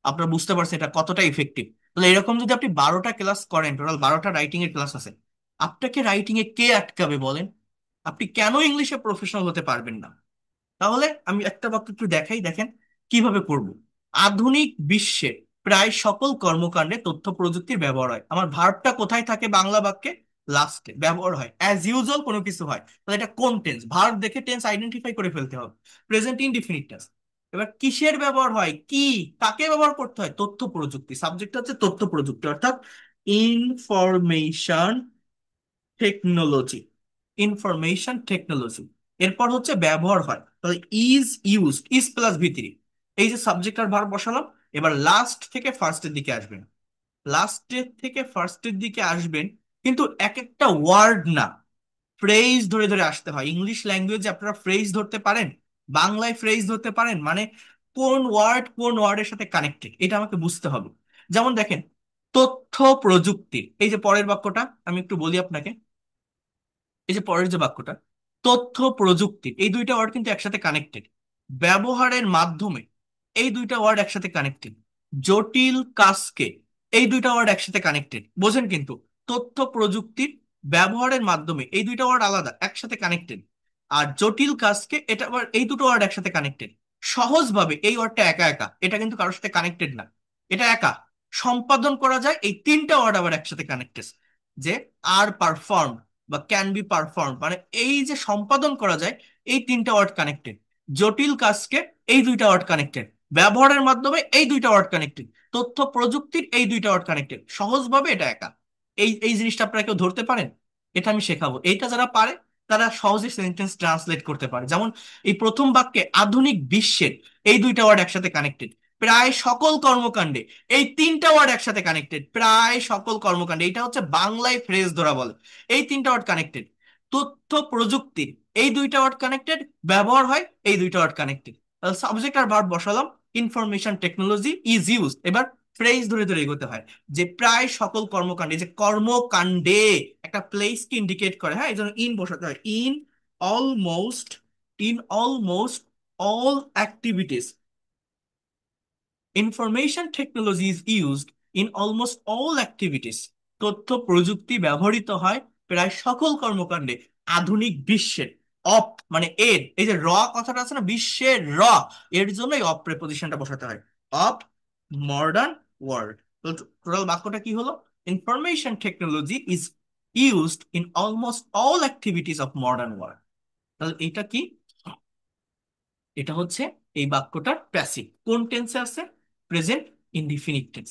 আপনারা বুঝতে পারছেন এটা কতটা ইফেক্টিভ। তাহলে এরকম যদি আপনি 12টা ক্লাস করেন, টোটাল 12টা রাইটিং এর ক্লাস আছে, আপনাকে রাইটিং এ কে আটকাবে বলেন? আপনি কেন ইংলিশে প্রফেশনাল হতে পারবেন না? তাহলে আমি একটা বাক্য একটু দেখাই, দেখেন কিভাবে করব। আধুনিক বিশ্বে প্রায় সকল কর্মকাণ্ডে তথ্য প্রযুক্তির ব্যবহার হয়। আমার ভার্বটা কোথায় থাকে বাংলা বাক্যে? লাস্টে ব্যবহার হয়। অ্যাজ ইউজুয়াল কোনো কিছু হয়, তাহলে এটা কোন টেন্স? ভার্ব দেখে টেন্স আইডেন্টিফাই করে ফেলতে হবে। Present indefinite tense. এবার কিসের ব্যবহার হয়, কি, কাকে ব্যবহার করতে হয়? তথ্য প্রযুক্তি। সাবজেক্ট হচ্ছে তথ্য প্রযুক্তি, অর্থাৎ ইনফরমেশন টেকনোলজি। Information technology. এরপর হচ্ছে ব্যবহার হয়, তাহলে ইজ প্লাস ভি3। এই যে সাবজেক্ট আর ভার্ব বসালাম। এবার লাস্ট থেকে ফার্স্টের দিকে আসবেন। কিন্তু এক একটা ওয়ার্ড না, ফ্রেজ ধরে ধরে আসতে হয়। ইংলিশ ল্যাঙ্গুয়েজে আপনারা ফ্রেজ ধরতে পারেন, বাংলায় ফ্রেজ ধরতে পারেন, মানে কোন ওয়ার্ডের সাথে কানেক্টেড এটা আমাকে বুঝতে হবে। যেমন দেখেন, তথ্য প্রযুক্তি, এই যে পরের বাক্যটা আমি একটু বলি আপনাকে। এই যে পরের যে বাক্যটা, তথ্য প্রযুক্তি, এই দুইটা ওয়ার্ড কিন্তু একসাথে কানেক্টেড। ব্যবহারের মাধ্যমে, এই দুইটা ওয়ার্ড একসাথে কানেক্টেড। জটিল কাজকে, এই দুইটা ওয়ার্ড একসাথে কানেক্টেড, বোঝেন কিন্তু। তথ্য প্রযুক্তির ব্যবহারের মাধ্যমে, এই দুইটা ওয়ার্ড আলাদা, একসাথে কানেক্টেড। আর জটিল কাজকে, এটা আবার এই দুটো ওয়ার্ড একসাথে কানেক্টেড। সহজভাবে, এই ওয়ার্ডটা একা একা, এটা কিন্তু কারোর সাথে কানেক্টেড না, এটা একা। সম্পাদন করা যায়, এই তিনটা ওয়ার্ড আবার একসাথে কানেক্টেড। যে আর পারফর্ম বা ক্যান বি পারফর্ম, মানে এই যে সম্পাদন করা যায়, এই তিনটা ওয়ার্ড কানেক্টেড। জটিল কাজকে, এই দুইটা ওয়ার্ড কানেক্টেড। ব্যবহারের মাধ্যমে, এই দুইটা ওয়ার্ড কানেক্টেড। তথ্য প্রযুক্তির, এই দুইটা ওয়ার্ড কানেক্টেড। সহজভাবে এটা একা। এই এই জিনিসটা আপনারা কেউ ধরতে পারেন? এটা আমি শেখাবো। এইটা যারা পারে তারা সহজে সেন্টেন্স ট্রান্সলেট করতে পারে। যেমন এই প্রথম বাক্যে আধুনিক বিশ্বের, এই দুইটা ওয়ার্ড একসাথে কানেক্টেড। প্রায় সকল কর্মকাণ্ডে, এই তিনটা ওয়ার্ড একসাথে কানেক্টেড। প্রায় সকল কর্মকাণ্ডে, এটা হচ্ছে বাংলায় ফ্রেজ ধরা বলে। এই তিনটা ওয়ার্ড কানেক্টেড। তথ্য প্রযুক্তির, এই দুইটা ওয়ার্ড কানেক্টেড। ব্যবহার হয়, এই দুইটা ওয়ার্ড কানেক্টেড। সাবজেক্ট আর ভার্ব বসালাম, ইনফরমেশন টেকনোলজি ইজ ইউজ। এবার ফ্রেজ ধরে ধরে এগোতে হয়, যে প্রায় সকল কর্মকাণ্ডে, যে কর্মকাণ্ডে একটা প্লেস কি ইন্ডিকেট করে, হ্যাঁ, এই জন্য ইন বসাতে হয়। Almost in almost all activities, information technology is used in almost all activities. তথ্য প্রযুক্তি ব্যবহৃত হয় প্রায় সকল কর্মকাণ্ডে আধুনিক বিশ্বের। অপ মানে এর, এই যে র কথাটা আছে না, বিশ্বের র, এর জন্য এই অপ প্রেপোজিশনটা বসাতে হয়। Of modern world. তো টোটাল বাক্যটা কি হলো? Information technology is used in almost all activities of modern world. তাহলে এটা কি? এটা হচ্ছে এই বাক্যটার প্যাসিভ। কোন টেন্সে আছে? Present indefinite tense.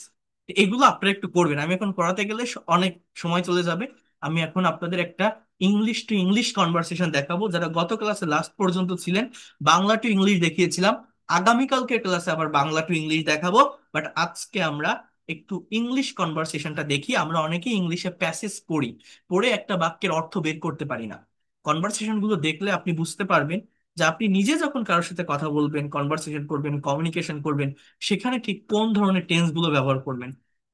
এগুলো আপনারা একটু করবেন, আমি এখন করাতে গেলে অনেক সময় চলে যাবে। আমি এখন আপনাদের একটা ইংলিশ টু ইংলিশ কনভারসেশন দেখাবো। যারা গত ক্লাসে লাস্ট পর্যন্ত ছিলেন, বাংলা টু ইংলিশ দেখিয়েছিলাম। আগামীকালকের ক্লাসে আবার বাংলা টু ইংলিশ দেখাবো। বাট আজকে আমরা একটু ইংলিশ কনভারসেশনটা দেখি। আমরা অনেকেই ইংলিশে প্যাসেজ পড়ি, পড়ে একটা বাক্যের অর্থ বের করতে পারি না। কনভারসেশন গুলো দেখলে আপনি বুঝতে পারবেন যে আপনি নিজে যখন কারোর সাথে কথা বলবেন, কনভারসেশন করবেন, কমিউনিকেশন করবেন, সেখানে ঠিক কোন ধরনের টেন্স গুলো ব্যবহার করবেন,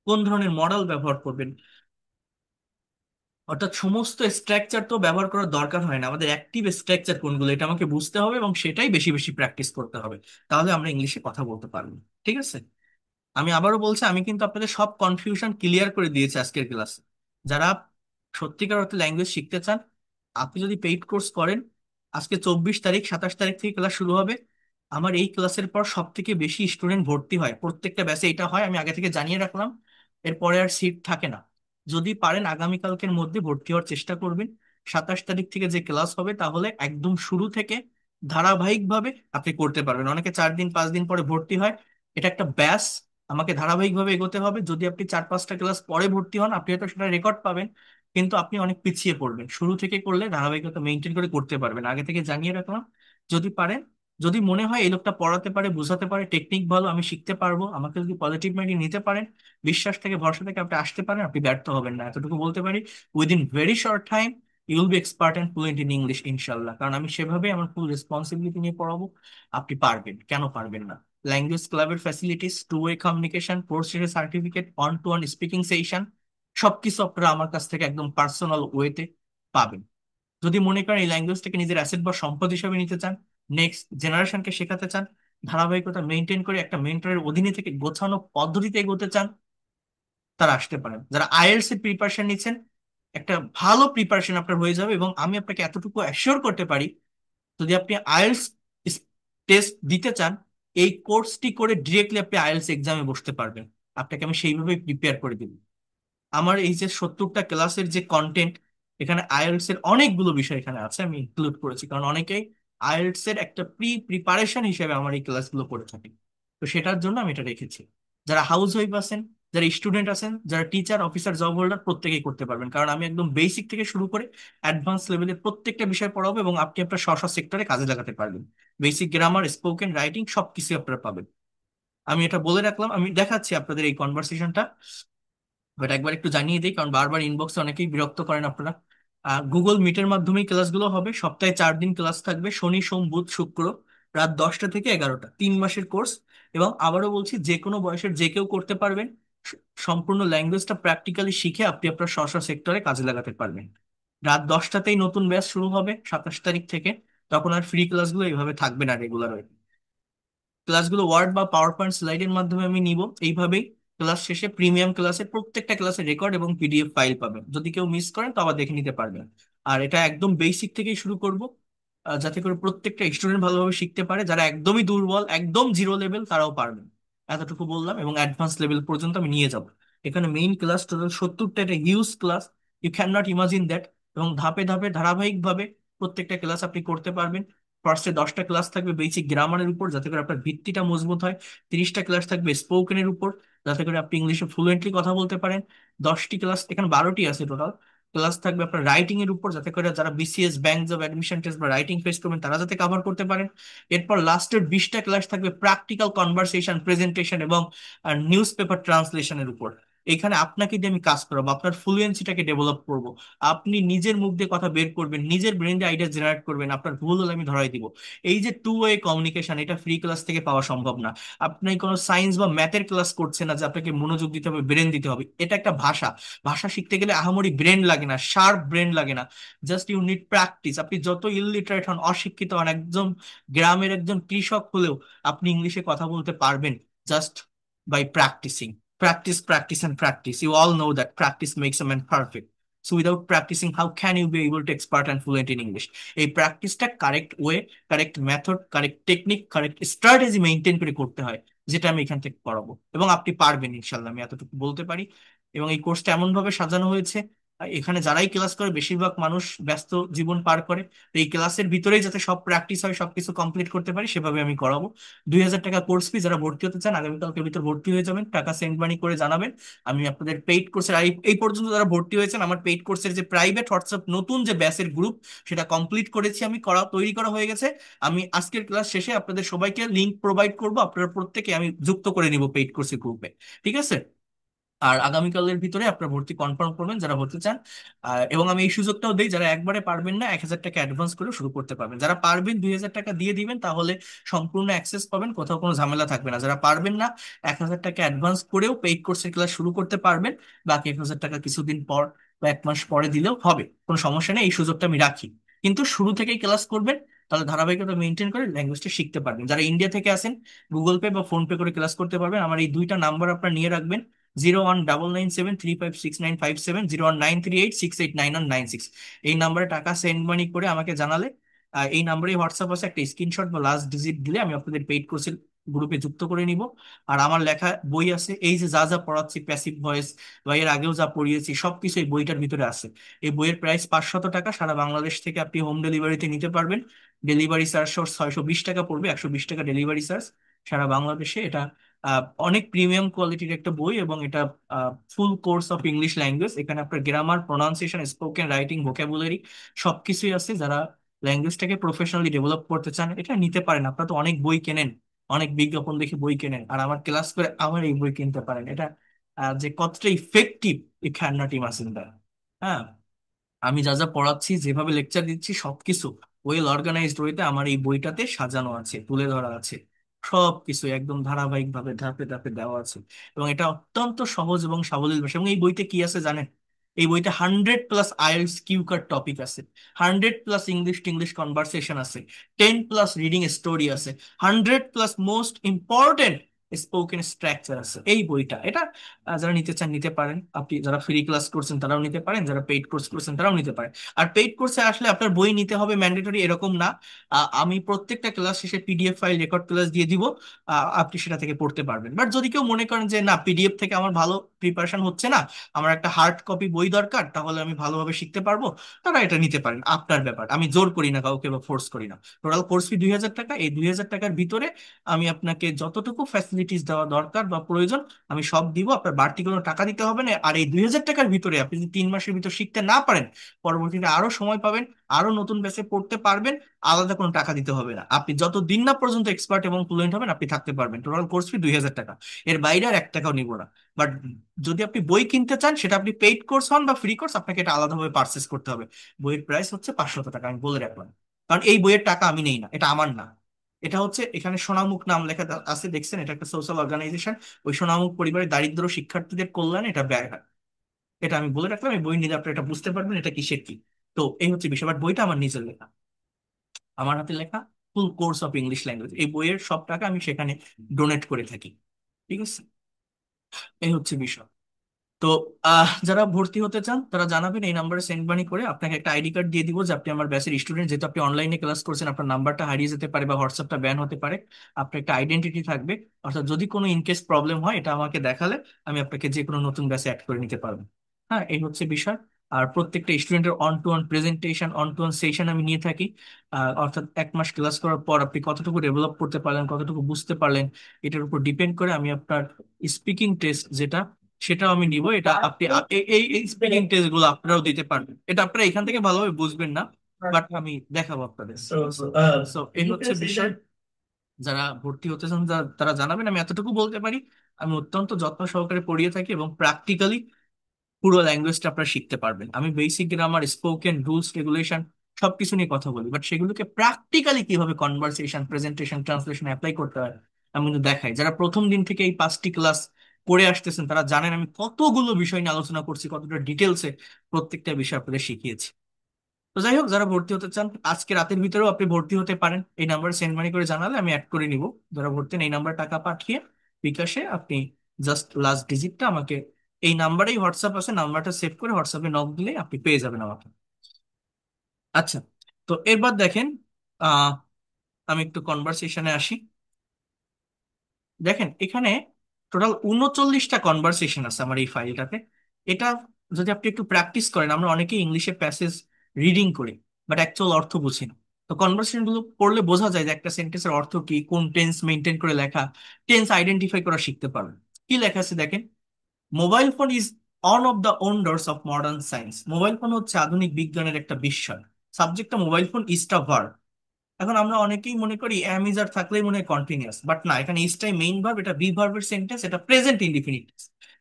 কোন ধরনের মডেল ব্যবহার করবেন। অর্থাৎ সমস্ত স্ট্রাকচার তো ব্যবহার করার দরকার হয় না, আমাদের অ্যাক্টিভ স্ট্রাকচার কোনগুলো এটা আমাকে বুঝতে হবে এবং সেটাই বেশি বেশি প্র্যাকটিস করতে হবে। তাহলে আমরা ইংলিশে কথা বলতে পারবো। ঠিক আছে? আমি আবারও বলছি, আমি কিন্তু আপনাদের সব কনফিউশন ক্লিয়ার করে দিয়েছি আজকের ক্লাসে। যারা সত্যিকার অর্থে ল্যাঙ্গুয়েজ শিখতে চান, আপনি যদি পেইড কোর্স করেন, আজকে 24 তারিখ, 27 তারিখ থেকে ক্লাস শুরু হবে। আমার এই ক্লাসের পর সব থেকে বেশি স্টুডেন্ট ভর্তি হয়, প্রত্যেকটা ব্যাচে এটা হয়, আমি আগে থেকে জানিয়ে রাখলাম। এরপরে আর সিট থাকে না। যদি পারেন আগামীকালকের মধ্যে ভর্তি হওয়ার চেষ্টা করবেন। 27 তারিখ থেকে যে ক্লাস হবে, তাহলে একদম শুরু থেকে ধারাবাহিকভাবে আপনি করতে পারবেন। অনেকে 4 দিন 5 দিন পরে ভর্তি হয়, এটা একটা ব্যাচ। আমাকে ধারাবাহিকভাবে এগোতে হবে। যদি আপনি 4-5টা ক্লাস পরে ভর্তি হন, আপনি হয়তো সেটা রেকর্ড পাবেন, কিন্তু আপনি অনেক পিছিয়ে পড়বেন। শুরু থেকে করলে ধারাবাহিকতা মেনটেন করে করতে পারবেন। আগে থেকে জানিয়ে রাখলাম। যদি পারেন, যদি মনে হয় এই লোকটা পড়াতে পারে, বোঝাতে পারে, টেকনিক ভালো, আমি শিখতে পারবো, আমাকে যদি পজিটিভ মাইন্ডে নিতে পারেন, বিশ্বাস থেকে ভরসা থেকে আপনি আসতে পারেন, আপনি ব্যর্থ হবেন না, এতটুকু বলতে পারি। Within very short time you will be expert and fluent in English, ইনশাল্লাহ। কারণ আমি সেভাবে আমার ফুল রেসপন্সিবিলিটি নিয়ে পড়াবো। আপনি পারবেন, কেন পারবেন না? ল্যাঙ্গুয়েজ ক্লাবের facilities, two way communication, course শেষে certificate, one to one speaking session, সবকিছু আপনারা আমার কাছ থেকে একদম পার্সোনাল ওয়েতে পাবেন। যদি মনে করেন এই ল্যাঙ্গুয়েজটাকে নিজের অ্যাসেট বা সম্পদ হিসেবে নিতে চান, নেক্সট জেনারেশনকে শেখাতে চান, ধারাবাহিকতা মেনটেন করে একটা মেন্টরের অধীনে থেকে গোছানো পদ্ধতিতে এগোতে চান, তারা আসতে পারেন। যারা আইএলটিএস এর প্রিপারেশন নিচ্ছেন, একটা ভালো প্রিপারেশন আপনার হয়ে যাবে। এবং আমি আপনাকে এতটুকু অ্যাসিওর করতে পারি, যদি আপনি আইএলটিএস টেস্ট দিতে চান, এই কোর্সটি করে ডিরেক্টলি আপনি আইএলটিএস এক্সামে বসতে পারবেন। আপনাকে আমি সেইভাবে প্রিপেয়ার করে দিব। আমার এই যে 70টা ক্লাসের যে কন্টেন্ট, এখানে আইএলটিএস এর অনেকগুলো বিষয় এখানে আছে, আমি ইনক্লুড করেছি, কারণ অনেকেই আইএলটিএস এর একটা প্রিপারেশন হিসেবে আমার এই ক্লাসগুলো করে থাকে। তো সেটার জন্য আমি এটা রেখেছি। যারা হাউস ওয়াইফ আছেন, যারা স্টুডেন্ট আছেন, যারা টিচার, অফিসার, জব হোল্ডার, প্রত্যেকেই করতে পারবেন, কারণ আমি একদম বেসিক থেকে শুরু করে অ্যাডভান্স লেভেলের প্রত্যেকটা বিষয় পড়াবো এবং আপনি আপনার স্ব স্ব সেক্টরে কাজে লাগাতে পারবেন। বেসিক গ্রামার, স্পোকেন, রাইটিং সবকিছু আপনারা পাবেন। আমি এটা বলে রাখলাম। আমি দেখাচ্ছি আপনাদের এই কনভারসেশনটা, বাট একবার একটু জানিয়ে দিই, কারণ বারবার ইনবক্সে অনেকেই বিরক্ত করেন আপনারা। গুগল মিটের মাধ্যমেই ক্লাসগুলো হবে। সপ্তাহে 4 দিন ক্লাস থাকবে, শনি সোম বুধ শুক্র, রাত 10টা থেকে 11টা, 3 মাসের কোর্স। এবং আবারও বলছি, যে কোনো বয়সের যে কেউ করতে পারবেন। স- সম্পূর্ণ ল্যাঙ্গুয়েজটা প্র্যাকটিক্যালি শিখে আপনি আপনার স্ব স্ব সেক্টরে কাজে লাগাতে পারবেন। রাত 10টাতেই নতুন ব্যাচ শুরু হবে 27 তারিখ থেকে। তখন আর ফ্রি ক্লাসগুলো এইভাবে থাকবে না, রেগুলার। ক্লাসগুলো ওয়ার্ড বা পাওয়ার পয়েন্ট স্লাইডের মাধ্যমে আমি নিব এইভাবেই। ক্লাস শেষে প্রিমিয়াম ক্লাসের প্রত্যেকটা ক্লাসের রেকর্ড এবং পিডিএফ ফাইল পাবেন। যদি কেউ মিস করেন তো আবার দেখে নিতে পারবেন। আর এটা একদম বেসিক থেকেই শুরু করব, যাতে করে প্রত্যেকটা স্টুডেন্ট ভালোভাবে শিখতে পারে। যারা একদমই দুর্বল, একদম জিরো লেভেল, তারাও পারবেন। এতটুকু বললাম, এবং অ্যাডভান্স লেভেল পর্যন্ত আমি নিয়ে যাব। এখানে মেইন ক্লাস টোটাল 70টা, একটা huge class, you can not imagine that. এবং ধাপে ধাপে ধারাবাহিকভাবে প্রত্যেকটা ক্লাস আপনি করতে পারবেন। ফার্স্টে 10টা ক্লাস থাকবে বেসিক গ্রামারের উপর, যাতে করে আপনার ভিত্তিটা মজবুত হয়। 30টা ক্লাস থাকবে স্পোকেনের উপর, যাতে করে আপনি ইংলিশে ফ্লুয়েন্টলি কথা বলতে পারেন। 10টি ক্লাস, এখানে 12টি আছে টোটাল ক্লাস, থাকবে আপনার রাইটিং এর উপর, যাতে করে যারা BCS, bank job, admission test বা রাইটিং ফেস করবেন, তারা যাতে কভার করতে পারেন। এরপর লাস্টের 20টা ক্লাস থাকবে প্র্যাকটিক্যাল কনভারসেশন, প্রেজেন্টেশন এবং নিউজ পেপার ট্রান্সলেশনের উপর। এখানে আপনাকে দিয়ে আমি কাজ করাবো, আপনার ফ্লুয়েন্সিটাকে ডেভেলপ করব। আপনি নিজের মুখ দিয়ে কথা বের করবেন, নিজের ব্রেন দিয়ে আইডিয়া জেনারেট করবেন, আপনার ভুল হলে আমি ধরাই দিব। এই যে টু ওয়ে কমিউনিকেশন, এটা ফ্রি ক্লাস থেকে পাওয়া সম্ভব না। আপনি কোনো সায়েন্স বা ম্যাথের ক্লাস করছেন না যে আপনাকে মনোযোগ দিতে হবে, ব্রেন দিতে হবে। এটা একটা ভাষা। ভাষা শিখতে গেলে আহামরি ব্রেন লাগে না, শার্প ব্রেন লাগে না। Just you need practice. আপনি যত ইলিটারেট হন, অশিক্ষিত হন, একদম গ্রামের একজন কৃষক হলেও আপনি ইংলিশে কথা বলতে পারবেন, just by practising. Practice, practice and practice, you all know that practice makes a man perfect. So without practising how can you be able to expert and fluent in English? এই প্র্যাকটিসটা correct way, correct method, correct technique, correct strategy maintain করে করতে হয়, যেটা আমি এখান থেকে করাবো। এবং আপনি পারবেন ইনশাল্লাহ, আমি এতটুকু বলতে পারি। এবং এই কোর্সটা এমন ভাবে সাজানো হয়েছে এখানে যারাই ক্লাস করে বেশিরভাগ মানুষ ব্যস্ত জীবন পার করে। তো এই ক্লাসের ভিতরেই যাতে সব প্র্যাকটিস হয়, সবকিছু কমপ্লিট করতে পারি, সেভাবে আমি করাবো। 2,000 টাকা কোর্স ফি। যারা ভর্তি হতে চান আগামীকালকের ভিতর ভর্তি হয়ে যাবেন, টাকা সেন্ড মানি করে জানাবেন। আমি আপনাদের পেইড কোর্সের এই পর্যন্ত যারা ভর্তি হয়েছেন, আমার পেইড কোর্সের যে প্রাইভেট হোয়াটসঅ্যাপ নতুন যে ব্যাচের গ্রুপ, সেটা কমপ্লিট করেছি আমি, তৈরি করা হয়ে গেছে। আমি আজকের ক্লাস শেষে আপনাদের সবাইকে লিংক প্রোভাইড করবো, আপনারা প্রত্যেকে আমি যুক্ত করে নিব পেইড কোর্সের গ্রুপে। ঠিক আছে? আর আগামীকালের ভিতরে আপনারা ভর্তি কনফার্ম করবেন যারা ভর্তি চান। এবং আমি এই সুযোগটাও দিই, যারা একবারে পারবেন না 1,000 টাকা অ্যাডভান্স করে শুরু করতে পারবেন। যারা পারবেন 2,000 টাকা দিয়ে দিবেন, তাহলে সম্পূর্ণ অ্যাক্সেস পাবেন, কোথাও কোনো ঝামেলা থাকবে না। যারা পারবেন না 1,000 টাকা অ্যাডভান্স করেও পেইড কোর্সের ক্লাস শুরু করতে পারবেন। বাকি 1,000 টাকা কিছুদিন পর বা 1 মাস পরে দিলেও হবে, কোনো সমস্যা নেই, এই সুযোগটা আমি রাখি। কিন্তু শুরু থেকেই ক্লাস করবেন, তাহলে ধারাবাহিকতা মেনটেন করে ল্যাঙ্গুয়েজটা শিখতে পারবেন। যারা ইন্ডিয়া থেকে আসেন, গুগল পে বা ফোন পে করে ক্লাস করতে পারবেন। আমার এই দুইটা নাম্বার আপনারা নিয়ে রাখবেন: 01997356957, 01938689196। এই নাম্বারে টাকা সেন্ড মানি করে আমাকে জানালে, এই নাম্বারে হোয়াটসঅ্যাপ আছে, একটা স্ক্রিনশট বা লাস্ট ডিজিট দিলে আমি আপনাদের পেইড কোর্সের গ্রুপে যুক্ত করে নিব। আর আমার লেখা বই আছে, এই যে যা যা পড়াচ্ছি প্যাসিভ ভয়েস বা এর আগেও যা পড়িয়েছি সবকিছু এই বইটার ভিতরে আছে। এই বইয়ের প্রাইস 500 টাকা, সারা বাংলাদেশ থেকে আপনি হোম ডেলিভারিতে নিতে পারবেন। ডেলিভারি চার্জ 620 টাকা পড়বে, 120 টাকা ডেলিভারি চার্জ সারা বাংলাদেশে। এটা অনেক প্রিমিয়াম কোয়ালিটির একটা বই, এবং এটা full course of English language. এখানে আপনার grammar, pronunciation, spoken, writing, vocabulary সবকিছুই আছে। যারা ল্যাঙ্গুয়েজটাকে প্রফেশনালি ডেভেলপ করতে চান এটা নিতে পারেন। আপনারা তো অনেক বই কেনেন, অনেক বিজ্ঞাপন দেখে বই কেনেন, আর আমার ক্লাস করে আমার এই বই কিনতে পারেন। এটা যে কতটা effective, you can not imagine that. হ্যাঁ, আমি যা যা পড়াচ্ছি, যেভাবে লেকচার দিচ্ছি, সবকিছু ওয়েল অর্গানাইজড ওয়েতে আমার এই বইটাতে সাজানো আছে, তুলে ধরা আছে। সবকিছু একদম ধারাবাহিক ভাবে ধাপে ধাপে দেওয়া আছে, এবং এটা অত্যন্ত সহজ এবং সাবলীল ভাষা। এবং এই বইতে কি আছে জানেন? এই বইতে 100+ আইএলটিএস কিউ কার টপিক আছে, 100+ ইংলিশ টু ইংলিশ কনভারসেশন আছে, 10+ রিডিং স্টোরি আছে, 100+ মোস্ট ইম্পর্টেন্ট স্পোকেন স্ট্রাকচার আছে এই বইটা। এটা যারা নিতে চান নিতে পারেন। আপনি যারা ফ্রি ক্লাস করছেন তারাও নিতে পারেন, যারা পেইড কোর্স করছেন তারাও নিতে পারেন। আর পেইড কোর্সে আসলে আপনার বই নিতে হবে ম্যান্ডেটরি এরকম না। আমি প্রত্যেকটা ক্লাস শেষে পিডিএফ ফাইল, রেকর্ড ক্লাস দিয়ে দিব, আপনি সেটা থেকে পড়তে পারবেন। বাট যদি কেউ মনে করেন যে না, পিডিএফ থেকে আমার ভালো প্রিপারেশন হচ্ছে না, আমার একটা হার্ড কপি বই দরকার, তাহলে আমি ভালোভাবে শিখতে পারবো, তারা এটা নিতে পারেন। আপনার ব্যাপার, আমি জোর করি না কাউকে বা ফোর্স করি না। টোটাল কোর্স ফি 2,000 টাকা। এই 2,000 টাকার ভিতরে আমি আপনাকে যতটুকু ফ্যাসিলিটিস দেওয়া দরকার বা প্রয়োজন আমি সব দিব, আপনার বাড়তি কোনো টাকা দিতে হবে না। আর এই 2,000 টাকার ভিতরে আপনি যদি 3 মাসের ভিতর শিখতে না পারেন, পরবর্তীতে আরো সময় পাবেন, আরো নতুন ব্যাচে পড়তে পারবেন, আলাদা কোনো টাকা দিতে হবে না। আপনি যত দিন না পর্যন্ত এক্সপার্ট এবং ফ্লুয়েন্ট হবেন আপনি থাকতে পারবেন। টোটাল কোর্স ফি 2,000 টাকা, এর বাইরে আর 1 টাকাও নিব না। বাট যদি আপনি বই কিনতে চান, সেটা আপনি পেইড কোর্স হন বা ফ্রি কোর্স, আপনাকে এটা আলাদাভাবে পারচেস করতে হবে। বইয়ের প্রাইস হচ্ছে 500 টাকা, আমি বলে রাখলাম। কারণ এই বইয়ের টাকা আমি নেই না, এটা আমার না। এটা হচ্ছে, এখানে সোনামুখ নাম লেখা আছে দেখছেন, এটা একটা সোশ্যাল অর্গানাইজেশন। ওই সোনামুখ পরিবারের দারিদ্র শিক্ষার্থীদের কল্যাণে এটা ব্যয় হয়। এটা আমি বলে রাখলাম, এই বই নিলে আপনি এটা বুঝতে পারবেন এটা কিসের কি। তো এই হচ্ছে বিষয়। বাট বইটা আমার নিজের লেখা, আমার হাতে লেখা, full course of English language. এই বইয়ের সব টাকা আমি সেখানে ডোনেট করে থাকি। ঠিক আছে? এই হচ্ছে বিষয়। তো যারা ভর্তি হতে চান তারা জানাবেন, এই নাম্বারে সেন্ড মানি করে আপনাকে একটা আইডি কার্ড দিয়ে দিব যে আপনি আমার ব্যাচের স্টুডেন্ট। যেহেতু আপনি অনলাইনে ক্লাস করছেন, আপনার নাম্বারটা হারিয়ে যেতে পারে বা হোয়াটসঅ্যাপটা ব্যান হতে পারে, আপনার একটা আইডেন্টিটি থাকবে। অর্থাৎ যদি কোনো ইনকেস প্রবলেম হয়, এটা আমাকে দেখালে আমি আপনাকে যে কোনো নতুন ব্যাচে অ্যাড করে নিতে পারবো। হ্যাঁ, এই হচ্ছে বিষয়। আর প্রত্যেকটা স্টুডেন্টের one to one presentation, one to one session আমি নিয়ে থাকি। অর্থাৎ 1 মাস ক্লাস করার পর আপনি কতটুকু ডেভেলপ করতে পারলেন, কতটুকু বুঝতে পারলেন, এটার উপর ডিপেন্ড করে আমি আপনার স্পিকিং টেস্ট যেটা, সেটাও আমি নিব। এটা আপনি এই স্পেলিং টেস্ট গুলো আপনারাও দিতে পারবেন। এটা আপনারা এখান থেকে ভালোভাবে বুঝবেন না, বাট আমি দেখাবো আপনাদের। সো এই হচ্ছে বিষয়। যারা ভর্তি হতে চান তারা জানাবেন। আমি এতটুকু বলতে পারি, আমি অত্যন্ত যত্ন সহকারে পড়িয়ে থাকি, এবং প্র্যাকটিক্যালি পুরো ল্যাঙ্গুয়েজটা আপনারা শিখতে পারবেন। আমি basic grammar, spoken, rules, regulation সবকিছু নিয়ে কথা বলি, বাট সেগুলোকে প্র্যাকটিক্যালি কিভাবে কনভারসেশন, প্রেজেন্টেশন, ট্রান্সলেশন অ্যাপ্লাই করতে হয় আমি কিন্তু দেখাই। যারা প্রথম দিন থেকে এই 5টি ক্লাস করে আসতেছেন তারা জানেন আমি কতগুলো বিষয় নিয়ে আলোচনা করছি, কতটা ডিটেলসে প্রত্যেকটা বিষয় আপনাদের শিখিয়েছি। তো যাই হোক, যারা ভর্তি হতে চান আজকে রাতের ভিতরেও আপনি ভর্তি হতে পারেন। এই নাম্বারে সেন্ড মানি করে জানালে আমি অ্যাড করে নিব। যারা ভর্তি হন, এই নাম্বার টাকা পাঠিয়ে বিকাশে আপনি জাস্ট লাস্ট ডিজিটটা আমাকে, এই নাম্বারেই হোয়াটসঅ্যাপ আছে, নাম্বারটা সেভ করে হোয়াটসঅ্যাপে নক দিলে আপনি পেয়ে যাবেন আমাকে। আচ্ছা, তো এরপর দেখেন, আহ আমি একটু কনভারসেশনে আসি। দেখেন এখানে টোটাল 39টা কনভারসেশন আছে আমার এই ফাইলটাতে। এটা যদি আপনি একটু প্র্যাকটিস করেন, আমরা অনেকেই ইংলিশে প্যাসেজ রিডিং করি বাট অ্যাকচুয়াল অর্থ বুঝি না। তো কনভারসেশন গুলো পড়লে বোঝা যায় যে একটা সেন্টেন্সের অর্থ কি, কোন টেন্স মেনটেন করে লেখা, টেন্স আইডেন্টিফাই করা শিখতে পারবেন। কি লেখা আছে দেখেন, mobile phone is on of the wanders of modern science. Mobile phone হচ্ছে আধুনিক বিজ্ঞানের একটা বিস্ময়। সাবজেক্টটা মোবাইল ফোন, ইজটা ভার্ব। এখন আমরা অনেকেই মনে করি অ্যাম ইজ আর থাকলেই মনে হয় কন্টিনিউয়াস, বাট না, এখানে ইজটাই মেইন ভার্ব, এটা বি ভার্বের সেন্টেন্স, এটা প্রেজেন্ট ইনডিফিনিট।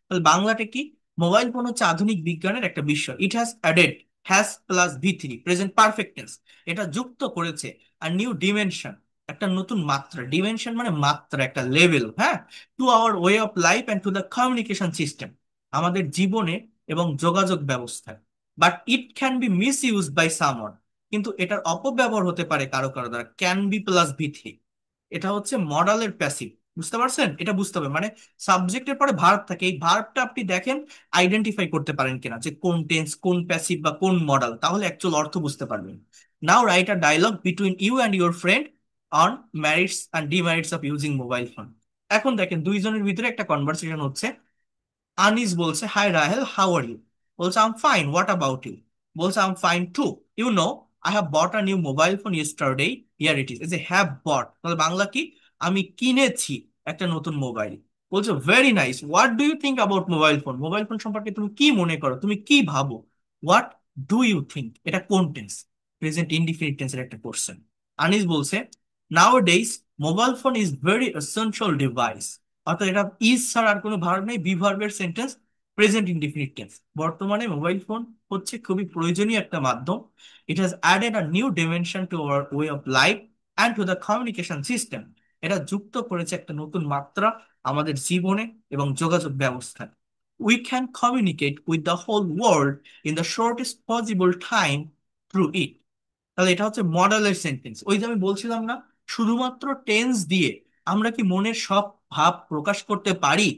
তাহলে বাংলাটা কি, মোবাইল ফোন হচ্ছে আধুনিক বিজ্ঞানের একটা বিষয়। It has added, has plus V three present perfect tense, এটা যুক্ত করেছে আর নিউ ডিমেনশন, একটা নতুন মাত্রা। ডিমেনশন মানে মাত্রা, একটা লেভেল, হ্যাঁ, to our way of life and to the communication system, আমাদের জীবনে এবং যোগাযোগ ব্যবস্থায়। But it can be misuse by someone, কিন্তু এটার অপব্যবহার হতে পারে কারো কারো দ্বারা। Can be plus V three, এটা হচ্ছে মডালের প্যাসিভ। বুঝতে পারছেন? এটা বুঝতে হবে, মানে সাবজেক্টের পরে ভার্ব থাকে, এই ভার্বটা আপনি দেখেন আইডেন্টিফাই করতে পারেন কিনা যে কোন টেন্স, কোন প্যাসিভ বা কোন মডাল, তাহলে অ্যাকচুয়াল অর্থ বুঝতে পারবেন। Now write a dialogue between you and your friend on merits and demerits of using mobile phone. এখন দেখেন দুইজনের ভিতরে একটা কনভারসেশন হচ্ছে। আনিস বলছে, hi Rahel, how are you? বলছে, I'm fine, what about you? বলছে, I'm fine too. You know, I have bought a new mobile phone yesterday, here it is. এই যে হ্যাভ বট, তাহলে বাংলা কি, আমি কিনেছি একটা নতুন মোবাইল। বলছে, very nice, what do you think about mobile phone? Mobile phone সম্পর্কে তুমি কি মনে করো, তুমি কি ভাবো? হোয়াট ডু ইউ থিঙ্ক, এটা কোন টেন্স? প্রেজেন্ট ইনডিফিনিট টেন্সের একটা কোশ্চেন। আনিস বলছে, nowadays mobile phone is very essential device. অর্থাৎ এটা ইজ ছাড়া আর কোনো ভার্ব নেই, বি ভার্বের সেন্টেন্স, প্রেজেন্ট ইনডিফিনিট টেন্স। বর্তমানে মোবাইল ফোন হচ্ছে খুবই প্রয়োজনীয় একটা মাধ্যম। It has added a new dimension two our way of life and to the communication system. এটা যুক্ত করেছে একটা নতুন মাত্রা আমাদের জীবনে এবং যোগাযোগ ব্যবস্থায়। We can communicate with the whole world in the shortest possible time through it. তাহলে এটা হচ্ছে মডেলের সেন্টেন্স। ওই যে আমি বলছিলাম না, শুধুমাত্র টেন্স দিয়ে আমরা কি মনের সব ভাব প্রকাশ করতে পারি?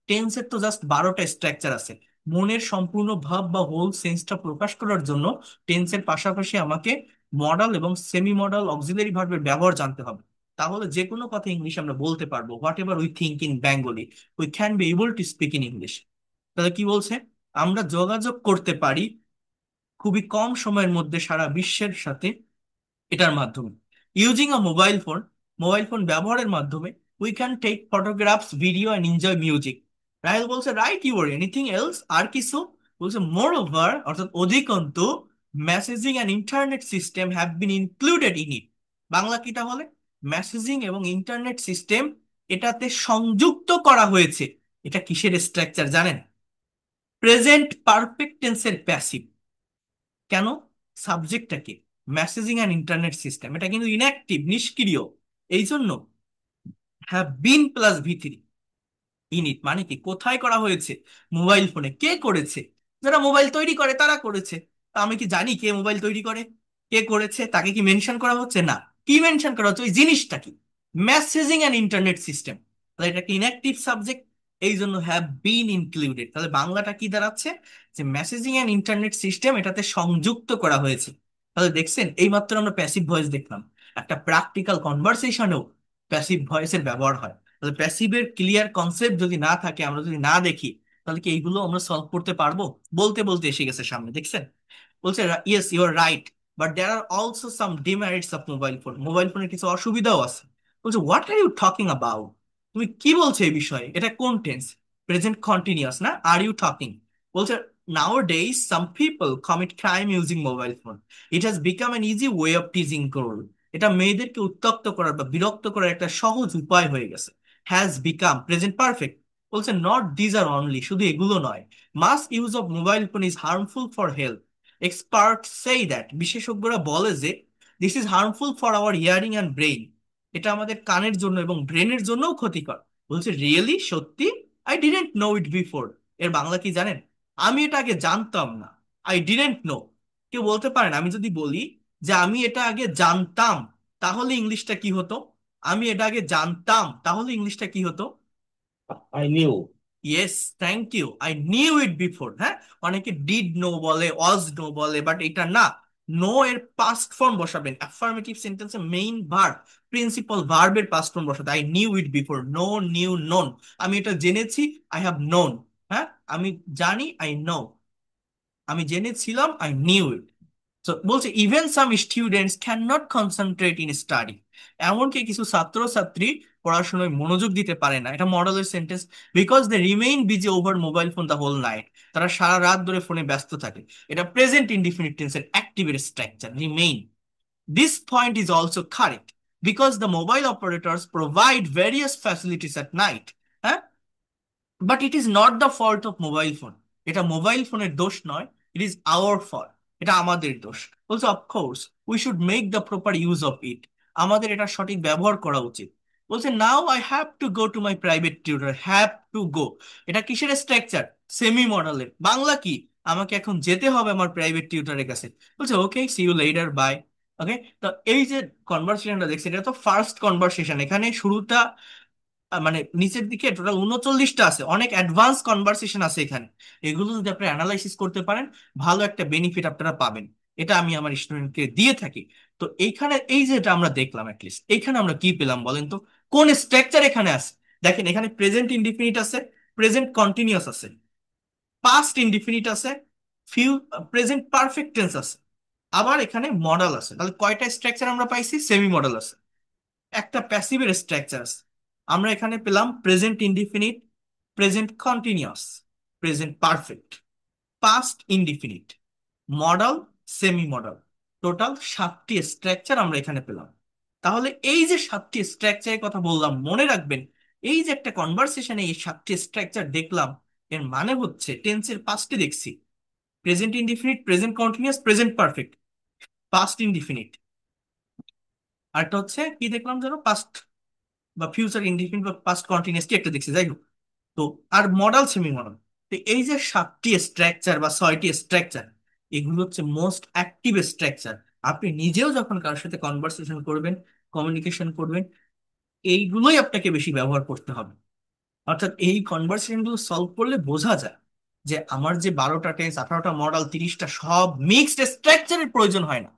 টেন্সের তো জাস্ট 12টা স্ট্রাকচার আছে। মনের সম্পূর্ণ ভাব বা হোল সেন্সটা প্রকাশ করার জন্য টেন্সের পাশাপাশি আমাকে মডাল এবং সেমি মডাল অক্সিলারি ভার্বের ব্যবহার জানতে হবে। তাহলে যে কোনো কথা ইংলিশ আমরা বলতে পারবো। What ever we think in Bengali, we can be able to speak in English. তাহলে কি বলছে, আমরা যোগাযোগ করতে পারি খুবই কম সময়ের মধ্যে সারা বিশ্বের সাথে এটার মাধ্যমে। Using a mobile phone, mobile phone ব্যবহারের মাধ্যমে we can take photographs, video and enjoy music. Rahel বলছে, রাইট ইউর এনিথিং এলস, আর কিছু? বলছে, মোর ওভার, অর্থাৎ অধিকন্তু, messaging and internet system have been included in it. Bangla কিটা বলে, মেসেজিং এবং ইন্টারনেট সিস্টেম এটাতে সংযুক্ত করা হয়েছে। এটা কিসের স্ট্রাকচার জানেন? প্রেজেন্ট পারফেক্ট টেন্সের প্যাসিভ। কেন? সাবজেক্টটাকে মেসেজিং অ্যান্ড ইন্টারনেট সিস্টেম, এটা কিন্তু ইনঅ্যাক্টিভ, নিষ্ক্রিয়। এই জন্য have been plus V three init. মানে কি, কোথায় করা হয়েছে? মোবাইল ফোনে। কে করেছে? যারা মোবাইল তৈরি করে তারা করেছে। তা আমি কি জানি কে মোবাইল তৈরি করে, কে করেছে? তাকে কি মেনশন করা হচ্ছে? না। কি মেনশন করা হচ্ছে? ওই জিনিসটা কি, মেসেজিং অ্যান্ড ইন্টারনেট সিস্টেম। তাহলে এটা কি ইনঅ্যাক্টিভ সাবজেক্ট, এই জন্য হ্যাভ বিন ইনক্লুডেড। তাহলে বাংলাটা কি দাঁড়াচ্ছে, যে মেসেজিং অ্যান্ড ইন্টারনেট সিস্টেম এটাতে সংযুক্ত করা হয়েছে। তাহলে দেখছেন, এইমাত্র আমরা প্যাসিভ ভয়েস দেখলাম, একটা প্র্যাকটিক্যাল কনভারসেশনেও প্যাসিভ ভয়েসের ব্যবহার হয়। তাহলে প্যাসিভের ক্লিয়ার কনসেপ্ট যদি না থাকে, আমরা যদি না দেখি, তাহলে কি এইগুলো আমরা সলভ করতে পারবো? বলতে বলতে এসে গেছে সামনে, দেখছেন। বলছে, yes you are right, but there are also some demerits of mobile phone. Mobile ফোনের কিছু অসুবিধাও আছে। বলছে, what are you talking about? তুমি কি বলছো এই বিষয়ে? এটা কোন টেন্স? প্রেজেন্ট কন্টিনিউয়াস না, আর ইউ টকিং। বলছে, nowadays some people commit crime using mobile phone, it has become an easy way of teasing girl. এটা মেয়েদেরকে উত্ত্যক্ত করার বা বিরক্ত করার একটা সহজ উপায় হয়ে গেছে। Has become present perfect. বলছে, নট দিজ আর অনলি, শুধু এগুলো নয়, mass use of mobile phone is harmful for health. Expert say that, বিশেষজ্ঞরা বলে যে this is harmful for our hearing and brain, এটা আমাদের কানের জন্য এবং ব্রেনের জন্যও ক্ষতিকর। বলছে, রিয়েলি, সত্যি? I didn't know it before. এর বাংলা কি জানেন? আমি এটা আগে জানতাম না। I didn't know. কেউ বলতে পারেন, আমি যদি বলি যে আমি এটা আগে জানতাম, তাহলে ইংলিশটা কি হতো? আমি এটা আগে জানতাম, তাহলে ইংলিশটা কি হতো? I knew. Yes, thank you, I knew it before. হ্যাঁ, অনেকে ডিড নো বলে, ওয়াজ নো বলে, বাট এটা না। নো এর পাস্ট ফর্ম বসাবেন, অ্যাফার্মেটিভ সেন্টেন্সে মেইন ভার্ব, প্রিন্সিপাল ভার্বের পাস্ট ফর্ম বসাতে। I knew it before, know, knew, known. আমি এটা জেনেছি, আই হ্যাভ নোন। হ্যাঁ, আমি জানি, আই নো। আমি জেনেছিলাম, আই নিউ ইট। তো বলছে even some students can not concentrate in study, এমনকি কিছু ছাত্রছাত্রী পড়াশোনায় মনোযোগ দিতে পারে না, এটা মডেলের sentence, because they remain busy over mobile phone the whole night, তারা সারা রাত ধরে ফোনে ব্যস্ত থাকে। এটা প্রেজেন্ট ইনডিফিনিট টেন্সের অ্যাক্টিভের structure, remain. This point is also correct because the mobile operators provide various facilities at night. হ্যাঁ, but it is not the fault of mobile phone, এটা মোবাইল ফোনের দোষ নয়, ইট ইজ আওয়ার ফল্ট, এটা আমাদের দোষ। বলছে of course we should make the proper use of it, আমাদের এটা সঠিক ব্যবহার করা উচিত। বলছে now I have to go to my private tutor, have to go, এটা কিসের স্ট্রাকচার? সেমি মডেলের। বাংলা কি? আমাকে এখন যেতে হবে আমার প্রাইভেট টিউটরের কাছে। বলছে ওকে, সি ইউ লেটার, বাই। ওকে, তো এই যে কনভারসেশনটা দেখছি, এটা তো ফার্স্ট কনভারসেশন, এখানে শুরুটা মানে নিচের দিকে টোটাল 39টা আছে, অনেক অ্যাডভান্স কনভারসেশন আছে এখানে। এগুলো যদি আপনি অ্যানালাইসিস করতে পারেন, ভালো একটা বেনিফিট আপনারা পাবেন, এটা আমি আমার স্টুডেন্টকে দিয়ে থাকি। তো এইখানে এই যেটা আমরা দেখলাম, অ্যাটলিস্ট এইখানে আমরা কি পেলাম বলেন তো? কোন স্ট্রাকচার এখানে আছে? দেখেন, এখানে প্রেজেন্ট ইনডিফিনিট আছে, প্রেজেন্ট কন্টিনিউয়াস আছে, পাস্ট ইনডিফিনিট আছে, ফিউ প্রেজেন্ট পারফেক্ট টেন্স আছে, আবার এখানে মডেল আছে। তাহলে কয়টা স্ট্রাকচার আমরা পাইছি? সেমি মডেল আছে, একটা প্যাসিভের স্ট্রাকচার আছে। আমরা এখানে পেলাম present indefinite, present continuous, present perfect, past indefinite, model, semi model, total 7টি স্ট্রাকচার আমরা এখানে পেলাম। তাহলে এই যে 7টি স্ট্রাকচারের কথা বললাম, মনে রাখবেন, এই যে একটা কনভারসেশনে এই 7টি স্ট্রাকচার দেখলাম, এর মানে হচ্ছে টেন্সের পাস্টে দেখছি present indefinite, present continuous, present perfect, past indefinite, আরটা হচ্ছে কি দেখলাম যেন, পাস্ট বা ফিউচার ইনডিফিনিট বা পাস্ট কন্টিনিউয়াস, কি একটা দেখছি, যাই হোক। তো আর মডেল, সেমি মডেল, তো এই যে 7টি স্ট্রাকচার বা 6টি স্ট্রাকচার, এগুলো হচ্ছে মোস্ট অ্যাক্টিভ স্ট্রাকচার। আপনি নিজেও যখন কারোর সাথে কনভারসেশন করবেন, কমিউনিকেশন করবেন, এইগুলোই আপনাকে বেশি ব্যবহার করতে হবে। অর্থাৎ এই কনভারসেশন গুলো সলভ করলে বোঝা যায় যে আমার যে 12টা টেন্স, 18টা মডেল, 30টা সব মিক্সড স্ট্রাকচারের প্রয়োজন হয় না।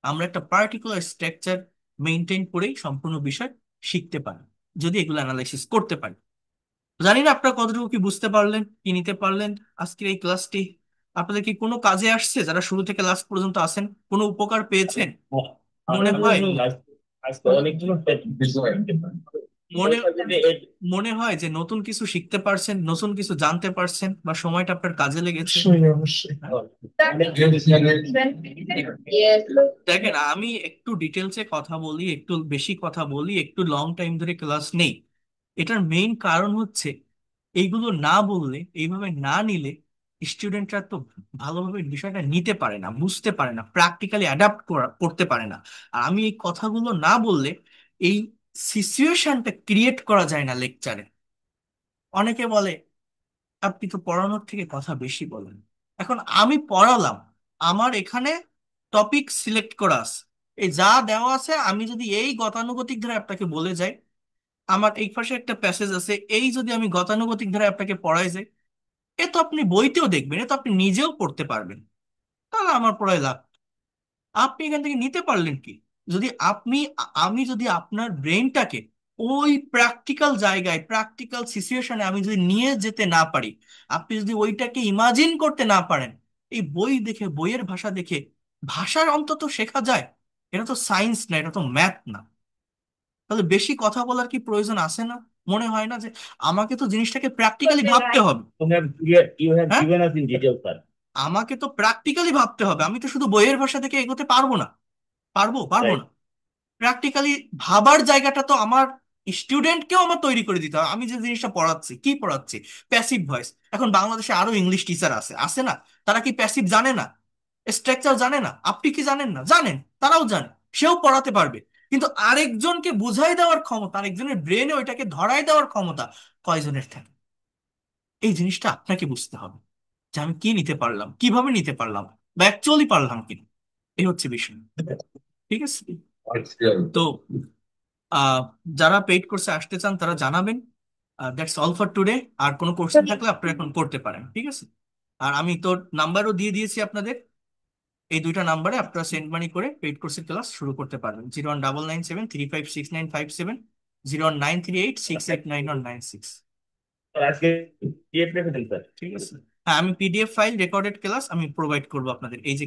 আমরা একটা পার্টিকুলার স্ট্রাকচার মেনটেন করেই সম্পূর্ণ বিষয় শিখতে পারি, যদি এগুলো অ্যানালাইসিস করতে পারি। জানি না আপনারা কতটুকু কি বুঝতে পারলেন, কি নিতে পারলেন আজকের এই ক্লাসটি। আপনাদের কি কোনো কাজে আসছে? যারা শুরু থেকে লাস্ট পর্যন্ত আছেন, কোনো উপকার পেয়েছেন মনে হয়? আজকে অনেকগুলো বিষয় মনে মনে হয় যে নতুন কিছু শিখতে পারছেন, নতুন কিছু জানতে পারছেন, বা সময়টা আপনার কাজে লেগেছে? অবশ্যই। Yes. দেখেন, আমি একটু ডিটেলসে কথা বলি, একটু বেশি কথা বলি, একটু লং টাইম ধরে ক্লাস নেই, এটার মেইন কারণ হচ্ছে এইগুলো না বললে, এইভাবে না নিলে স্টুডেন্টরা তো ভালোভাবে বিষয়টা নিতে পারে না, বুঝতে পারে না, প্র্যাকটিক্যালি অ্যাডাপ্ট করতে পারে না। আর আমি এই কথাগুলো না বললে এই সিচুয়েশনটা ক্রিয়েট করা যায় না লেকচারে। অনেকে বলে আপনি তো পড়ানোর থেকে কথা বেশি বলেন। এখন আমি পড়ালাম, আমার এখানে টপিক সিলেক্ট করা আছে, এই যা দেওয়া আছে, আমি যদি এই গতানুগতিক ধারা আপনাকে বলে যাই, আমার এই পাশে একটা প্যাসেজ আছে, এই যদি আমি গতানুগতিক ধারা আপনাকে পড়াই যাই, এ তো আপনি বইতেও দেখবেন, এ তো আপনি নিজেও পড়তে পারবেন, তাহলে আমার পড়ায় লাভ। আপনি এখান থেকে নিতে পারলেন কি? যদি আমি যদি আপনার ব্রেনটাকে ওই প্র্যাকটিক্যাল জায়গায়, প্র্যাকটিক্যাল সিচুয়েশনে আমি যদি নিয়ে যেতে না পারি, আপনি যদি ওইটাকে ইমাজিন করতে না পারেন, এই বই দেখে, বইয়ের ভাষা দেখে ভাষার অন্তত শেখা যায়? এটা তো সায়েন্স না, এটা তো ম্যাথ না। তাহলে বেশি কথা বলার কি প্রয়োজন আছে না? মনে হয় না যে আমাকে তো জিনিসটাকে প্র্যাকটিক্যালি ভাবতে হবে? You have হ্যাঁ, given us in detail, sir. আমাকে তো প্র্যাকটিক্যালি ভাবতে হবে, আমি তো শুধু বইয়ের ভাষা থেকে এগোতে পারবো না। পারবো Right. না। প্র্যাকটিক্যালি ভাবার জায়গাটা তো আমার স্টুডেন্টকেও আমার তৈরি করে দিতে হবে। আমি যে জিনিসটা পড়াচ্ছি, কি পড়াচ্ছি? Passive voice. এখন বাংলাদেশে আরো ইংলিশ টিচার আছে, আছে না? তারা কি প্যাসিভ জানে না? স্ট্রাকচার জানে না? আপনি কি জানেন না? জানেন, তারাও জানে, সেও পড়াতে পারবে। কিন্তু আরেকজনকে বুঝাই দেওয়ার ক্ষমতা, আরেকজনের ব্রেনে ওইটাকে ধরাই দেওয়ার ক্ষমতা কয়জনের থাকে? এই জিনিসটা আপনাকে বুঝতে হবে, যে আমি কি নিতে পারলাম, কিভাবে নিতে পারলাম, বা অ্যাকচুয়ালি পারলাম কিনা। এই হচ্ছে বিষয়। ঠিক আছে? তো আহ যারা পেইড কোর্সে আসতে চান তারা জানাবেন। That's all for today. আর কোনো কোশ্চেন থাকলে আপনারা এখন করতে পারেন, ঠিক আছে? আর আমি তো নাম্বারও দিয়ে দিয়েছি আপনাদের, এই দুইটা নাম্বারে আপনারা সেন্ড মানি করে পেইড কোর্সের ক্লাস শুরু করতে পারবেন। 01997356957, 01938689196। Sir, আজকে create রেখে দিন, sir. ঠিক আছে? হ্যাঁ, আমি পিডিএফ ফাইল রেকর্ডেড ক্লাস আমি প্রোভাইড করবো আপনাদের, এই যে